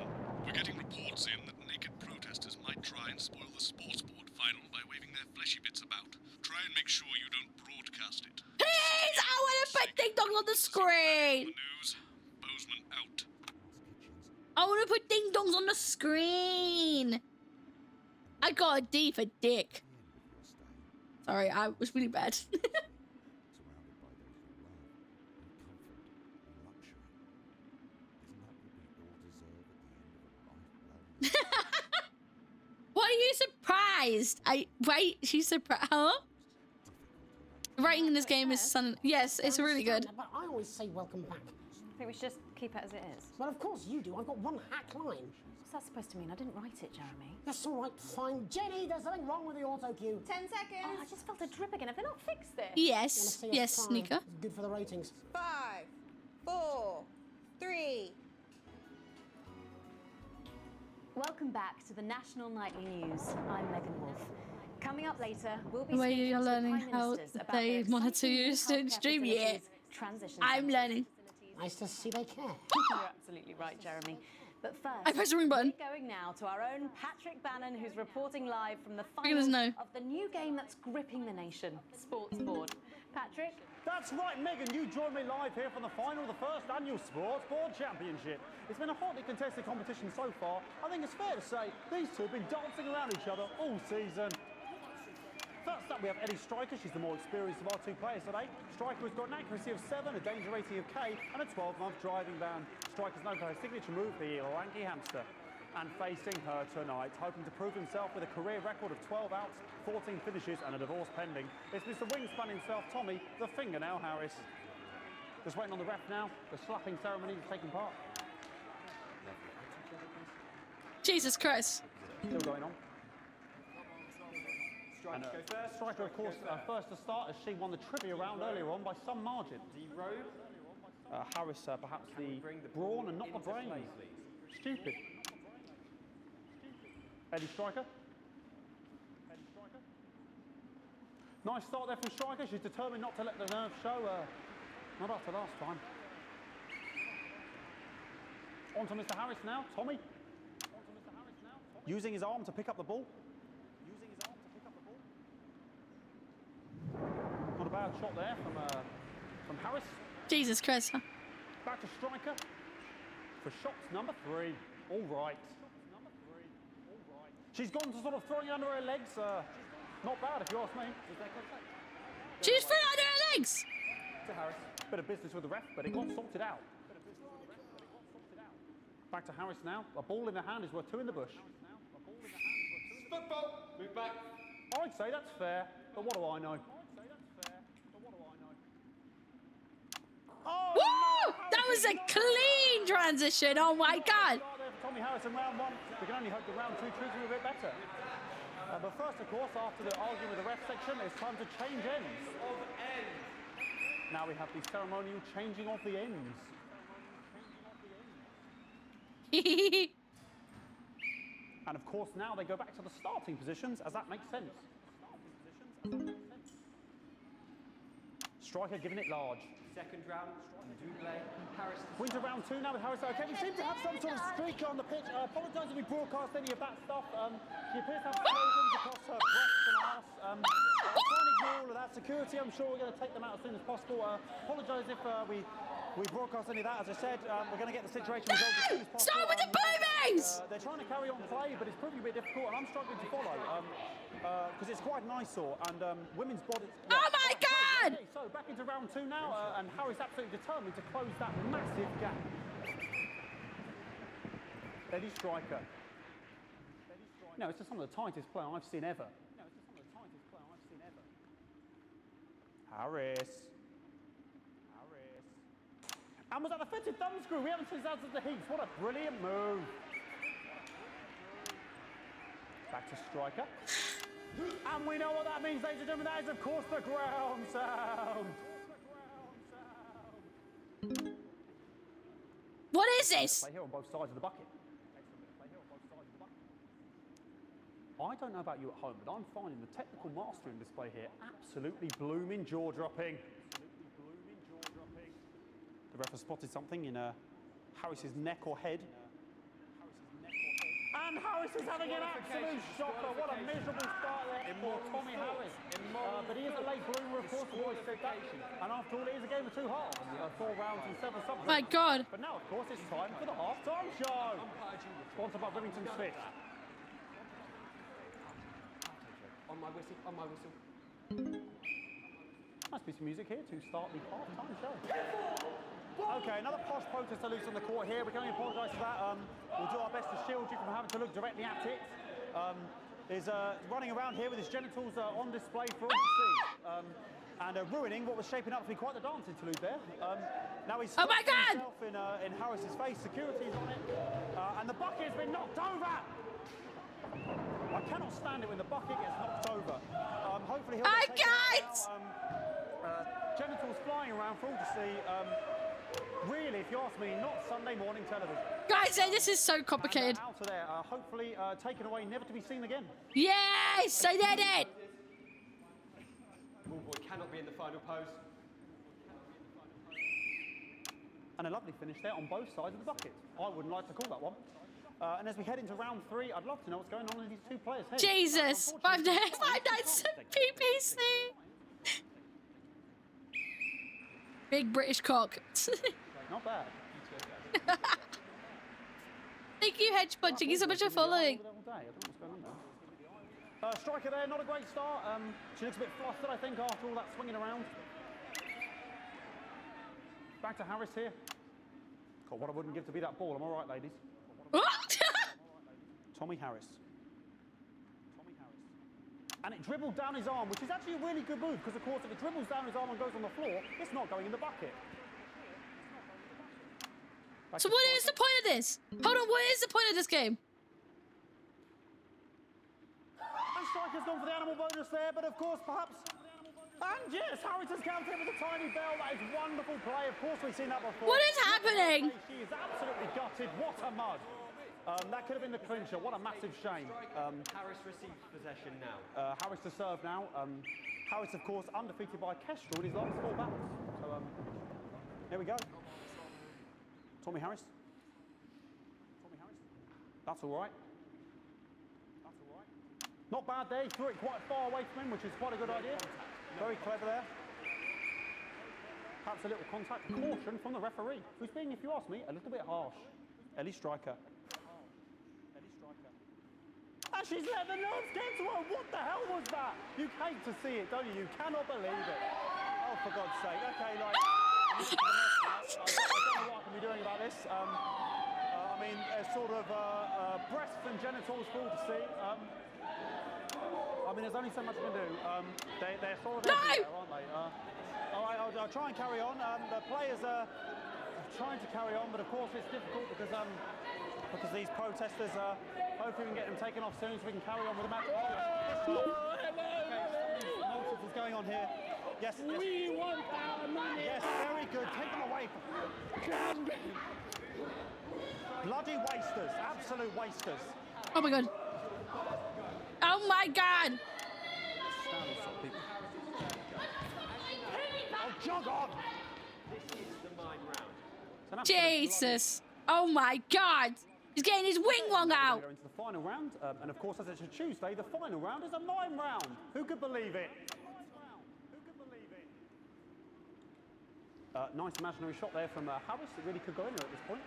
We're getting reports in that naked protesters might try and spoil the sports board final by waving their fleshy bits about. Try and make sure you don't broadcast it. Please, I want to put Ding Dongs on the screen. News, Bozeman out. I want to put Ding Dongs on the screen. I got a D for dick. Sorry, I was really bad. What are you surprised? Wait, she's surprised. Huh? Writing in this game is yes, it's really good. But I always say welcome back. I think we should just keep it as it is. Well, of course you do. I've got one hack line. What's that supposed to mean? I didn't write it, Jeremy. That's all right, fine. Jenny, there's something wrong with the auto cue. 10 seconds. Oh, I just felt a drip again. Have they not fixed this? Yes, yes, Sneaker. It's good for the ratings. 5, 4, 3. Welcome back to the National Nightly News. I'm Megan Wolf. Coming up later, we'll be Where speaking you're to learning Prime how Ministers about they their wanted to exciting use the healthcare stream. Yeah, facilities, transition I'm centres. learning. Nice to see they care. You're absolutely right, Jeremy. But first, I pressed the wrong button. we're going now to our own Patrick Bannon, who's reporting live from the Goodness, final no. of the new game that's gripping the nation, Sports Board. Patrick? That's right, Megan. You joined me live here for the final of the first annual Sports Board Championship. It's been a hotly contested competition so far. I think it's fair to say these two have been dancing around each other all season. First up, we have Ellie Striker. She's the more experienced of our two players today. Striker has got an accuracy of 7, a danger rating of K, and a 12-month driving ban. Striker's known for her signature move, the lanky hamster. And facing her tonight, hoping to prove himself with a career record of 12 outs, 14 finishes, and a divorce pending, it's Mr. Wingspan himself, Tommy, the Fingernail Harris. Just waiting on the ref now. The slapping ceremony is taking part. Jesus Christ. Still going on. Striker, of course, first to start as she won the trivia round earlier on by some margin. Harris perhaps the brawn and not the brain. Stupid. Eddie Striker. Nice start there from Striker. She's determined not to let the nerves show. Not after last time. On to Mr. Harris now. Tommy. Using his arm to pick up the ball. Not a bad shot there from Harris. Jesus Christ. Back to Striker for shots number 3. All right. She's gone to sort of throwing it under her legs. Not bad if you ask me. She's threw it under her legs. To Harris. Bit of business with the ref, but it got sorted out. Back to Harris now. A ball in the hand is worth 2 in the bush. Football. Move back. I'd say that's fair, but what do I know? Oh, woo! That was a clean transition. Oh my God. Tommy Harris in round 1. We can only hope that round 2 treats him a bit better. But first, of course, after the argument with the ref section, it's time to change ends. Now we have the ceremonial changing of the ends. And of course, now they go back to the starting positions, as that makes sense. Striker giving it large. Second round, Double. Harris. Winter round 2 now with Harris. Okay, we seem to have some sort of streak on the pitch. I apologise if we broadcast any of that stuff. She appears to have explosions across her breast and arse. Trying to ignore all of that security. I'm sure we're going to take them out as soon as possible. Apologise if we broadcast any of that. As I said, we're going to get the situation resolved as soon as possible. Start with the boobies! They're trying to carry on play, but it's proving a bit difficult, and I'm struggling to follow because it's quite an eyesore. And women's bodies. Yeah. Oh my God! Okay, so back into round 2 now, and Harris absolutely determined to close that massive gap. Eddie Striker. No, it's just some of the tightest play I've seen ever. Harris. And was that the fitted thumb screw? We haven't seen that since the Heats. What a brilliant move. Back to Striker. And we know what that means, ladies and gentlemen. That is, of course, the ground sound. What is this? Play here on both sides of the bucket. I don't know about you at home, but I'm finding the technical mastering display here absolutely blooming jaw-dropping. The ref has spotted something in Harris's neck or head. And Harris is having an absolute shocker. What a miserable start there for Tommy Harris. But he is a late bloomer, of course, the boys said that. And after all, it is a game of 2 halves. 4 rounds and 7 subjects. My God. But now, of course, it's time for the half-time show. Sponsored by Remington Smith. On my whistle, on my whistle. Nice piece of music here to start the half-time show. Okay, another posh protester loose on the court here. We can only apologise for that. We'll do our best to shield you from having to look directly at it. Is running around here with his genitals on display for all to see. And ruining what was shaping up to be quite the dance interlude there. Now he's oh my God! himself in Harris's face. Security's on it. And the bucket has been knocked over! I cannot stand it when the bucket gets knocked over. Hopefully he'll get taken out. Genitals flying around for all to see. Really, if you ask me, not Sunday morning television. Guys, this is so complicated. Out of there, hopefully taken away, never to be seen again. Yes, I did it. Ball boy cannot be in the final pose. And a lovely finish there on both sides of the bucket. I wouldn't like to call that one. And as we head into round 3, I'd love to know what's going on in these 2 players' heads. Jesus, 5 nights PPC. Big British cock. Not bad. Thank you, Hedge Punch. Thank you so much for following. Striker there, not a great start. She looks a bit flustered, I think, after all that swinging around. Back to Harris here. God, what I wouldn't give to be that ball. I'm all right, ladies. Tommy Harris. And it dribbled down his arm, which is actually a really good move, because, of course, if it dribbles down his arm and goes on the floor, it's not going in the bucket. So what is the point of this? Hold on, what is the point of this game? And Striker's gone for the animal bonus there, but, of course, perhaps And yes, Harrington's counter with a tiny bell. That is wonderful play. Of course, we've seen that before. What is happening? She is absolutely gutted. What a mud. That could have been the clincher. What a massive shame. Harris receives possession now. Harris to serve now. Harris, of course, undefeated by Kestrel in his last 4 battles. So, here we go. Tommy Harris. Tommy Harris. That's all right. That's all right. Not bad there. He threw it quite far away from him, which is quite a good idea. Very clever there. Perhaps a little contact. Caution from the referee, who's being, if you ask me, a little bit harsh. Ellie Striker. And she's let the nerves get to her. What the hell was that? You hate to see it, don't you? You cannot believe it. Oh, for God's sake. Okay, like... I don't know what I can be doing about this. I mean, sort of breasts and genitals for all to see. I mean, there's only so much I can do. They're sort of everywhere, aren't they? All right, I'll try and carry on. The players are trying to carry on, but of course it's difficult because these protesters, hopefully we can get them taken off soon so we can carry on with the match. Nonsense is going on here. Yes. We want our money. Yes, very good. Take them away. Bloody wasters. Absolute wasters. Oh my god. Oh my god. Oh, jog on. This is the mine round. Jesus. Oh my god. He's getting his wing wong out. We're into the final round, and of course, as it's a Tuesday, the final round is a mime round. Who could believe it? Nice imaginary shot there from Harris. It really could go anywhere at this point.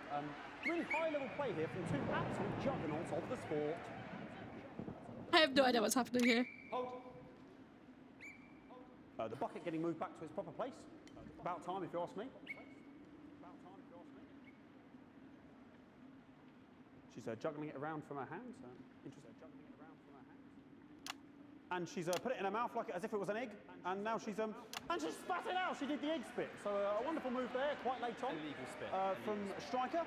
Really high-level play here from 2 absolute juggernauts of the sport. I have no idea what's happening here. The bucket getting moved back to its proper place. About time, if you ask me. She's juggling it around from her hands. Interesting. And she's put it in her mouth like as if it was an egg. And now she's and she spat it out. She did the egg spit. So a wonderful move there, quite late on. Illegal spit. From Striker.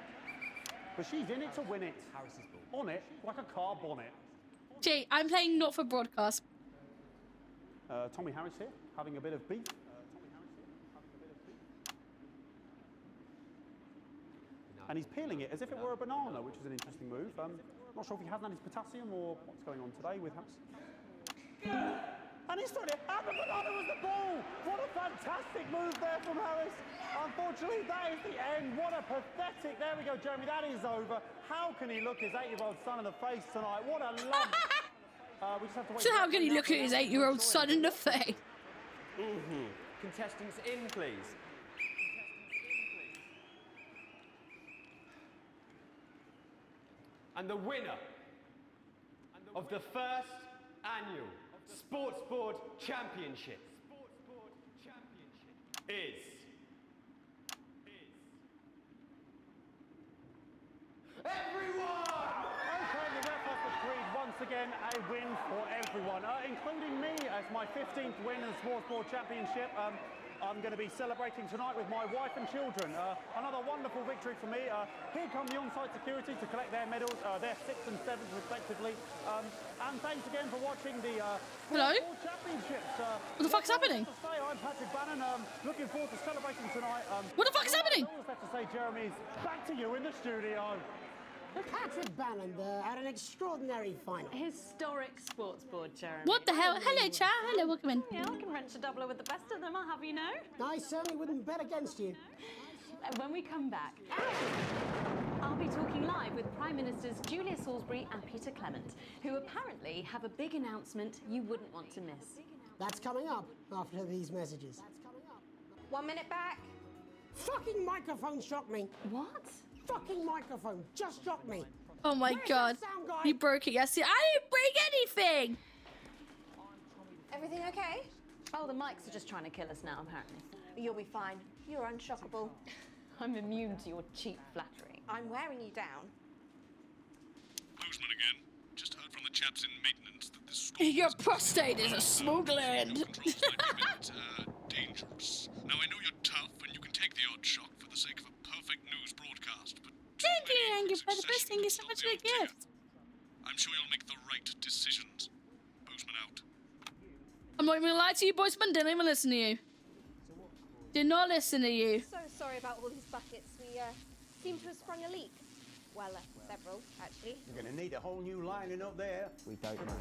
But she's in it to win it. Harris's ball. On it, like a car bonnet. Gee, I'm playing not for broadcast. Tommy Harris here, having a bit of beef. And he's peeling it as if it were a banana, which is an interesting move. Not sure if he hasn't had his potassium or what's going on today with Harris. And he's throwing it, and the banana was the ball! What a fantastic move there from Harris. Unfortunately, that is the end. What a pathetic, there we go, Jeremy, that is over. How can he look his 8-year-old son in the face tonight? What a love. We just have to wait. So how can he look at his 8-year-old son in the face? Contestants in, please. And the winner of the first annual Sports Board Championship is everyone! Okay, the ref has decreed once again a win for everyone, including me as my 15th win in the Sports Board Championship. I'm going to be celebrating tonight with my wife and children. Another wonderful victory for me. Here come the on-site security to collect their medals, their 6th and 7th respectively. And thanks again for watching the Hello? Sports Board Championships. What the fuck's happening? I'm Patrick Bannon. Looking forward to celebrating tonight. What the fuck's happening? All that's left to say, Jeremy, is back to you in the studio. Patrick Bannon had an extraordinary final. Historic Sports Board, Jeremy. What the hell? Hello, chat. Hello, welcome in. Yeah, I can wrench a doubler with the best of them, I'll have you know. I certainly wouldn't bet against you. When we come back, I'll be talking live with Prime Ministers Julia Salisbury and Peter Clement, who apparently have a big announcement you wouldn't want to miss. That's coming up after these messages. 1 minute back. Fucking microphone shocked me. What? Fucking microphone just shocked me. Oh my god. He broke it yesterday. I didn't break anything! Everything okay? Oh, the mics are just trying to kill us now, apparently. You'll be fine. You're unshockable. I'm immune to your cheap flattery. I'm wearing you down. Postman again. Just heard from the chaps in maintenance that this school Your prostate is a small gland. dangerous. Now I know you're tough and you can take the odd shock for the sake of a perfect news broadcast, but thank you, Angus, for the best thing is so much of a gift. I'm sure you'll make the right decisions. Postman out. I'm not even gonna lie to you, Boysman. Didn't even listen to you. Did not listen to you. So sorry about all these buckets. We seem to have sprung a leak. Well, several, actually. You're going to need a whole new lining up there. We don't know.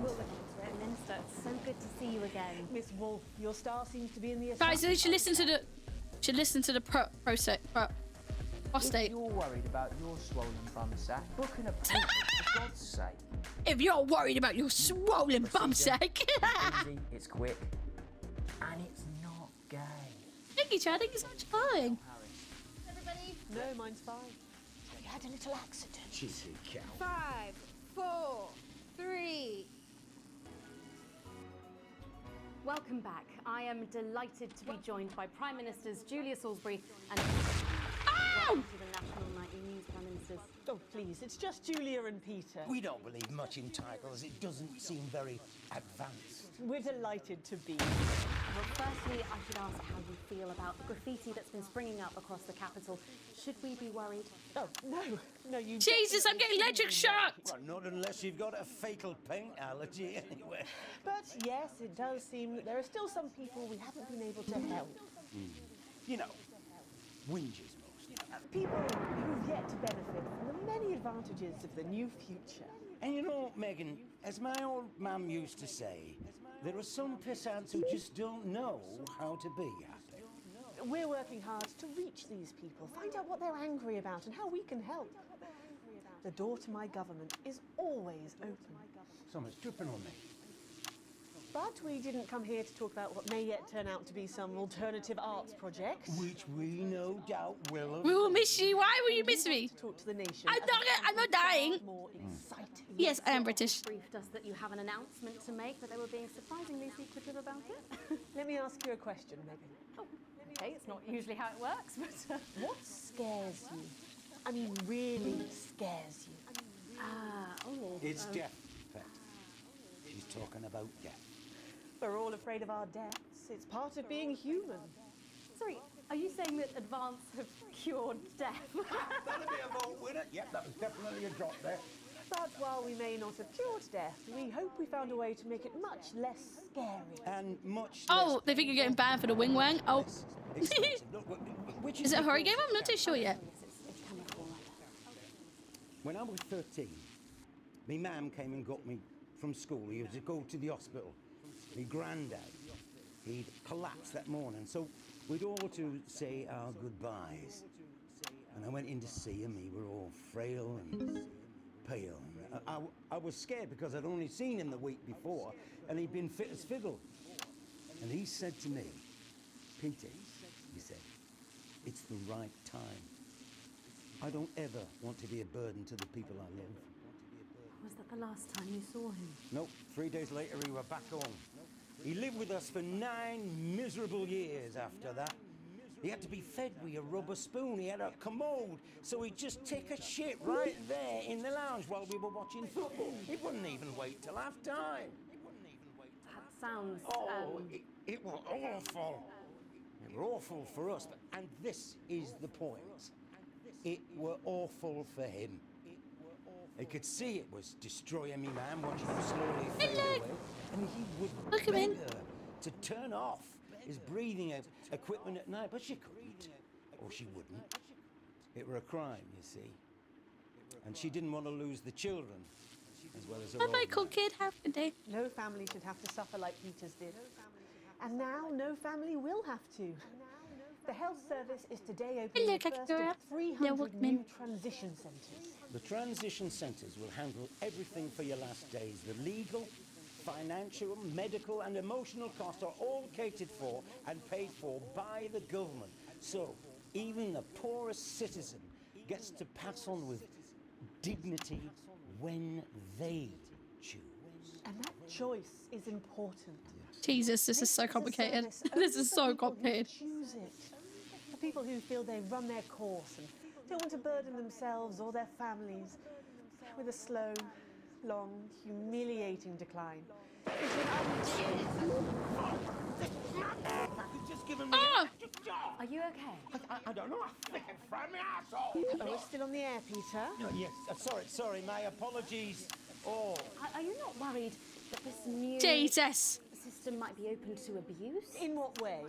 We'll look into it, Minister. It's so good to see you again. Miss Wolf, your star seems to be in the... Guys, you should listen to the... prostate. If you're worried about your swollen bum sack, book an appointment, for God's sake. If you're worried about your swollen bum sack. It's easy, it's quick, and it's not gay. Thank you, Chad. Thank you so much for coming. Everybody? No, mine's fine. We had a little accident. Cheeky cow. 5, 4, 3. Welcome back. I am delighted to be joined by Prime Ministers Julia Salisbury and... Welcome to the National Nightly News, Prime Ministers. Oh, please, it's just Julia and Peter. We don't believe much in titles. It doesn't seem very advanced. We're delighted to be. Well, firstly, I should ask how you feel about the graffiti that's been springing up across the capital. Should we be worried? Oh, no, you... Jesus, I'm getting electric shocked! Well, not unless you've got a fatal paint allergy anyway. But yes, it does seem that there are still some people we haven't been able to help. You know, whinges. People who've yet to benefit from the many advantages of the new future. And you know, Megan, as my old mum used to say, there are some pissants who just don't know how to be happy. We're working hard to reach these people, find out what they're angry about and how we can help. The door to my government is always open. Someone's tripping on me. But we didn't come here to talk about what may yet turn out to be some alternative arts project. Which we no doubt will have. We will miss you. Why will you miss me? To talk to the nation. I'm not dying. More exciting. Yes, I am British. Briefed us that you have an announcement to make, but they were being surprisingly secretive about it. Let me ask you a question, Megan. Oh, okay, it's not usually how it works, but... What scares you? I mean, really scares you? It's death, Pet. She's talking about death. We're all afraid of our deaths. It's part of being human. Sorry, are you saying that Advance have cured death? That'll be a vote winner. Yep, that was definitely a drop there. But while we may not have cured death, we hope we found a way to make it much less scary. And much Oh, they think you're getting banned for the wing wang? Oh. Which Is it a horror game? I'm not too sure yet. When I was 13, my mum came and got me from school. He was to go to the hospital. My granddad, he'd collapsed that morning, so we'd all to say our goodbyes. And I went in to see him. He were all frail and pale. I was scared because I'd only seen him the week before, and he'd been fit as fiddle. And he said to me, Peter, he said, it's the right time. I don't ever want to be a burden to the people I love. Was that the last time you saw him? Nope, 3 days later we were back home. He lived with us for 9 miserable years after that. He had to be fed with a rubber spoon. He had a commode, so he'd just take a shit right there in the lounge while we were watching football. He wouldn't even wait till half-time. That sounds... It was awful. It were awful for us, and this is the point. It were awful for him. He could see it was destroying me, man, watching him slowly fade away. And he would beg her to turn off his breathing equipment at night, but she couldn't, or she wouldn't. It were a crime, you see. And she didn't want to lose the children, as well as her old Michael kid, how could they? No family should have to suffer like Peter's did. And now no family will have to. The health service is today opening the first of 300 new transition centres. The transition centres will handle everything for your last days. The legal, financial, medical and emotional costs are all catered for and paid for by the government. So even the poorest citizen gets to pass on with dignity when they choose. And that choice is important. Jesus, this is so complicated. This is so complicated. Choose it. For people who feel they run their course and don't want to burden themselves or their families with a slow, long, humiliating decline. Are you okay? I don't know. I think it's from my asshole. Oh, we're still on the air, Peter. No, yes. Sorry. My apologies. Oh. Are you not worried that this new Jesus. system might be open to abuse? In what way?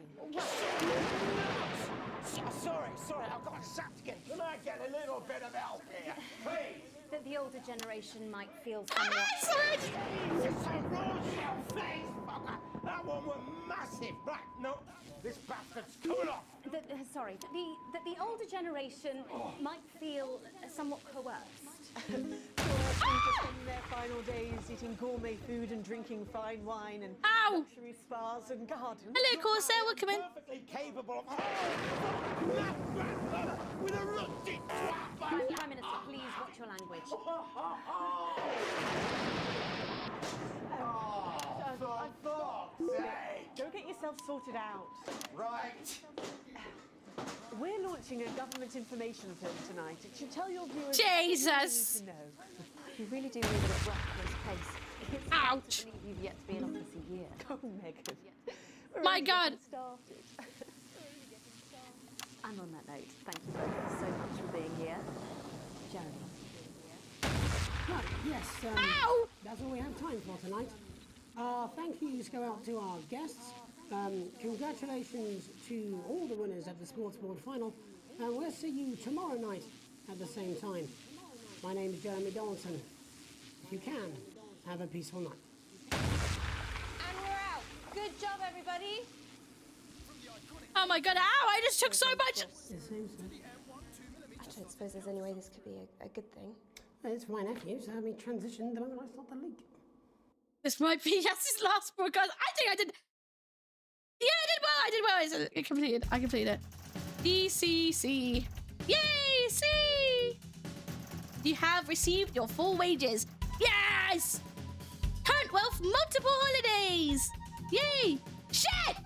Sorry, I've got a sap to get. Can I get a little bit of help here, please? That the older generation might feel somewhat... It's a raw face, fucker. That one was massive. Right, no, this bastard's coming off. Sorry, that the older generation might feel somewhat coerced. Just in their final days, eating gourmet food and drinking fine wine and luxury spas and gardens. Hello, Corsair, welcome in. Perfectly capable of... with a rusty twat. Prime Minister, please watch your language. Go get yourself sorted out. Right. We're launching a government information film tonight. It should tell your viewers Jesus! everything you need to know. You really do live at a breathless pace. It's hard to believe you've yet to be in office a year. Oh, Megan. My God. Started. And on that note, thank you both so much for being here. Jeremy. Right, yes, that's all we have time for tonight. Thank yous go out to our guests. Congratulations to all the winners at the Sports Board final. And we'll see you tomorrow night at the same time. My name is Jeremy Donaldson. If you can, have a peaceful night. And we're out. Good job, everybody. Oh my God, ow, I just took so much. I don't suppose there's any way this could be a good thing. It's for my nephew, so we transitioned the moment I start the league. This might be his last broadcast. I think I did. Yeah, I did well. I completed it. DCC. Yay, C! You have received your full wages. Yes! Current wealth, multiple holidays. Yay! Shit!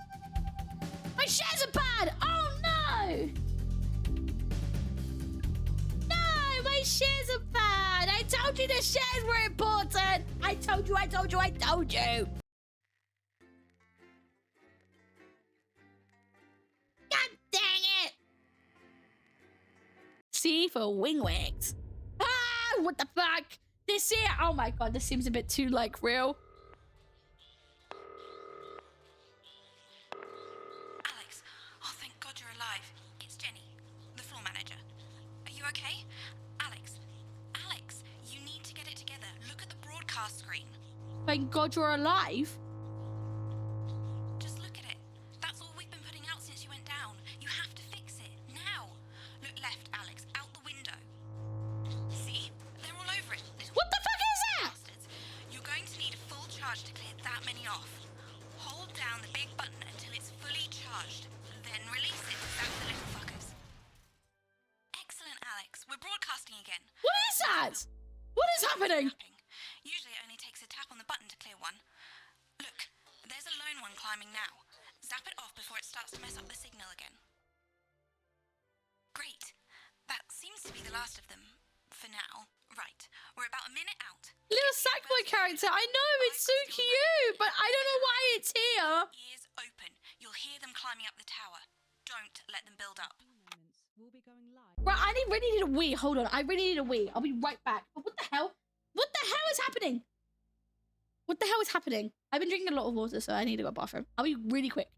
My shares are bad. Oh no! No, my shares are bad. I told you the shares were important. I told you. God dang it! C for wingwags. Ah, what the fuck? This here? Oh my God, this seems a bit too like real. Alex, oh thank God you're alive. It's Jenny, the floor manager. Are you okay? Alex, you need to get it together. Look at the broadcast screen. Thank God you're alive. Just look at it. That's all we've been putting out since you went down. You have to fix it, now. Look left, Alex, out the window. See? They're all over it. What the fuck is that? Bastards. You're going to need a full charge to clear that many off. Hold down the big button until it's fully charged. Then release it to zap the little fuckers. Excellent, Alex. We're broadcasting again. What is that? What is happening? Usually it only takes a tap on the button to clear one. Look, there's a lone one climbing now. Zap it off before it starts to mess up the signal again. Great. That seems to be the last of them. For now. Right. We're about a minute out. Little Sackboy character. I know, it's so cute, but I don't know why it's here. Ears open. You'll hear them climbing up the tower. Don't let them build up. Right, I really need a wee. Hold on, I really need a wee. I'll be right back. But what the hell? What the hell is happening? What the hell is happening? I've been drinking a lot of water, so I need to go to the bathroom. I'll be really quick.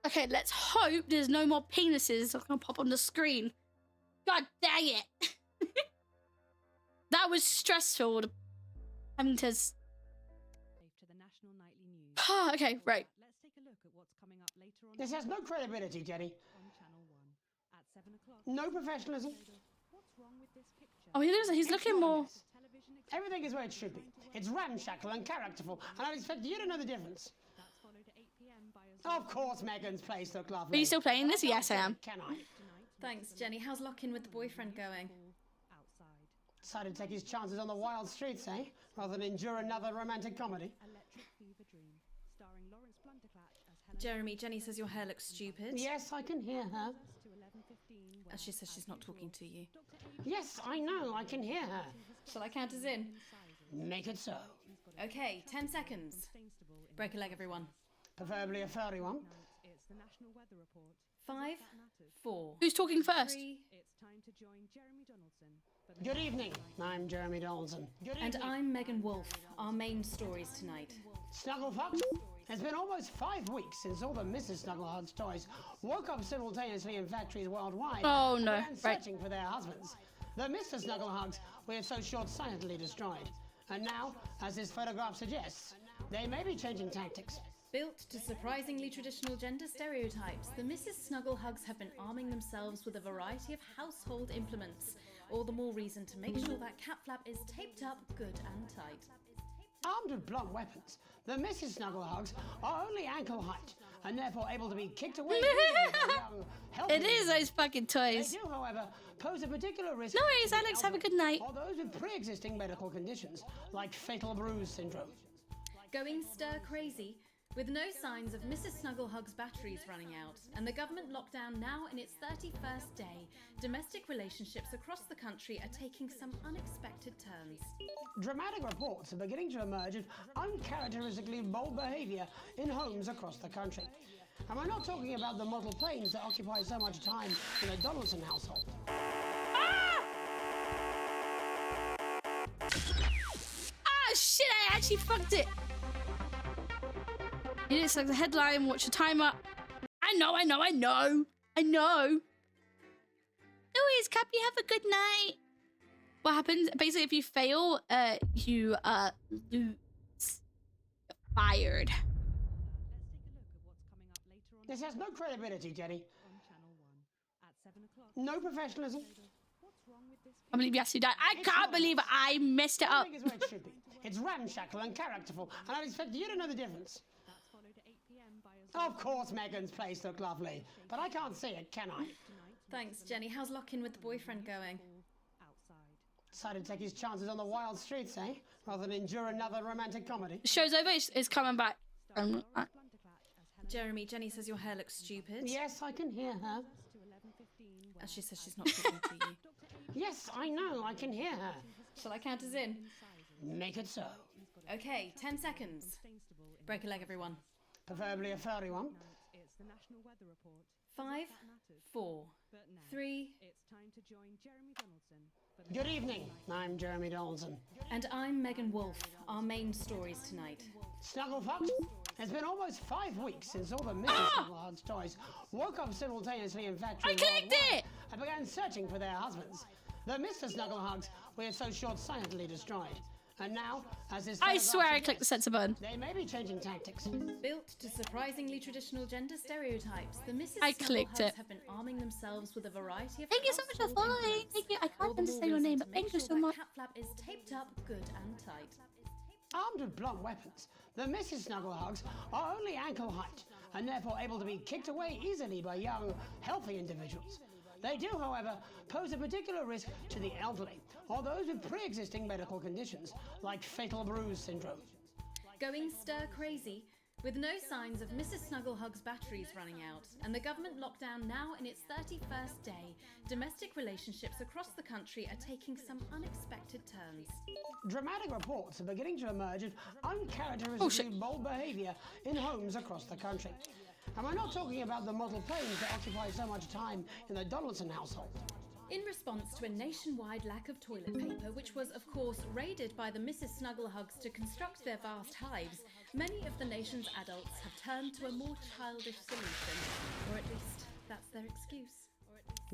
Okay, let's hope there's no more penises that are gonna pop on the screen. God dang it. That was stressful. Having to... Okay, right. This has no credibility, Jenny. No professionalism. Oh, he's looking more... Everything is where it should be. It's ramshackle and characterful, and I expect you to know the difference. Of course, Megan's place looked lovely. Are you still playing this? Yes, I am. Can I? Thanks, Jenny. How's lock-in with the boyfriend going? Decided to take his chances on the wild streets, eh? Rather than endure another romantic comedy. Jeremy, Jenny says your hair looks stupid. Yes, I can hear her. She says she's not talking to you. Yes, I know, I can hear her. Shall I count us in? Make it so. Okay, 10 seconds. Break a leg, everyone. Preferably a furry one. 5, 4. Who's talking first? 3. Good evening, I'm Jeremy Donaldson. And I'm Megan Wolf. Our main stories tonight. Snugglefox? It's been almost 5 weeks since all the Mrs. Snugglehugs toys woke up simultaneously in factories worldwide. Oh no, and right. searching for their husbands. The Mr. Snugglehugs we have so short-sightedly destroyed. And now, as this photograph suggests, they may be changing tactics. Built to surprisingly traditional gender stereotypes, the Mrs. Snugglehugs have been arming themselves with a variety of household implements. All the more reason to make sure that cat flap is taped up good and tight. Armed with blunt weapons, the Mrs. Snugglehugs are only ankle height and therefore able to be kicked away. It is those fucking toys. They do, however, pose a particular risk. No worries, Alex. Have a good night. Or those with pre-existing medical conditions like fatal bruise syndrome. Going stir crazy, with no signs of Mrs. Snugglehugs' batteries running out, and the government lockdown now in its 31st day, domestic relationships across the country are taking some unexpected turns. Dramatic reports are beginning to emerge of uncharacteristically bold behaviour in homes across the country. And we're not talking about the model planes that occupy so much time in the Donaldson household. Ah, shit, I actually fucked it. It is like the headline, watch the timer. I know. No worries, Cappy, have a good night. What happens? Basically, if you fail, you lose. You're fired. This has no credibility, Jenny. No professionalism. I believe you actually died. I can't believe I messed it up. Everything is where it should be. It's ramshackle and characterful, and I expect you to know the difference. Of course, Megan's place looked lovely, but I can't see it, can I? Thanks, Jenny. How's lock-in with the boyfriend going? Decided to take his chances on the wild streets, eh? Rather than endure another romantic comedy. Show's over. It's coming back. Jeremy, Jenny says your hair looks stupid. Yes, I can hear her. She says she's not talking to you. Yes, I know, I can hear her. Shall I count us in? Make it so. Okay, 10 seconds. Break a leg, everyone. Preferably a furry one. 5, 4, 3. Good evening, I'm Jeremy Donaldson. And I'm Megan Wolf. Our main stories tonight. Snugglefox? It's been almost 5 weeks since all the Mrs. Snugglehugs toys woke up simultaneously in factories worldwide and began searching for their husbands. The Mr. Snugglehugs we have so short-sightedly destroyed. And now, as this I swear I clicked the censor button. They may be changing tactics. Built to surprisingly traditional gender stereotypes, the Mrs. I clicked it. have been arming themselves with a variety of. Thank you so much for following. Thank you. I can't understand your name, but thank you so much. Cat flap is taped up good and tight. Armed with blunt weapons, the Mrs. Snugglehugs are only ankle height and therefore able to be kicked away easily by young, healthy individuals. They do, however, pose a particular risk to the elderly or those with pre-existing medical conditions like fatal bruise syndrome. Going stir crazy, with no signs of Mrs. Snugglehugs' batteries running out, and the government lockdown now in its 31st day, domestic relationships across the country are taking some unexpected turns. Dramatic reports are beginning to emerge of uncharacteristically bold behaviour in homes across the country. And we're not talking about the model planes that occupy so much time in the Donaldson household. In response to a nationwide lack of toilet paper, which was, of course, raided by the Mrs. Snugglehugs to construct their vast hives, many of the nation's adults have turned to a more childish solution. Or at least, that's their excuse.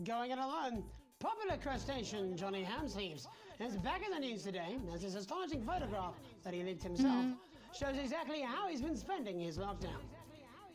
Going it alone, popular crustacean Johnny Hamsleeves is back in the news today as his astonishing photograph that he leaked himself shows exactly how he's been spending his lockdown.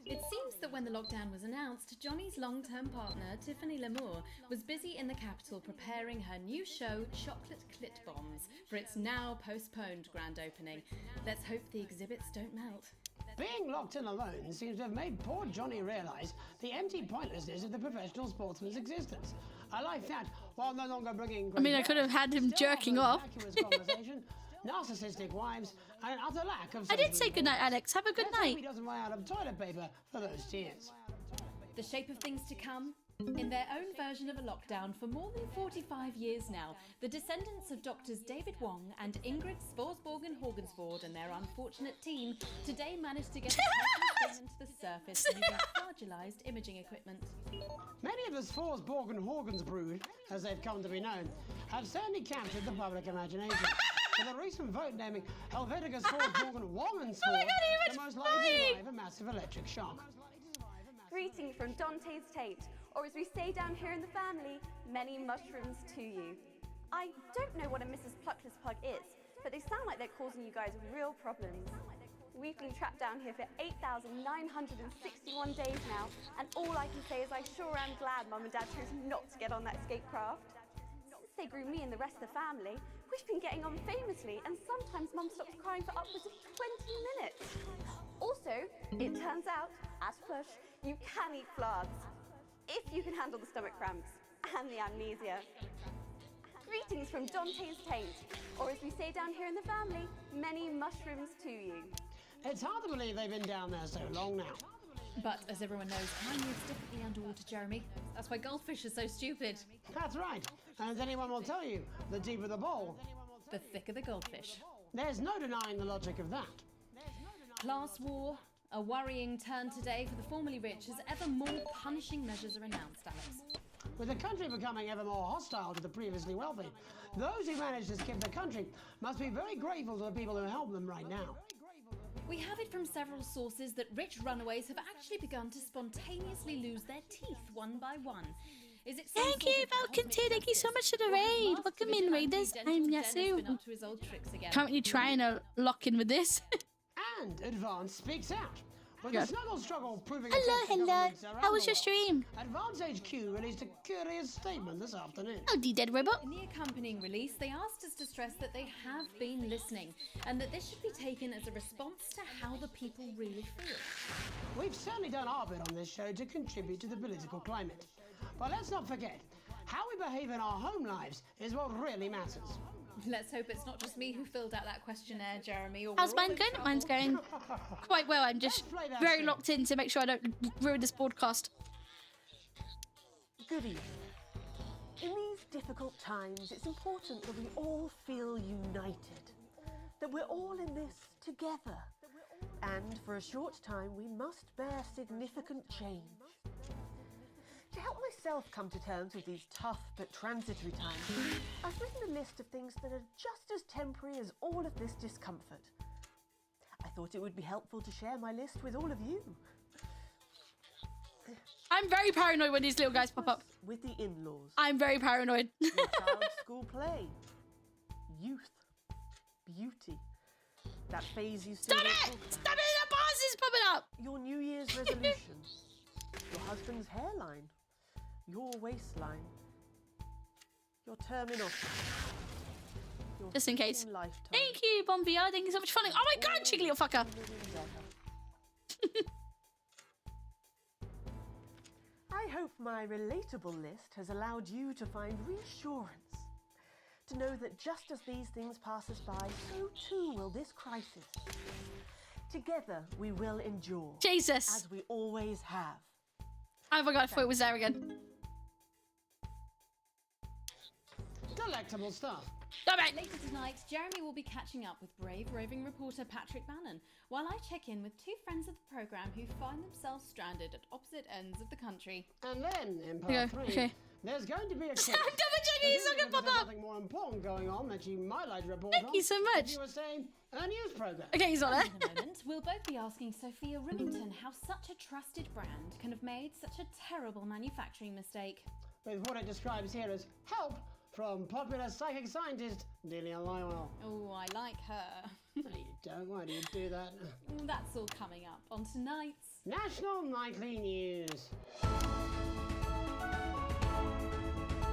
It seems that when the lockdown was announced, Johnny's long-term partner, Tiffany Lamour, was busy in the capital preparing her new show, Chocolate Clit Bombs, for its now postponed grand opening. Let's hope the exhibits don't melt. Being locked in alone seems to have made poor Johnny realise the empty pointlessness of the professional sportsman's existence. A life that, while no longer bringing... I mean, I could have had him jerking off. conversation, narcissistic wives, and an utter lack of... I did say goodnight, Alex. Have a good night. He doesn't run out of toilet paper for those tears. The shape of things to come? In their own version of a lockdown for more than 45 years now, the descendants of Doctors David Wong and Ingrid Sporsborgen-Horgensvoord and their unfortunate team today managed to get a statement to the surface using fragilized imaging equipment. Many of the Sporsborgen-Horgens brood, as they've come to be known, have certainly captured the public imagination. With a recent vote naming Helvetica Sporsborgen-Wongensvoord the most likely to survive a massive electric shock. Greeting from Dante's Tate, or as we say down here in the family, many mushrooms to you. I don't know what a Mrs. Pluckless Pug is, but they sound like they're causing you guys real problems. We've been trapped down here for 8,961 days now, and all I can say is I sure am glad Mum and Dad chose not to get on that escape craft. Since they grew me and the rest of the family, we've been getting on famously, and sometimes Mum stops crying for upwards of 20 minutes. Also, it turns out, at push, you can eat flards, if you can handle the stomach cramps and the amnesia. Greetings from Dante's Taint, or as we say down here in the family, many mushrooms to you. It's hard to believe they've been down there so long now. But as everyone knows, time moves differently underwater, Jeremy. That's why goldfish are so stupid. That's right. And as anyone will tell you, the deeper the bowl, the thicker the goldfish. There's no denying the logic of that. Class war, a worrying turn today for the formerly rich as ever more punishing measures are announced, Alex. With the country becoming ever more hostile to the previously wealthy, those who manage to skip the country must be very grateful to the people who help them right now. We have it from several sources that rich runaways have actually begun to spontaneously lose their teeth one by one. Is it Thank you, Falcon 2. Thank you so much for the raid. Welcome in, raiders. I'm Yasu. Currently trying to lock in with this. And Advance speaks out. With Yeah. the snuggle struggle proving Hello. How was your stream? Advance HQ released a curious statement this afternoon. Oh, dead robot. In the accompanying release, they asked us to stress that they have been listening and that this should be taken as a response to how the people really feel. We've certainly done our bit on this show to contribute to the political climate. But let's not forget, how we behave in our home lives is what really matters. Let's hope it's not just me who filled out that questionnaire, Jeremy. Or How's mine going? Mine's going quite well. I'm just very locked in to make sure I don't ruin this podcast. Good evening. In these difficult times, it's important that we all feel united, that we're all in this together. And for a short time, we must bear significant change. To help myself come to terms with these tough but transitory times, I've written a list of things that are just as temporary as all of this discomfort. I thought it would be helpful to share my list with all of you. I'm very paranoid when these little guys pop up. With the in-laws. I'm very paranoid. Your child's school play. Youth. Beauty. That phase you still Stop it! Stop it! The boss is popping up! Your New Year's resolution. Your husband's hairline. Your waistline. Your terminology. Just in case. Thank you, Bombia. Thank you so much for following. Oh my god, cheeky little fucker. I hope my relatable list has allowed you to find reassurance. To know that just as these things pass us by, so too will this crisis. Together we will endure. Jesus. As we always have. Oh my god, I thought it was there again. Delectable stuff. Stop it. Later tonight, Jeremy will be catching up with brave roving reporter Patrick Bannon, while I check in with two friends of the programme who find themselves stranded at opposite ends of the country. And then, in part 3, there's going to be a case. Chinese are gonna pop up. Something more important going on that you might like to report on. Thank you so much. You were saying a news program. Okay, he's on it. In a moment, we'll both be asking Sophia Rimington how such a trusted brand can have made such a terrible manufacturing mistake. With what it describes here as help from popular psychic scientist Delia Lywell. Oh, I like her. No, you don't. Why do you do that? That's all coming up on tonight's National Nightly News.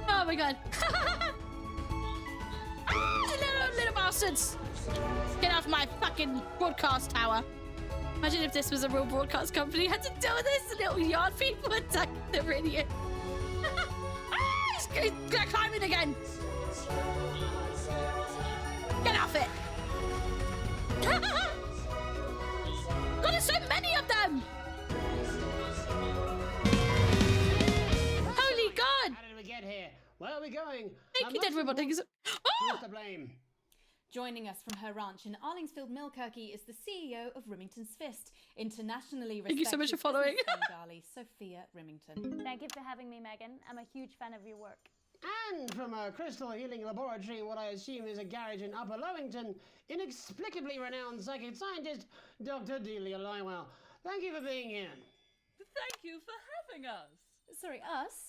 Oh my god. little bastards. Get off my fucking broadcast tower. Imagine if this was a real broadcast company. Had to deal with this. Little yard people attack the radio. He's climbing again. Get off it. God, there's so many of them. Holy God. How did we get here? Where are we going? Thank you, Dead Robot. Who's to blame? Joining us from her ranch in Arlingsfield, Milkirky, is the CEO of Rimington's Fist, internationally respected. Thank you so much for following. Bengali, Sophia Rimington. Thank you for having me, Megan. I'm a huge fan of your work. And from a crystal healing laboratory, what I assume is a garage in Upper Lowington, inexplicably renowned psychic scientist, Dr. Delia Lywell. Thank you for being here. Thank you for having us. Sorry, us?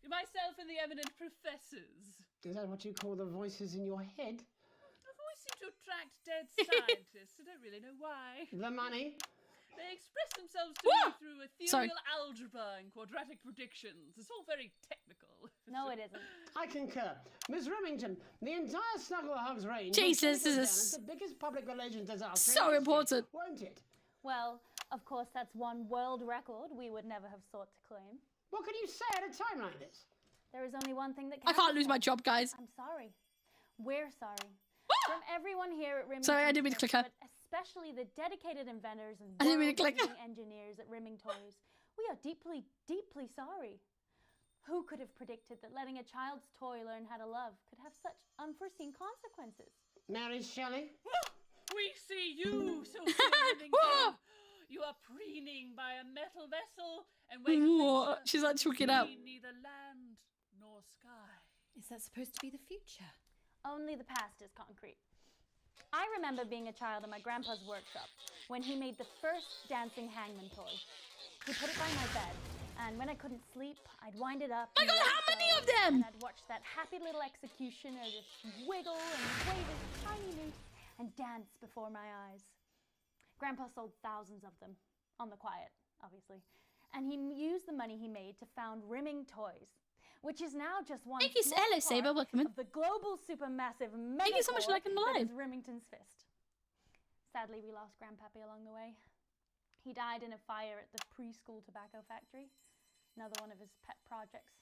Myself and the eminent professors. Is that what you call the voices in your head? I've always seemed to attract dead scientists. I don't really know why. The money? They express themselves to me through ethereal Sorry. algebra and quadratic predictions. It's all very technical. No, it isn't. I concur. Miss Remington, the entire Snuggle Hugs range Jesus, will this go down is as the biggest public relations disaster so in history, important. won't it? Well, of course, that's one world record we would never have sought to claim. What can you say at a time like this? There is only one thing that I can't lose my job, guys. I'm sorry. We're sorry. From everyone here at Rimington. Sorry, I didn't mean to click her. But especially the dedicated inventors and I didn't mean to click. world-leading engineers at Rimming Toys, we are deeply, deeply sorry. Who could have predicted that letting a child's toy learn how to love could have such unforeseen consequences? Mary Shelley? We see you, Sophia Rimington. You are preening by a metal vessel and wait What? She's like choking out. neither land nor sky. Is that supposed to be the future? Only the past is concrete. I remember being a child in my grandpa's workshop when he made the first dancing hangman toy. He put it by my bed, and when I couldn't sleep, I'd wind it up. My God, how many of them? And I'd watch that happy little executioner just wiggle and wave his tiny noose and dance before my eyes. Grandpa sold thousands of them, on the quiet, obviously, and he used the money he made to found Rimming Toys, which is now just one Thank you, small Hello, Saber. part Welcome in. of the global supermassive mega Thank you so much for liking the that live. is Rimington's Fist. Sadly, we lost Grandpappy along the way. He died in a fire at the preschool tobacco factory, another one of his pet projects.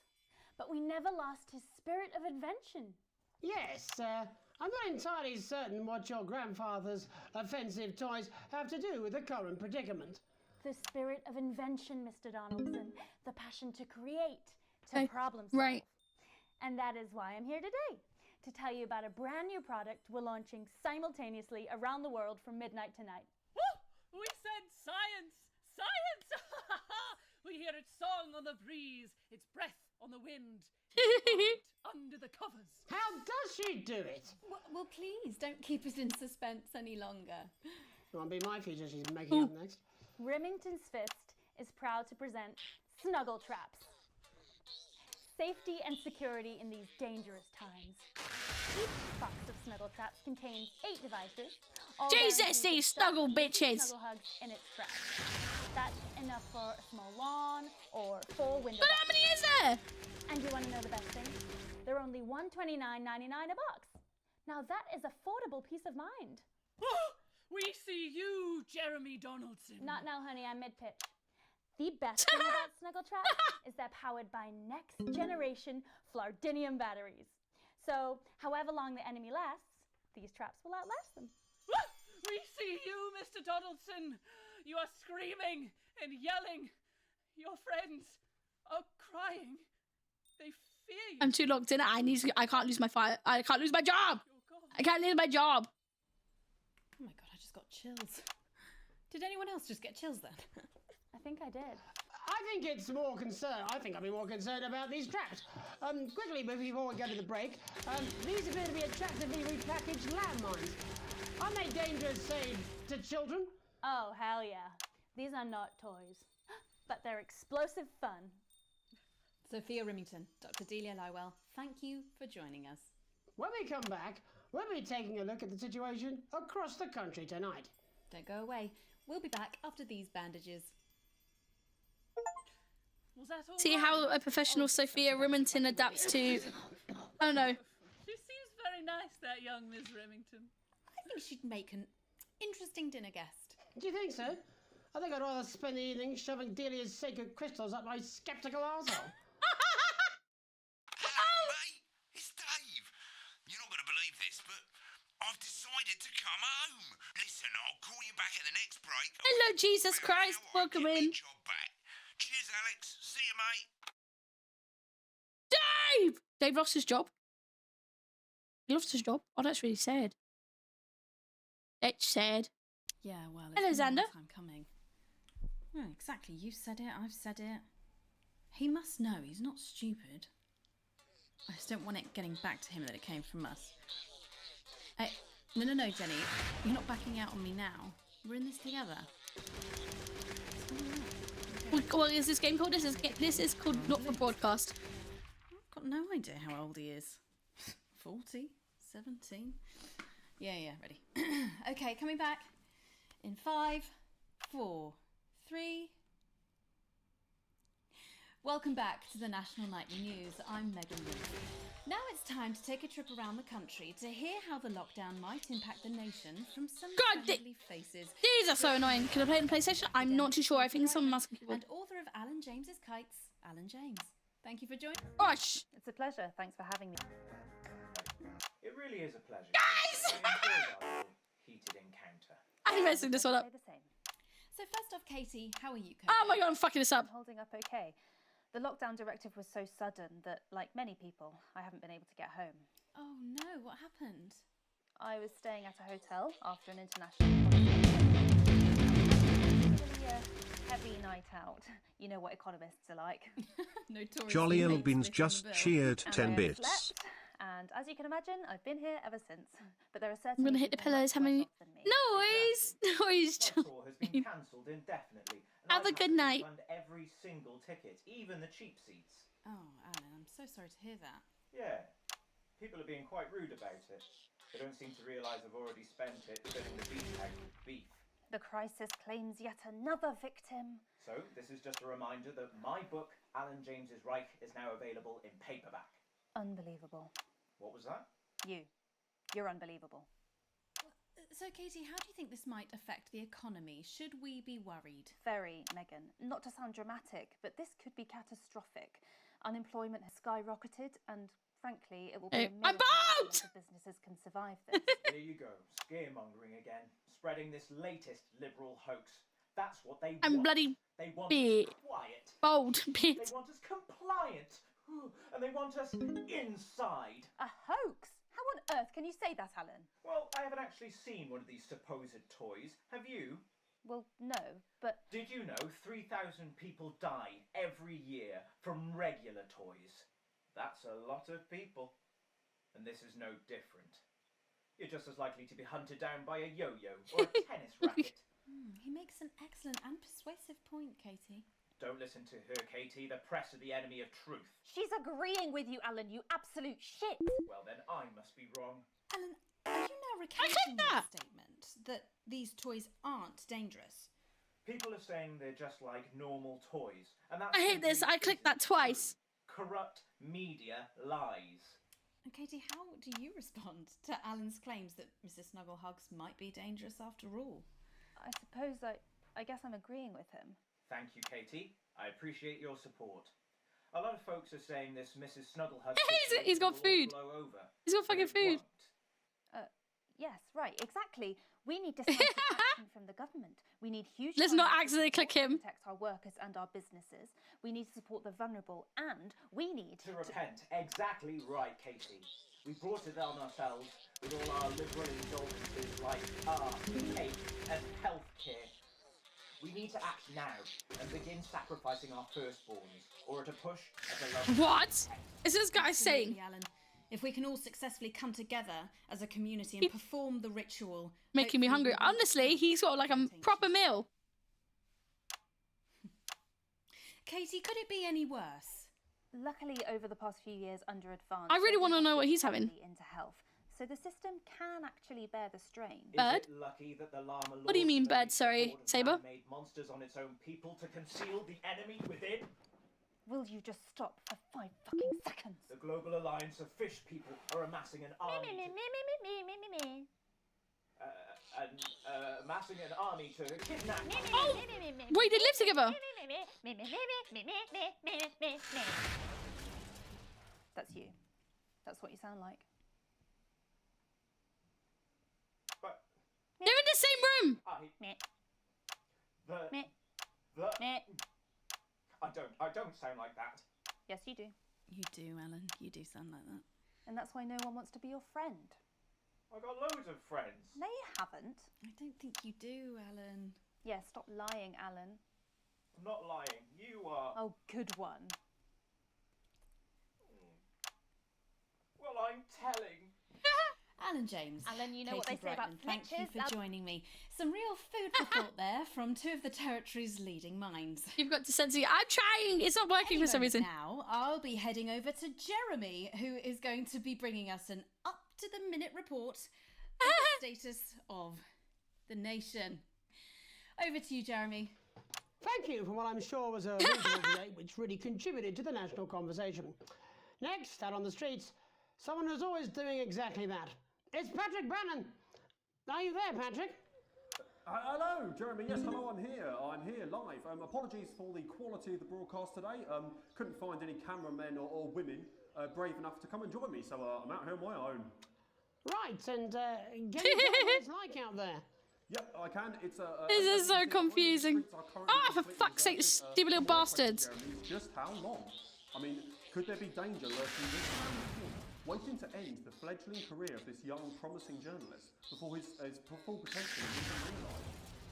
But we never lost his spirit of invention. Yes, I'm not entirely certain what your grandfather's offensive toys have to do with the current predicament. The spirit of invention, Mr. Donaldson. The passion to create, to problem solve. Right. And that is why I'm here today, to tell you about a brand new product we're launching simultaneously around the world from midnight tonight. We said science! Science! We hear its song on the breeze, its breath on the wind, its heart under the covers. How does she do it? Well, please, don't keep us in suspense any longer. Won't be my feature she's making up next. Rimington's Fist is proud to present Snuggle Traps. Safety and security in these dangerous times. Each box of Snuggle Traps contains 8 devices. all Jesus, guaranteed to these stop snuggle easy bitches. Snuggle hugs in its traps. That's enough for a small lawn or 4 window But how many is there? And you want to know the best thing? They're only $129.99 a box. Now that is affordable peace of mind. We see you, Jeremy Donaldson. Not now, honey, I'm mid-pitch. The best thing about Snuggle Traps is they're powered by next-generation Flardinium batteries. So, however long the enemy lasts, these traps will outlast them. We see you, Mr. Donaldson. You are screaming and yelling. Your friends are crying. They fear you. I'm too locked in. I can't lose my fire. I can't lose my job. I can't lose my job. Oh my god, I just got chills. Did anyone else just get chills then? I think I did. I think it's more concerned. I think I'd be more concerned about these traps. Quickly, before we go to the break, these appear to be attractively repackaged landmines. Are they dangerous, say, to children? Oh, hell yeah. These are not toys, but they're explosive fun. Sophia Rimington, Dr. Delia Lywell, thank you for joining us. When we come back, we'll be taking a look at the situation across the country tonight. Don't go away. We'll be back after these bandages. Was that all See right? how a professional Sophia Rimington adapts to. I don't know. She seems very nice, that young Miss Remington. I think she'd make an interesting dinner guest. Do you think so? I think I'd rather spend the evening shoving Delia's sacred crystals up my sceptical arsehole. It's Dave. You're not going to believe this, but I've decided to come home. Listen, I'll call you back at the next break. Hello, Jesus Christ. Welcome in. Cheers, Alex. See you, mate. Dave! Dave lost his job. He lost his job. Oh, that's really sad. It's sad. Yeah, well, it's Hello, been a long Xander. time coming. Well, exactly. You said it. I've said it. He must know. He's not stupid. I just don't want it getting back to him that it came from us. No, Jenny. You're not backing out on me now. We're in this together. What is this game called? This is called Not for Broadcast. I've got no idea how old he is. 40? 17? Yeah, ready. Okay, coming back. In 5, 4, 3... Welcome back to the National Nightly News. I'm Megan Wolf. Now it's time to take a trip around the country to hear how the lockdown might impact the nation from some friendly faces. These are so annoying. Can I play it on PlayStation? I'm not too sure. I think someone must. And author of Alan James's Kites, Alan James. Thank you for joining. Gosh! It's a pleasure. Thanks for having me. It really is a pleasure. Guys! I enjoyed our little heated encounter. I'm messing this one up. So first off, Katie, how are you coping? Oh my god, I'm fucking this up. I'm holding up okay. The lockdown directive was so sudden that, like many people, I haven't been able to get home. Oh no, what happened? I was staying at a hotel after an international holiday. Really a heavy night out. You know what economists are like. Notoriously Jolly late Albins to just the bill. cheered And 10 I bits. overslept, and as you can imagine, I've been here ever since. But there are I'm certainly gonna hit the people pillows. How many? Noise! Noise! Tour has been cancelled indefinitely. and Have a I've had good to night. refund every single ticket, even the cheap seats. Oh, Alan, I'm so sorry to hear that. Yeah, people are being quite rude about it. They don't seem to realise I've already spent it filling the beef bag with beef. The crisis claims yet another victim. So this is just a reminder that my book, Alan James's Reich, is now available in paperback. Unbelievable. What was that? You're unbelievable. So, Katie, how do you think this might affect the economy? Should we be worried? Very, Megan. Not to sound dramatic, but this could be catastrophic. Unemployment has skyrocketed, and frankly, it will be a miracle that businesses can survive this. Here you go, scaremongering again, spreading this latest liberal hoax. That's what they I'm want. bloody They want bit us quiet. bold They bit. want us compliant. And they want us inside. A hoax? How on earth can you say that, Alan? Well, I haven't actually seen one of these supposed toys. Have you? Well, no, but... Did you know 3,000 people die every year from regular toys? That's a lot of people. And this is no different. You're just as likely to be hunted down by a yo-yo or a tennis racket. He makes an excellent and persuasive point, Katie. Don't listen to her, Katie. The press are the enemy of truth. She's agreeing with you, Alan, you absolute shit! Well, then I must be wrong. Alan, are you now recanting your statement that these toys aren't dangerous? People are saying they're just like normal toys. And that's I hate this. I clicked that twice. Corrupt media lies. And Katie, how do you respond to Alan's claims that Mrs. Snugglehugs might be dangerous after all? I suppose I guess I'm agreeing with him. Thank you, Katie. I appreciate your support. A lot of folks are saying this Mrs. Snugglehugs He's got will food. blow over. He's got fucking food. Yes, right, exactly. We need decisive action from the government. We need huge... Let's not accidentally click him. ...to protect our workers and our businesses. We need to support the vulnerable, and we need... To repent. Exactly right, Katie. We brought it on ourselves with all our liberal indulgences like art, cake, and healthcare. We need to act now and begin sacrificing our firstborns, or at a push, at a love... What is this guy saying? Alan. If we can all successfully come together as a community and perform the ritual... Making me hungry. Honestly, he's got like a proper meal. Katie, could it be any worse? Luckily, over the past few years, under advanced... I really want to know what he's having. ...into health, so the system can actually bear the strain. Bird? Is it lucky that the llama What do you mean, bird? Sorry, Saber? ...made monsters on its own people to conceal the enemy within? Will you just stop for 5 fucking seconds? The Global Alliance of Fish People are amassing an army amassing an army to kidnap... Oh! Wait, they live together! That's you. That's what you sound like. But... They're in the same room! I don't sound like that. Yes, you do. You do, Alan. You do sound like that. And that's why no one wants to be your friend. I've got loads of friends. No, you haven't. I don't think you do, Alan. Yeah, stop lying, Alan. I'm not lying. You are. Oh, good one. Well, I'm telling. Alan James. Alan, you know what Katie they say about Brightman, thank you snitches, for joining me. Some real food for thought there from two of the territory's leading minds. You've got to censor. I'm trying. It's not working for some reason. Now, I'll be heading over to Jeremy, who is going to be bringing us an up-to-the-minute report on the status of the nation. Over to you, Jeremy. Thank you for what I'm sure was a regional debate which really contributed to the national conversation. Next, out on the streets, someone who's always doing exactly that. It's Patrick Bannon. Are you there, Patrick? Hello, Jeremy. Yes, hello, I'm here. I'm here live. Apologies for the quality of the broadcast today. Couldn't find any cameramen or women brave enough to come and join me, so I'm out here on my own. Right, and get me what it's like out there. Yep, I can. It's This is so confusing. Oh, for fuck's sake, stupid little bastards. Just how long? I mean, could there be danger lurking this waiting to end the fledgling career of this young, promising journalist before his full potential is even realised?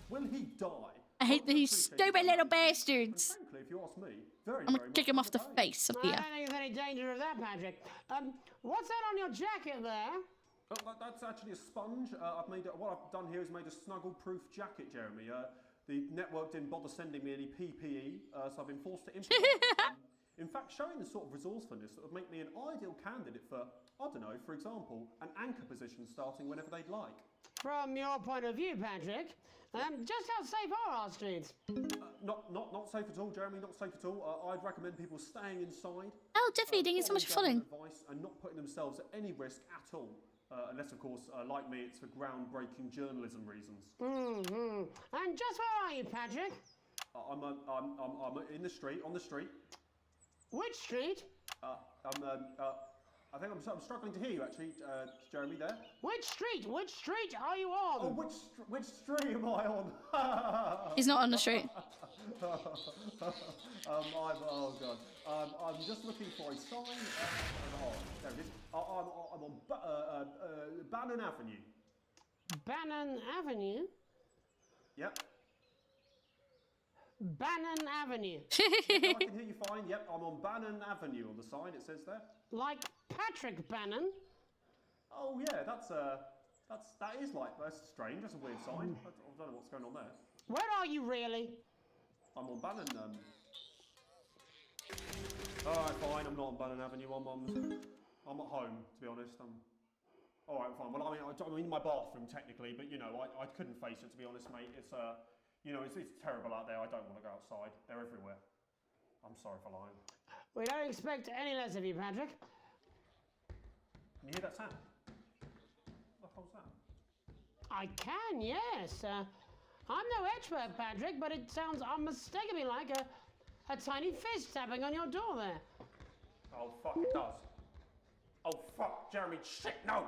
Will he die? I hate these stupid little bastards. Frankly, if you ask me, I'm gonna kick him off the face of I here. don't think there's any danger of that, Patrick. What's that on your jacket there? Oh, that's actually a sponge. What I've done here is made a snuggle-proof jacket, Jeremy. The network didn't bother sending me any PPE, so I've been forced to improvise. In fact, showing the sort of resourcefulness that would make me an ideal candidate for, I don't know, for example, an anchor position starting whenever they'd like. From your point of view, Patrick, just how safe are our streets? Not safe at all, Jeremy, not safe at all. I'd recommend people staying inside. Oh, definitely, doing so much fun. Advice and not putting themselves at any risk at all. Unless, of course, like me, it's for groundbreaking journalism reasons. Mm-hmm. And just where are you, Patrick? I'm in the street, on the street. Which street? I think I'm struggling to hear you, actually, Jeremy, there. Which street? Which street are you on? Oh, which street am I on? He's not on the street. Oh, God. I'm just looking for a sign. There it is. I'm on Bannon Avenue. Bannon Avenue? Yep. Bannon Avenue. Yep, I can hear you fine. Yep, I'm on Bannon Avenue on the sign, it says there. Like Patrick Bannon? Oh, yeah, that is like, that's strange, that's a weird sign. I don't know what's going on there. Where are you really? I'm on Bannon, Alright, fine, I'm not on Bannon Avenue, I'm at home, to be honest. Alright, fine. Well, I'm in my bathroom, technically, but, you know, I couldn't face it, to be honest, mate. It's, you know, it's terrible out there. I don't want to go outside. They're everywhere. I'm sorry for lying. We don't expect any less of you, Patrick. Can you hear that sound? What the hell's that? I can, yes. I'm no expert, Patrick, but it sounds unmistakably like a tiny fist tapping on your door there. Oh, fuck, it does. Oh, fuck, Jeremy, shit, no!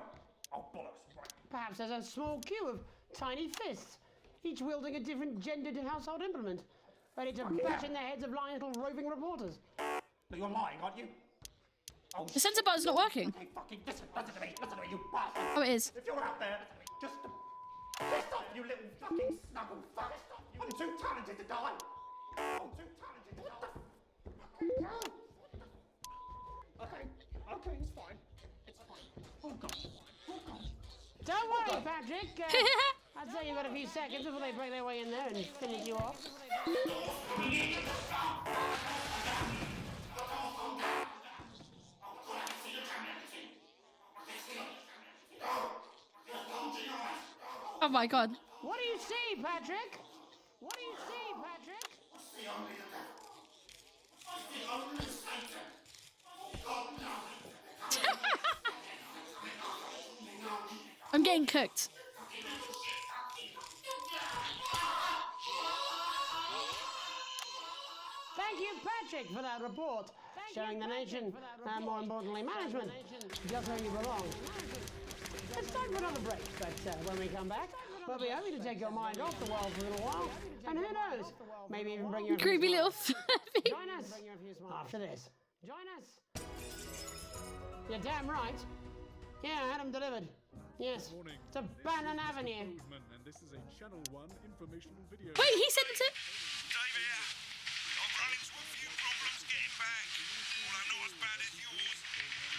Oh, bollocks, right. Perhaps there's a small queue of tiny fists, each wielding a different gendered household implement, ready to bash in the heads of lying little roving reporters. But you're lying, aren't you? Oh, The censor button's not working. fucking listen to me, you bastard. Oh, it is. If you're out there, just piss off, you little fucking snuggle fuck. I'm too talented to die. I'm too talented to die. Okay, it's fine. It's fine. Oh God. Oh God. Don't worry, Patrick. I'd say you've got a few seconds before they break their way in there and finish you off. Oh my god. What do you see, Patrick? What do you see, Patrick? I'm getting cooked. Thank you, Patrick, for that report, showing the nation, and more importantly, management, just where you belong. It's time for another break, but when we come back, we'll be happy to take your mind off the world for a little while, and who knows, maybe even bring you a creepy little Join us after this. Join us. You're damn right. Yeah, I had them delivered. Yes, to Bannon Avenue. And this is a Channel 1 informational video. Wait, he sent it. Dave here. I've run into a few problems getting back, although not as bad as yours.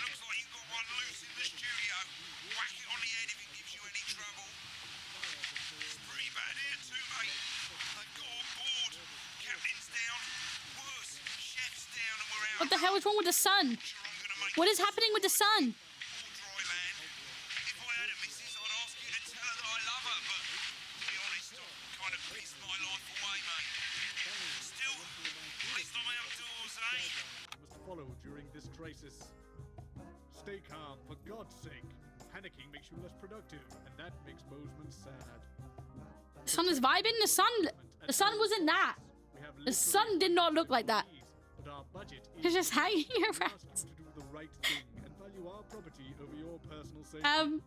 Looks like you've got one loose in the studio. Whack it on the head if it gives you any trouble. It's pretty bad here too, mate. They've got on board. Captain's down. Worse, chef's down and we're out. What the hell is wrong with the sun? What is happening with the sun? Follow during this crisis. Stay calm, for God's sake. Panicking makes you less productive, and that makes Bozeman sad. The sun is vibing. The sun wasn't that. The sun did not look like that. But our budget It's just hanging around. to do the right thing and value our property over your personal safety.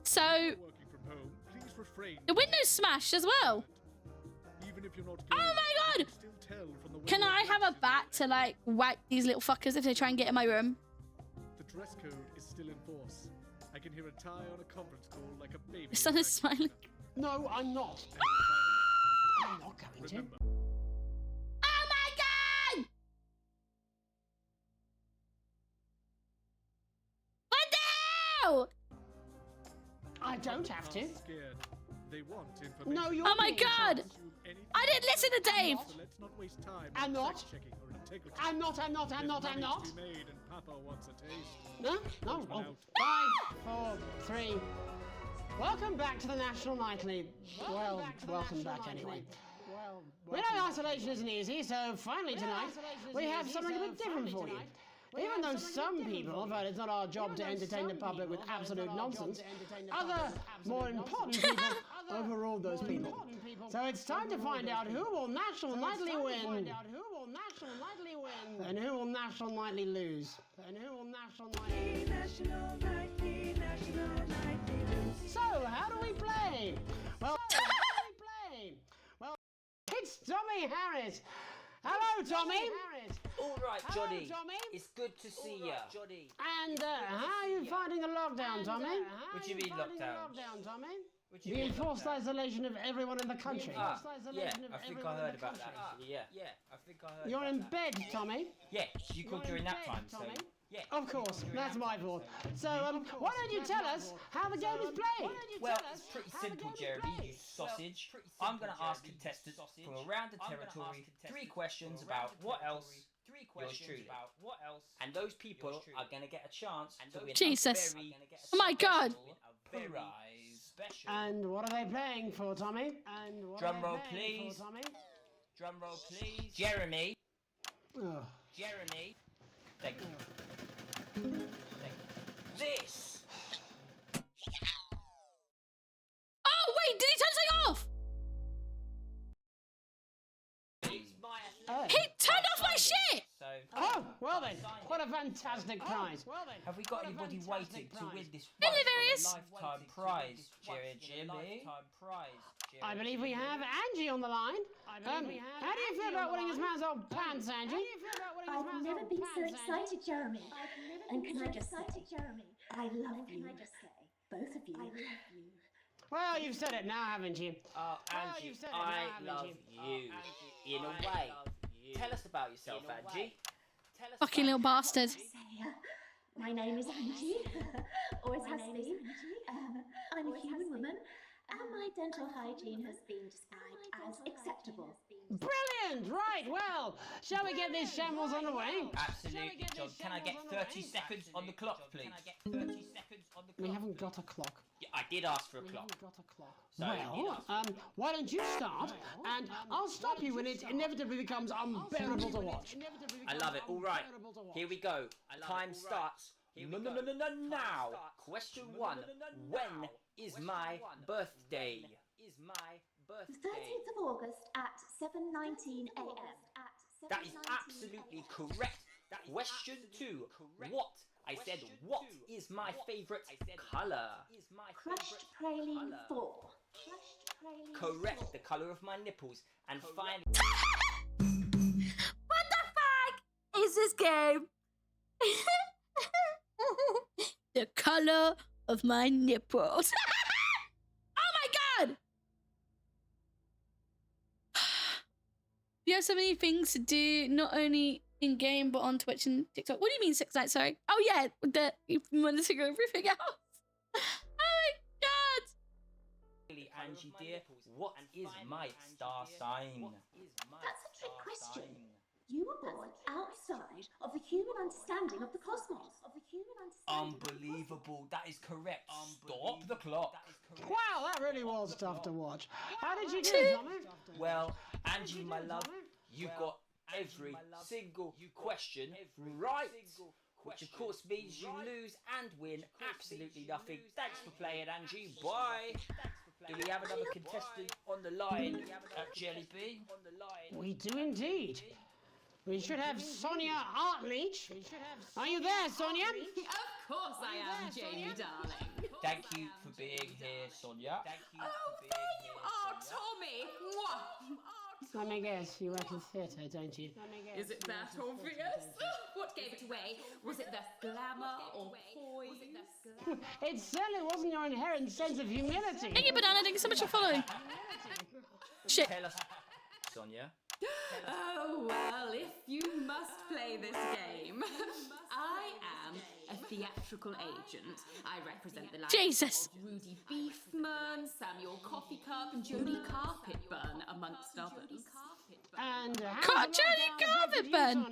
So Working from home, please refrain. the window's smashed as well. Even if you're not Oh my god! Can I have a bat to like whack these little fuckers if they try and get in my room? The dress code is still in force. I can hear a tie on a conference call like a baby. The sun is smiling. No, I'm not. I'm not going to. Oh my god! What the hell? I don't have to. Scared. They want information. No, you're Oh my being god! told. I didn't listen to Dave. So let's not waste time. I'm not. Fact-checking or integrity. I'm not. There's money to be made and Papa wants a taste. No? No. One Oh. 5, 4, 3. Welcome back to the National Nightly. Well, welcome back anyway. We know isolation isn't easy, so finally tonight we have something a bit different for you. Even though some people felt it's not our job to entertain the public with absolute nonsense, other, more important people overruled those people. So it's time to find out who will National Nightly win. And who will National Nightly lose. And who will National Nightly So, how do we play? Well, it's Tommy Harris. Hello, Tommy. All right, Johnny. Hello, Tommy. It's good to see you. And how are you finding the lockdown, Tommy? What do you mean lockdown? What do you The mean enforced lockdown? isolation of everyone in the country. Yeah, I think I heard about that actually. Yeah, I think I heard You're about in that. bed, Tommy. Yeah, you called during that time, so yeah. Of course, that's my fault. So, why don't you tell us how the game is played? Well, it's pretty simple, Jeremy, you sausage. I'm going to ask contestants from around the territory 3 questions about what else yours truly. And those people are going to get a chance to win Jesus. a very Oh my god. special. And what are they playing for, Tommy? Drum roll, please. Drum roll, please. Jeremy. Oh. Jeremy. Thank you. Thank you. This. Oh wait, did he turn something off? Is my He turned off my shit. So Oh, well then, what a fantastic prize. Have we got anybody waiting to win this Hello, Various. lifetime prize, Jimmy? I believe we have Angie on the line. How do you feel about winning this man's old pants, Angie? I've never been so excited, Jeremy. And can I just say, I love you. Both of you. I love you. Well, you've said it now, haven't you? Oh, Angie, I love you. In a way. Tell us about yourself, Angie. Fucking little bastard. My name is Angie, always has been. I'm a human woman, and my dental hygiene has been described as acceptable. Brilliant! Right, well, shall we get this shambles on the way? Absolutely, John. Can I get 30 seconds on the clock, please? We haven't got a clock. Yeah, I did ask for a We clock. haven't got a clock. So Well, why don't you start, and I'll stop you when it inevitably becomes unbearable to watch. I love it. All right, here we go. Time starts now. Question 1. When is my birthday? The 13th of August at 7:19 a.m. That is absolutely correct. Question 2. What? I said, what is my favourite colour? Crushed praline 4. Correct. The colour of my nipples. And finally... What the fuck is this game? The color of my nipples. Oh my god! You have so many things to do, not only in game but on Twitch and TikTok. What do you mean 6 nights? Sorry. Oh yeah, you monitoring everything else. Oh my god! Angie dear, what is my star sign? That's a trick question. You were born outside of the human understanding of the cosmos. Unbelievable. That is correct. Stop the clock. Wow, that really was tough to watch. How did you do, Tommy? Well, Angie, my love, you got every single question right, which of course means you lose and win absolutely nothing. Thanks for playing, Angie. Bye. Do we have another contestant on the line at Jelly Bean? We do indeed. We should have Sonia Artleach. Are you there, Sonia? Of course I am, Jamie, darling. Thank you for being here, Sonia. Oh, there you are, Tommy. Mwah. Let me guess, you work in theatre, don't you? Is it that obvious? What gave it away? Was it the glamour or poise? It certainly wasn't your inherent sense of humility. Thank you, Banana. Thank you so much for following. Shit. Tell us, Sonia. Oh, well, if you must play this game, I am a theatrical agent. I represent the likes Jesus. of Rudy Beefman, Samuel Coffee Cup, and Jodie Carpetburn, amongst others. And Jodie Carpetburn.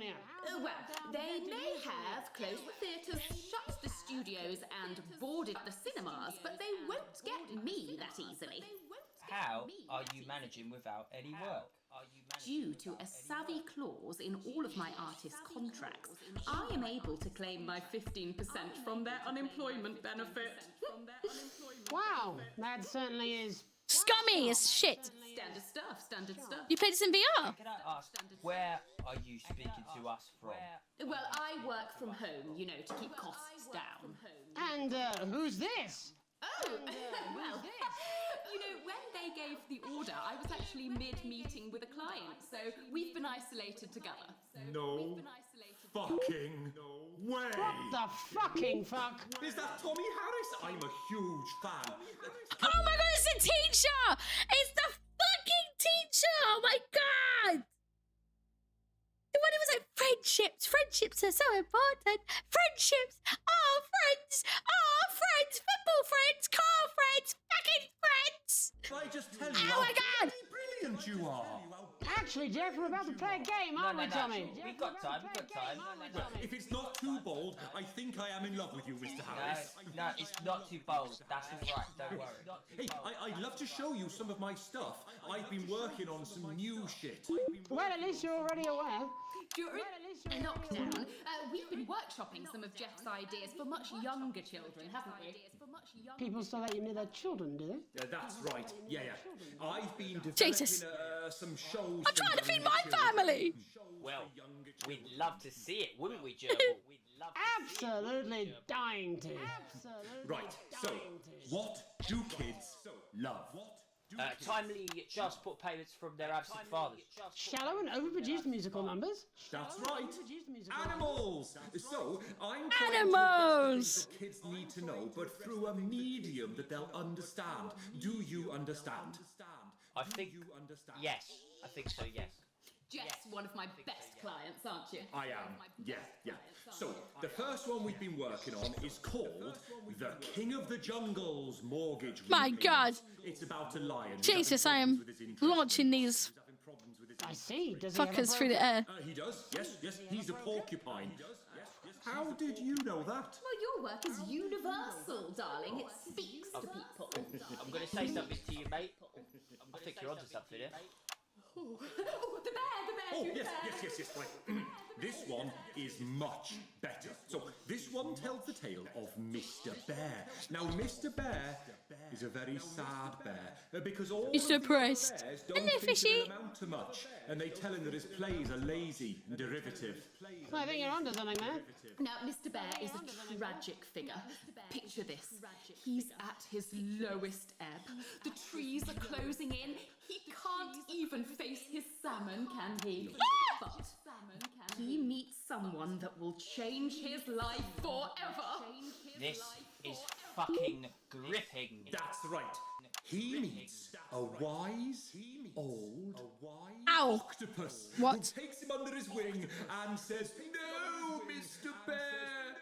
Well, they may have closed the theatres, shut the studios, and boarded the cinemas, but they won't get me that easily. How are you managing without any work? Due to a savvy clause in all of my artist contracts, I am able to claim my 15% from their unemployment benefit. Wow, that certainly is scummy as shit. Standard stuff, standard stuff. You played this in VR? Can I ask, where are you speaking to us from? Well, I work from home, you know, to keep costs down. And who's this? Oh, well, you know, when they gave the order, I was actually mid-meeting with a client, so we've been isolated together. No fucking way! What the fucking fuck? Is that Tommy Harris? I'm a huge fan. Oh my god, it's the teacher! It's the fucking teacher! Oh my god! The one who was like, friendships are so important. Friendships are friends, football friends, car friends, fucking friends. I just tell you oh my god! Brilliant you are. Actually, Jeff, we're about to play a game, aren't we, Tommy? We've got time, Well, if it's not too bold, I think I am in love with you, Mr. Harris. No, it's not too bold. That's all right, don't worry. Hey, I'd love to show you some of my stuff. I've been working on some new shit. Well, at least you're already aware. During lockdown, we've been workshopping some of Jeff's ideas for much younger children, haven't we? People still let you near their children, do they? That's right. Yeah. I've been developing Jesus. some show I'm trying to feed my family. Well, we'd love to see it, wouldn't we, Gerbil? We'd love to Absolutely dying to. Right, so, what do kids love? Timely child support payments from their absent fathers. Shallow and overproduced musical numbers. That's right. Animals. So I'm Animals. What kids need to know, but through a medium that they'll understand. Do you understand? I think. Yes, I think so. Yes. Jess, one of my best clients, aren't you? I am. Yeah. So, the first one we've been working on is called The King of the Jungle's Mortgage. My God. It's about a lion. Jesus, I am launching these I see. fuckers through the air. He does. Yes. He's a porcupine. How did you know that? Well, your work is universal, darling. It speaks to people. I'm going to say something to you, mate. I think you're onto something here. Oh, the bear, Oh, yes. Right. This one is much better. So, this one tells the tale of Mr. Bear. Now, Mr. Bear is a very sad bear because all He's depressed. bears don't Hello, think fishy. they'll amount to much, and they tell him that his plays are lazy and derivative. I think you're onto something there. Now, Mr. Bear is a tragic figure. Picture this. He's at his lowest ebb. The trees are closing in. He can't even face his salmon, can he? But he meets someone that will change his life forever. This is fucking gripping. That's right. He meets a wise, old octopus What? who takes him under his wing and says, "No, Mr. Bear,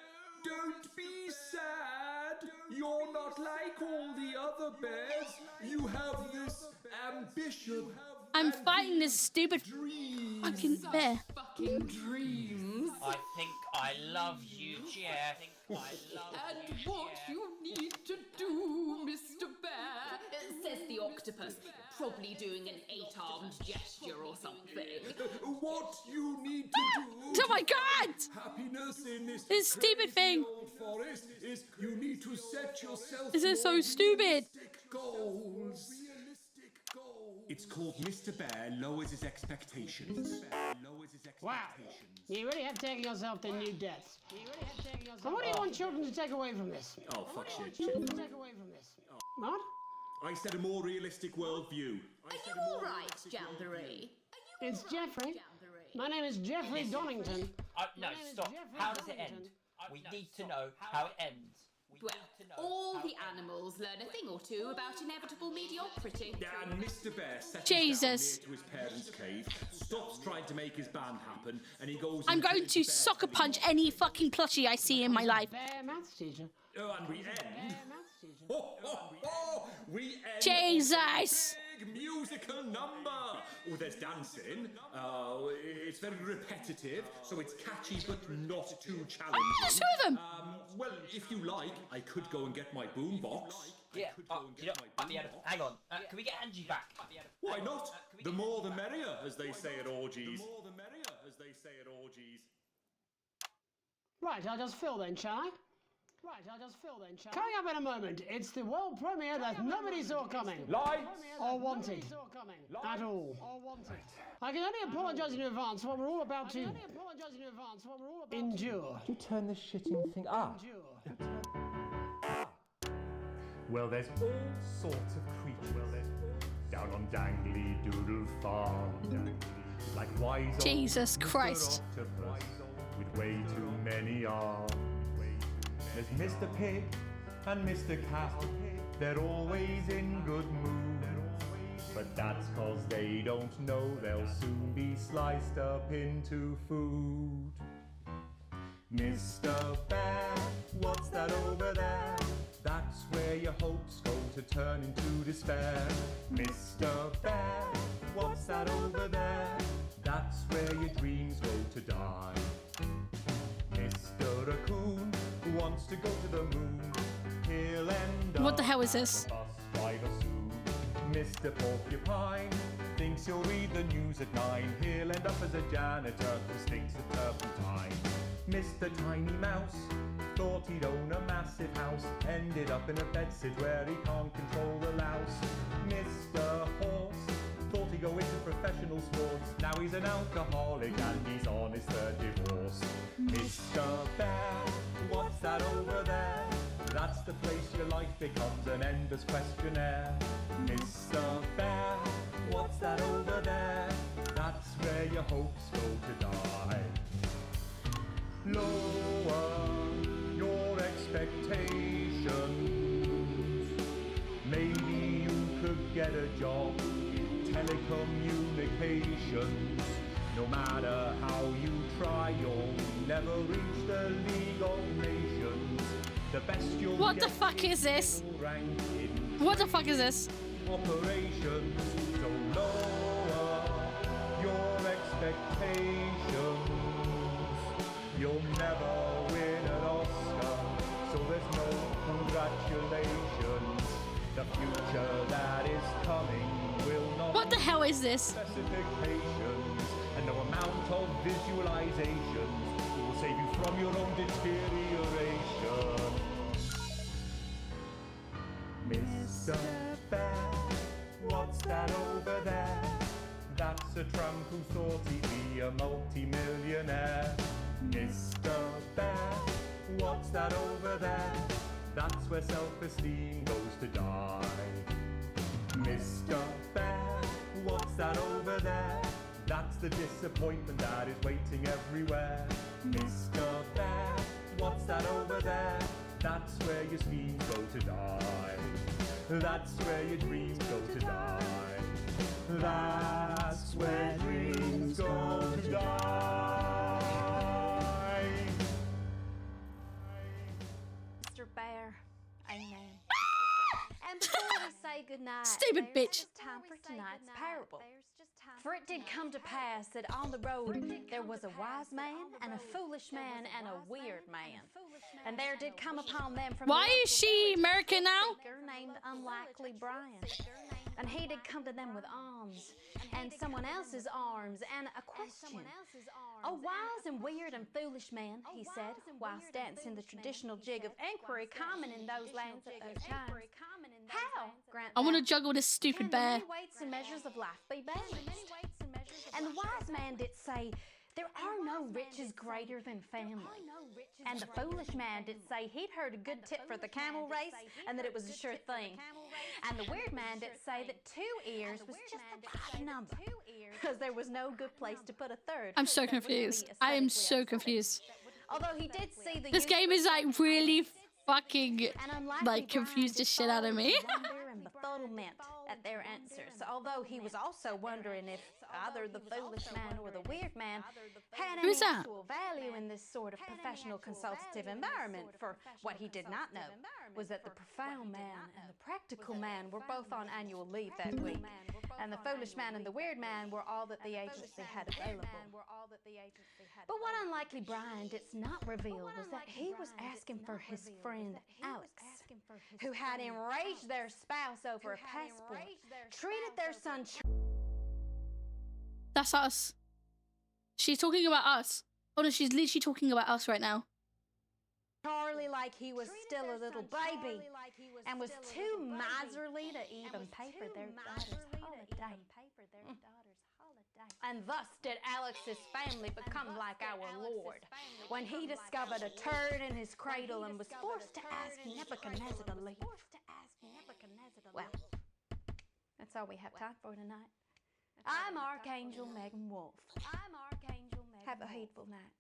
don't be sad. You're not like all the other bears. You have this ambition." I'm fighting this stupid fucking bear. Fucking dreams. I think I love you, Jeff. And what you need to do, Mr. Bear, says the octopus, probably doing an 8-armed gesture or something. What you need to do. Oh my God! Happiness in This stupid thing. old forest is you need to set yourself. This is so stupid. Goals. It's called Mr. Bear Lowers His Expectations. Wow. You really have taken yourself to new depths. So what do you want children to take away from this? Oh, fuck shit. Take away from this. What? I said a more realistic worldview. Are you all right, Jamboree? It's Jeffrey. My name is Jeffrey Donington. No, stop. How does it end? We need to know how it ends. Well, all the animals learn a thing or two about inevitable mediocrity. And Mr. Bear settles Jesus. down near to his parents' cave, stops trying to make his band happen, and he goes. I'm going to soccer punch any fucking plushie I see in my life. Bear maths teacher. Oh, and we end. We end. Jesus! Big musical number. Oh, there's dancing. It's very repetitive, so it's catchy but not too challenging. There's two of them. Well, if you like, I could go and get my boombox. Yeah. Hang on. Can we get Angie back? Why not? The more the merrier, as they say at orgies. Right, I'll just fill then, shall I? Coming up in a moment, it's the world premiere that nobody saw coming. Lights! Or wanted. At all. I can only apologise in advance for what we're all about to endure. Do turn this shitting thing up. Well, there's all sorts of creatures down on Dangly Doodle Farm. Like wise old Jesus Mr. Christ. Octopus with way too many arms. There's Mr. Pig and Mr. Cat. They're always in good mood. But that's cause they don't know they'll soon be sliced up into food. Mr. Bear, what's that over there? That's where your hopes go to turn into despair. Mr. Bear, what's that over there? That's where your dreams go to die. Mr. Raccoon wants to go to the moon. He'll end What the hell is this? up bus driver soon. Mr. Porcupine thinks he'll read the news at 9. He'll end up as a janitor who stinks of turpentine. Mr. Tiny Mouse thought he'd own a massive house. Ended up in a bedsit where he can't control the louse. Mr. Horse thought to go into professional sports. Now he's an alcoholic and he's on his third divorce. Mr. Bear, what's that over there? That's the place your life becomes an endless questionnaire. Mr. Bear, what's that over there? That's where your hopes go to die. Lower your expectations. Maybe you could get a job in telecommunications. No matter how you try, you'll never reach the League of Nations. The best you'll What the fuck is this? What the fuck is this? Operations, so lower your expectations. You'll never win an Oscar, so there's no congratulations. The future that is coming will not. What the hell is this? Specifications, and no amount of visualizations will save you from your own deterioration. Mr. Bear, what's that over there? That's a tramp who thought he'd be a multi-millionaire. Mr. Bear, what's that over there? That's where self-esteem goes to die. Mr. Bear, what's that over there? That's the disappointment that is waiting everywhere. Mr. Bear, what's that over there? That's where your schemes go to die. That's where your dreams go to die. That's where dreams go to die. Mr. Bear, amen. And before we say goodnight, Stupid bitch. It's time for tonight's parable. For it did come to pass that on the road there was a wise man and a foolish man and a weird man. And there did come upon them from Why is she American now? named Unlikely Brian. And he did come to them with alms and someone else's arms and a question. A wise and weird and foolish man, he said, whilst dancing the traditional jig of inquiry common in those lands at those times. How, Grant? I want to juggle this stupid bear. Can the many weights and measures of life be balanced? And the wise man did say, there are no riches greater than family. And the foolish man did say he'd heard a good tip for the camel race and that it was a sure thing. And the weird man did say that 2 ears was just the right number because there was no good place to put a third. I'm so confused. I am so confused. Although he did see the This game is like really fucking like confused the shit out of me. wonder and befuddlement at their answers. Although he was also wondering if either the foolish man or the weird man had any Who's that? actual value in this sort of professional consultative environment. For what he did not know was that the profound man and the practical man were both on annual leave that week. And the foolish man and the weird man were all that the agency had available. But what Unlikely Brian did not reveal was that he was asking for his friend Alex, who had enraged their spouse over a passport, treated their son... That's us. She's talking about us. Oh no, she's literally talking about us right now. Charlie like he was still a little baby and was too miserly to even pay for their daughter's holiday. And thus did Alex's family become like our Lord when he discovered a turd in his cradle and was forced to ask Nebuchadnezzar to leave. Well, that's all we have time for tonight. I'm Archangel Megan Wolf. Have a hateful night.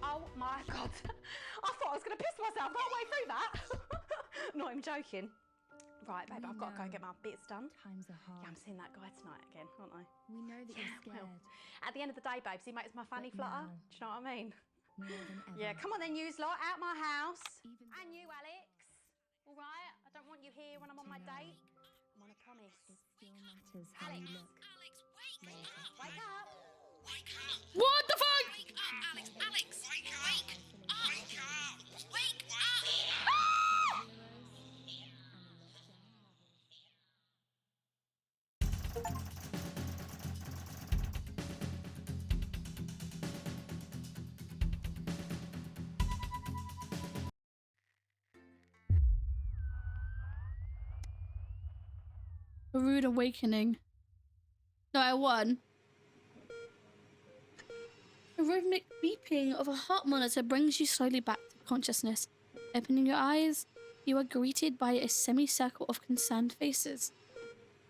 Oh my God. I thought I was going to piss myself halfway through that. No, I'm joking. Right, babe, I've got to go get my bits done. Times are hard. Yeah, I'm seeing that guy tonight again, aren't I? We know that you're scared. Well, at the end of the day, babes, he makes my fanny But flutter. now, Do you know what I mean? more than ever. Yeah, come on then, you lot, out my house. And you, Alex. All right? I don't want you here when I'm on my date. I'm on a promise. It still matters how you look. Wake up. What the fuck? Wake up, Alex! Alex! Wake up! Wake up! Wake up! A rude awakening. No, I won. A rhythmic beeping of a heart monitor brings you slowly back to consciousness. Opening your eyes, you are greeted by a semicircle of concerned faces.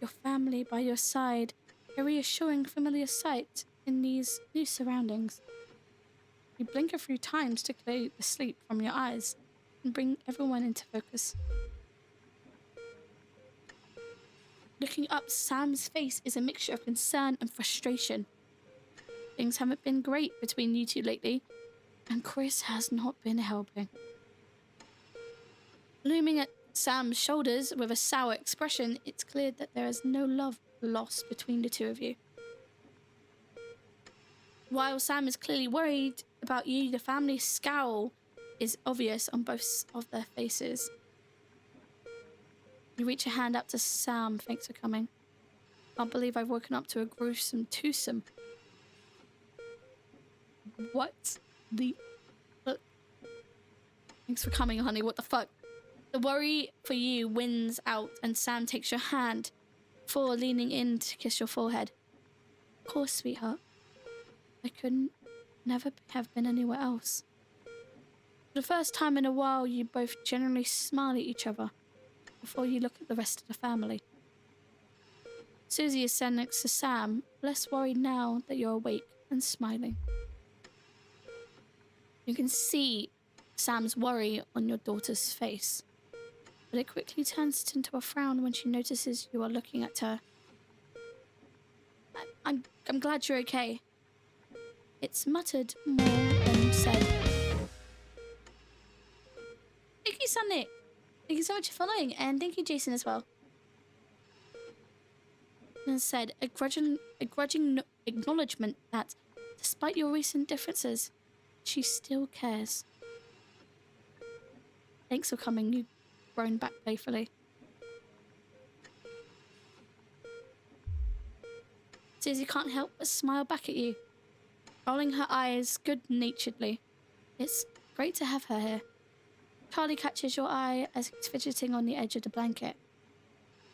Your family by your side, a reassuring familiar sight in these new surroundings. You blink a few times to clear the sleep from your eyes and bring everyone into focus. Looking up, Sam's face is a mixture of concern and frustration. Things haven't been great between you two lately, and Chris has not been helping. Looming at Sam's shoulders with a sour expression, it's clear that there is no love lost between the two of you. While Sam is clearly worried about you, the family scowl is obvious on both of their faces. You reach a hand up to Sam. Thanks for coming. Can't believe I've woken up to a gruesome twosome. What the fuck? Thanks for coming, honey. What the fuck? The worry for you wins out and Sam takes your hand before leaning in to kiss your forehead. Of course, sweetheart. I couldn't never have been anywhere else. For the first time in a while, you both generally smile at each other before you look at the rest of the family. Susie is standing next to Sam, less worried now that you're awake and smiling. You can see Sam's worry on your daughter's face, but it quickly turns into a frown when she notices you are looking at her. I'm glad you're okay. It's muttered more than said. Thank you, Sunny. Thank you so much for following, and thank you, Jason, as well. And said, a grudging acknowledgement that, despite your recent differences, she still cares. Thanks for coming, you groaned back playfully. Susie can't help but smile back at you, rolling her eyes good-naturedly. It's great to have her here. Charlie catches your eye as he's fidgeting on the edge of the blanket.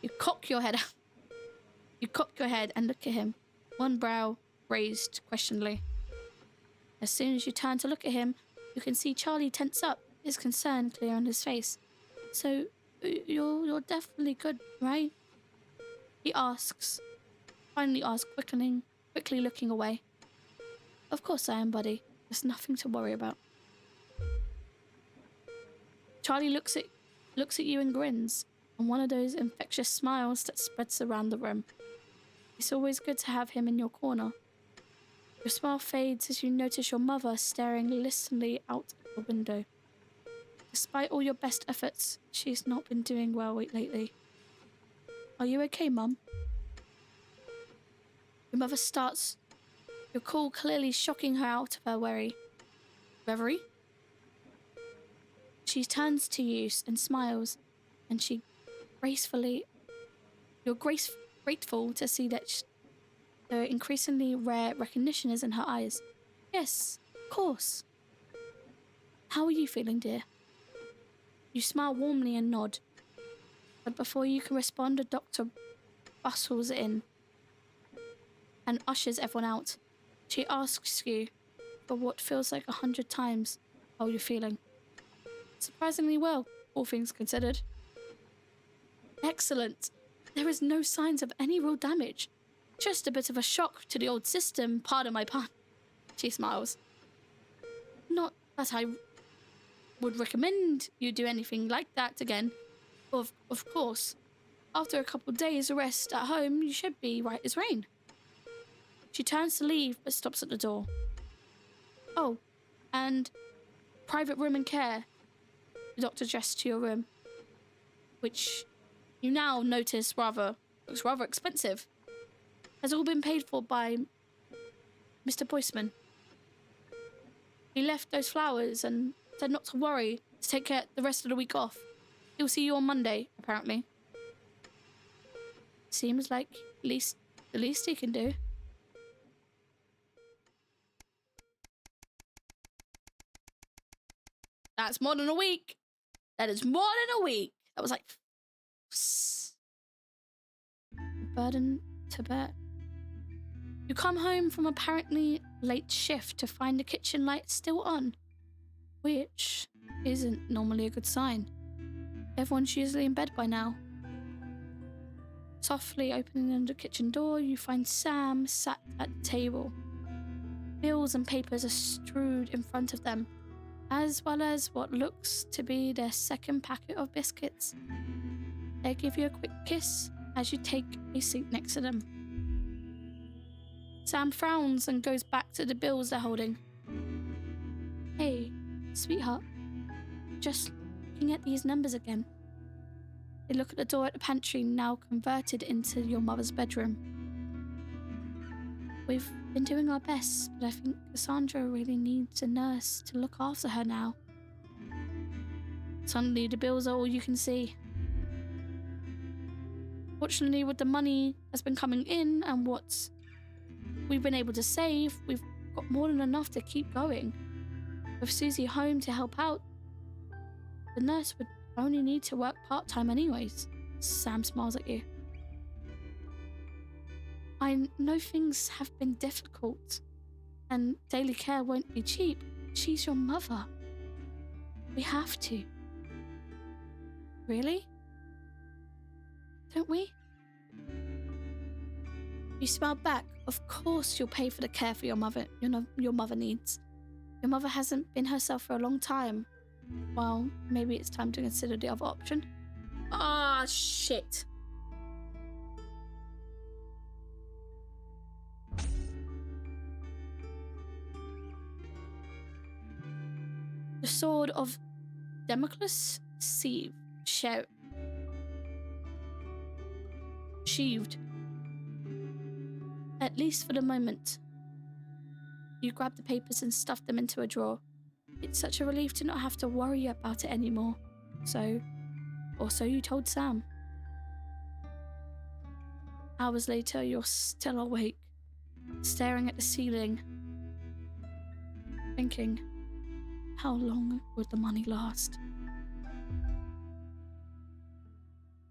You cock your head and look at him, one brow raised questioningly. As soon as you turn to look at him, you can see Charlie tense up, his concern clear on his face. So, you're definitely good, right? He finally asks, quickly looking away. Of course I am, buddy. There's nothing to worry about. Charlie looks at you and grins, on one of those infectious smiles that spreads around the room. It's always good to have him in your corner. Your smile fades as you notice your mother staring listlessly out the window. Despite all your best efforts, she's not been doing well lately. Are you okay, Mum? Your mother starts, your call clearly shocking her out of her reverie. She turns to you and smiles, and you're grateful to see that the increasingly rare recognition is in her eyes. Yes, of course. How are you feeling, dear? You smile warmly and nod, but before you can respond, a doctor bustles in and ushers everyone out. She asks you for what feels like 100 times how you're feeling. Surprisingly well, all things considered. Excellent. There is no signs of any real damage. Just a bit of a shock to the old system, pardon my pun. She smiles. Not that I would recommend you do anything like that again. Of course. After a couple days rest at home, you should be right as rain. She turns to leave, but stops at the door. Oh, and private room and care. The doctor gestures to your room, which you now notice looks rather expensive. Has all been paid for by Mr. Boisman. He left those flowers and said not to worry, to take the rest of the week off. He'll see you on Monday, apparently. Seems like the least he can do. That's more than a week. That is more than a week. That was like... burden to bear. You come home from apparently late shift to find the kitchen light still on, which isn't normally a good sign. Everyone's usually in bed by now. Softly opening the kitchen door, you find Sam sat at the table. Bills and papers are strewed in front of them, as well as what looks to be their second packet of biscuits. They give you a quick kiss as you take a seat next to them. Sam frowns and goes back to the bills they're holding. Hey, sweetheart, just looking at these numbers again. They look at the door at the pantry, now converted into your mother's bedroom. We've been doing our best, but I think Cassandra really needs a nurse to look after her now. Suddenly, the bills are all you can see. Fortunately, with the money that's been coming in and what we've been able to save, we've got more than enough to keep going. With Susie home to help out, the nurse would only need to work part-time anyways. Sam smiles at you. I know things have been difficult, and daily care won't be cheap. She's your mother. We have to. Really? Don't we? You smile back. Of course you'll pay for the care for your mother needs. Your mother hasn't been herself for a long time. Well, maybe it's time to consider the other option. Ah, shit. The sword of Damocles sheathed. At least for the moment. You grab the papers and stuff them into a drawer. It's such a relief to not have to worry about it anymore. So you told Sam. Hours later, you're still awake, staring at the ceiling, thinking, how long would the money last?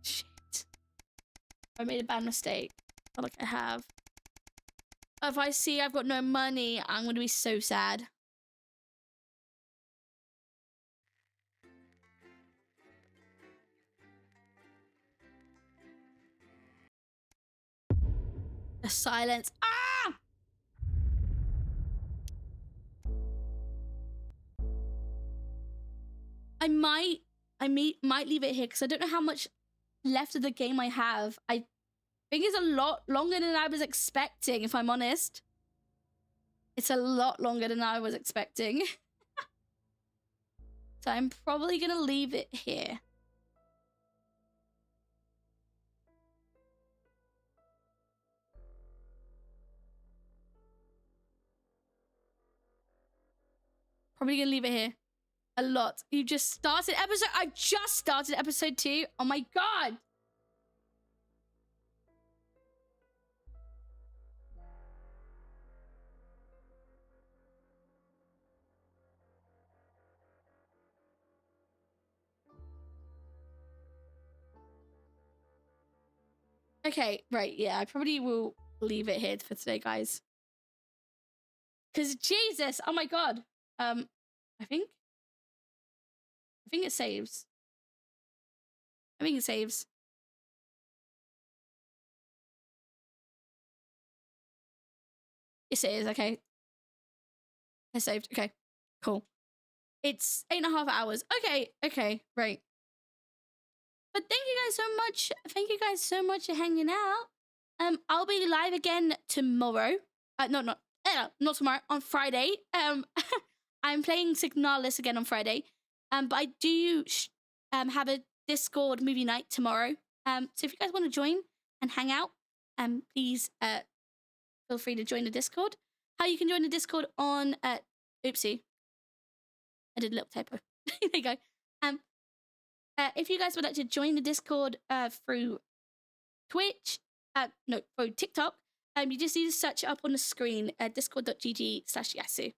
Shit. I made a bad mistake. I feel like I have. If I see I've got no money, I'm going to be so sad. The silence. Ah! I might leave it here because I don't know how much left of the game I have. I think it's a lot longer than I was expecting, if I'm honest. It's a lot longer than I was expecting. So I'm probably gonna leave it here. Probably gonna leave it here. A lot. You just started episode. I just started episode 2. Oh my god. Okay, right, yeah, I probably will leave it here for today, guys. Because Jesus, oh my god. I think it saves. I think it saves. Yes, it is, okay. It saved, okay, cool. It's 8.5 hours. Okay, right. But thank you guys so much. Thank you guys so much for hanging out. I'll be live again tomorrow. Not tomorrow, on Friday. I'm playing Signalis again on Friday. But I do have a Discord movie night tomorrow. So if you guys want to join and hang out, please feel free to join the Discord. How you can join the Discord on oopsie. I did a little typo. There you go. If you guys would like to join the Discord through Twitch, through TikTok, you just need to search it up on the screen, discord.gg/Yasu.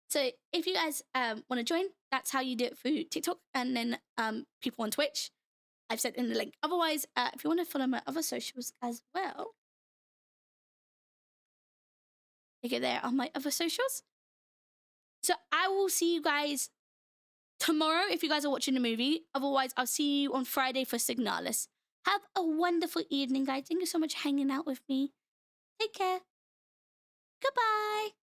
So if you guys want to join, that's how you do it through TikTok, and then people on Twitch. I've sent in the link. Otherwise, if you want to follow my other socials as well, you get there on my other socials. So I will see you guys tomorrow if you guys are watching the movie. Otherwise, I'll see you on Friday for Signalis. Have a wonderful evening, guys. Thank you so much for hanging out with me. Take care. Goodbye.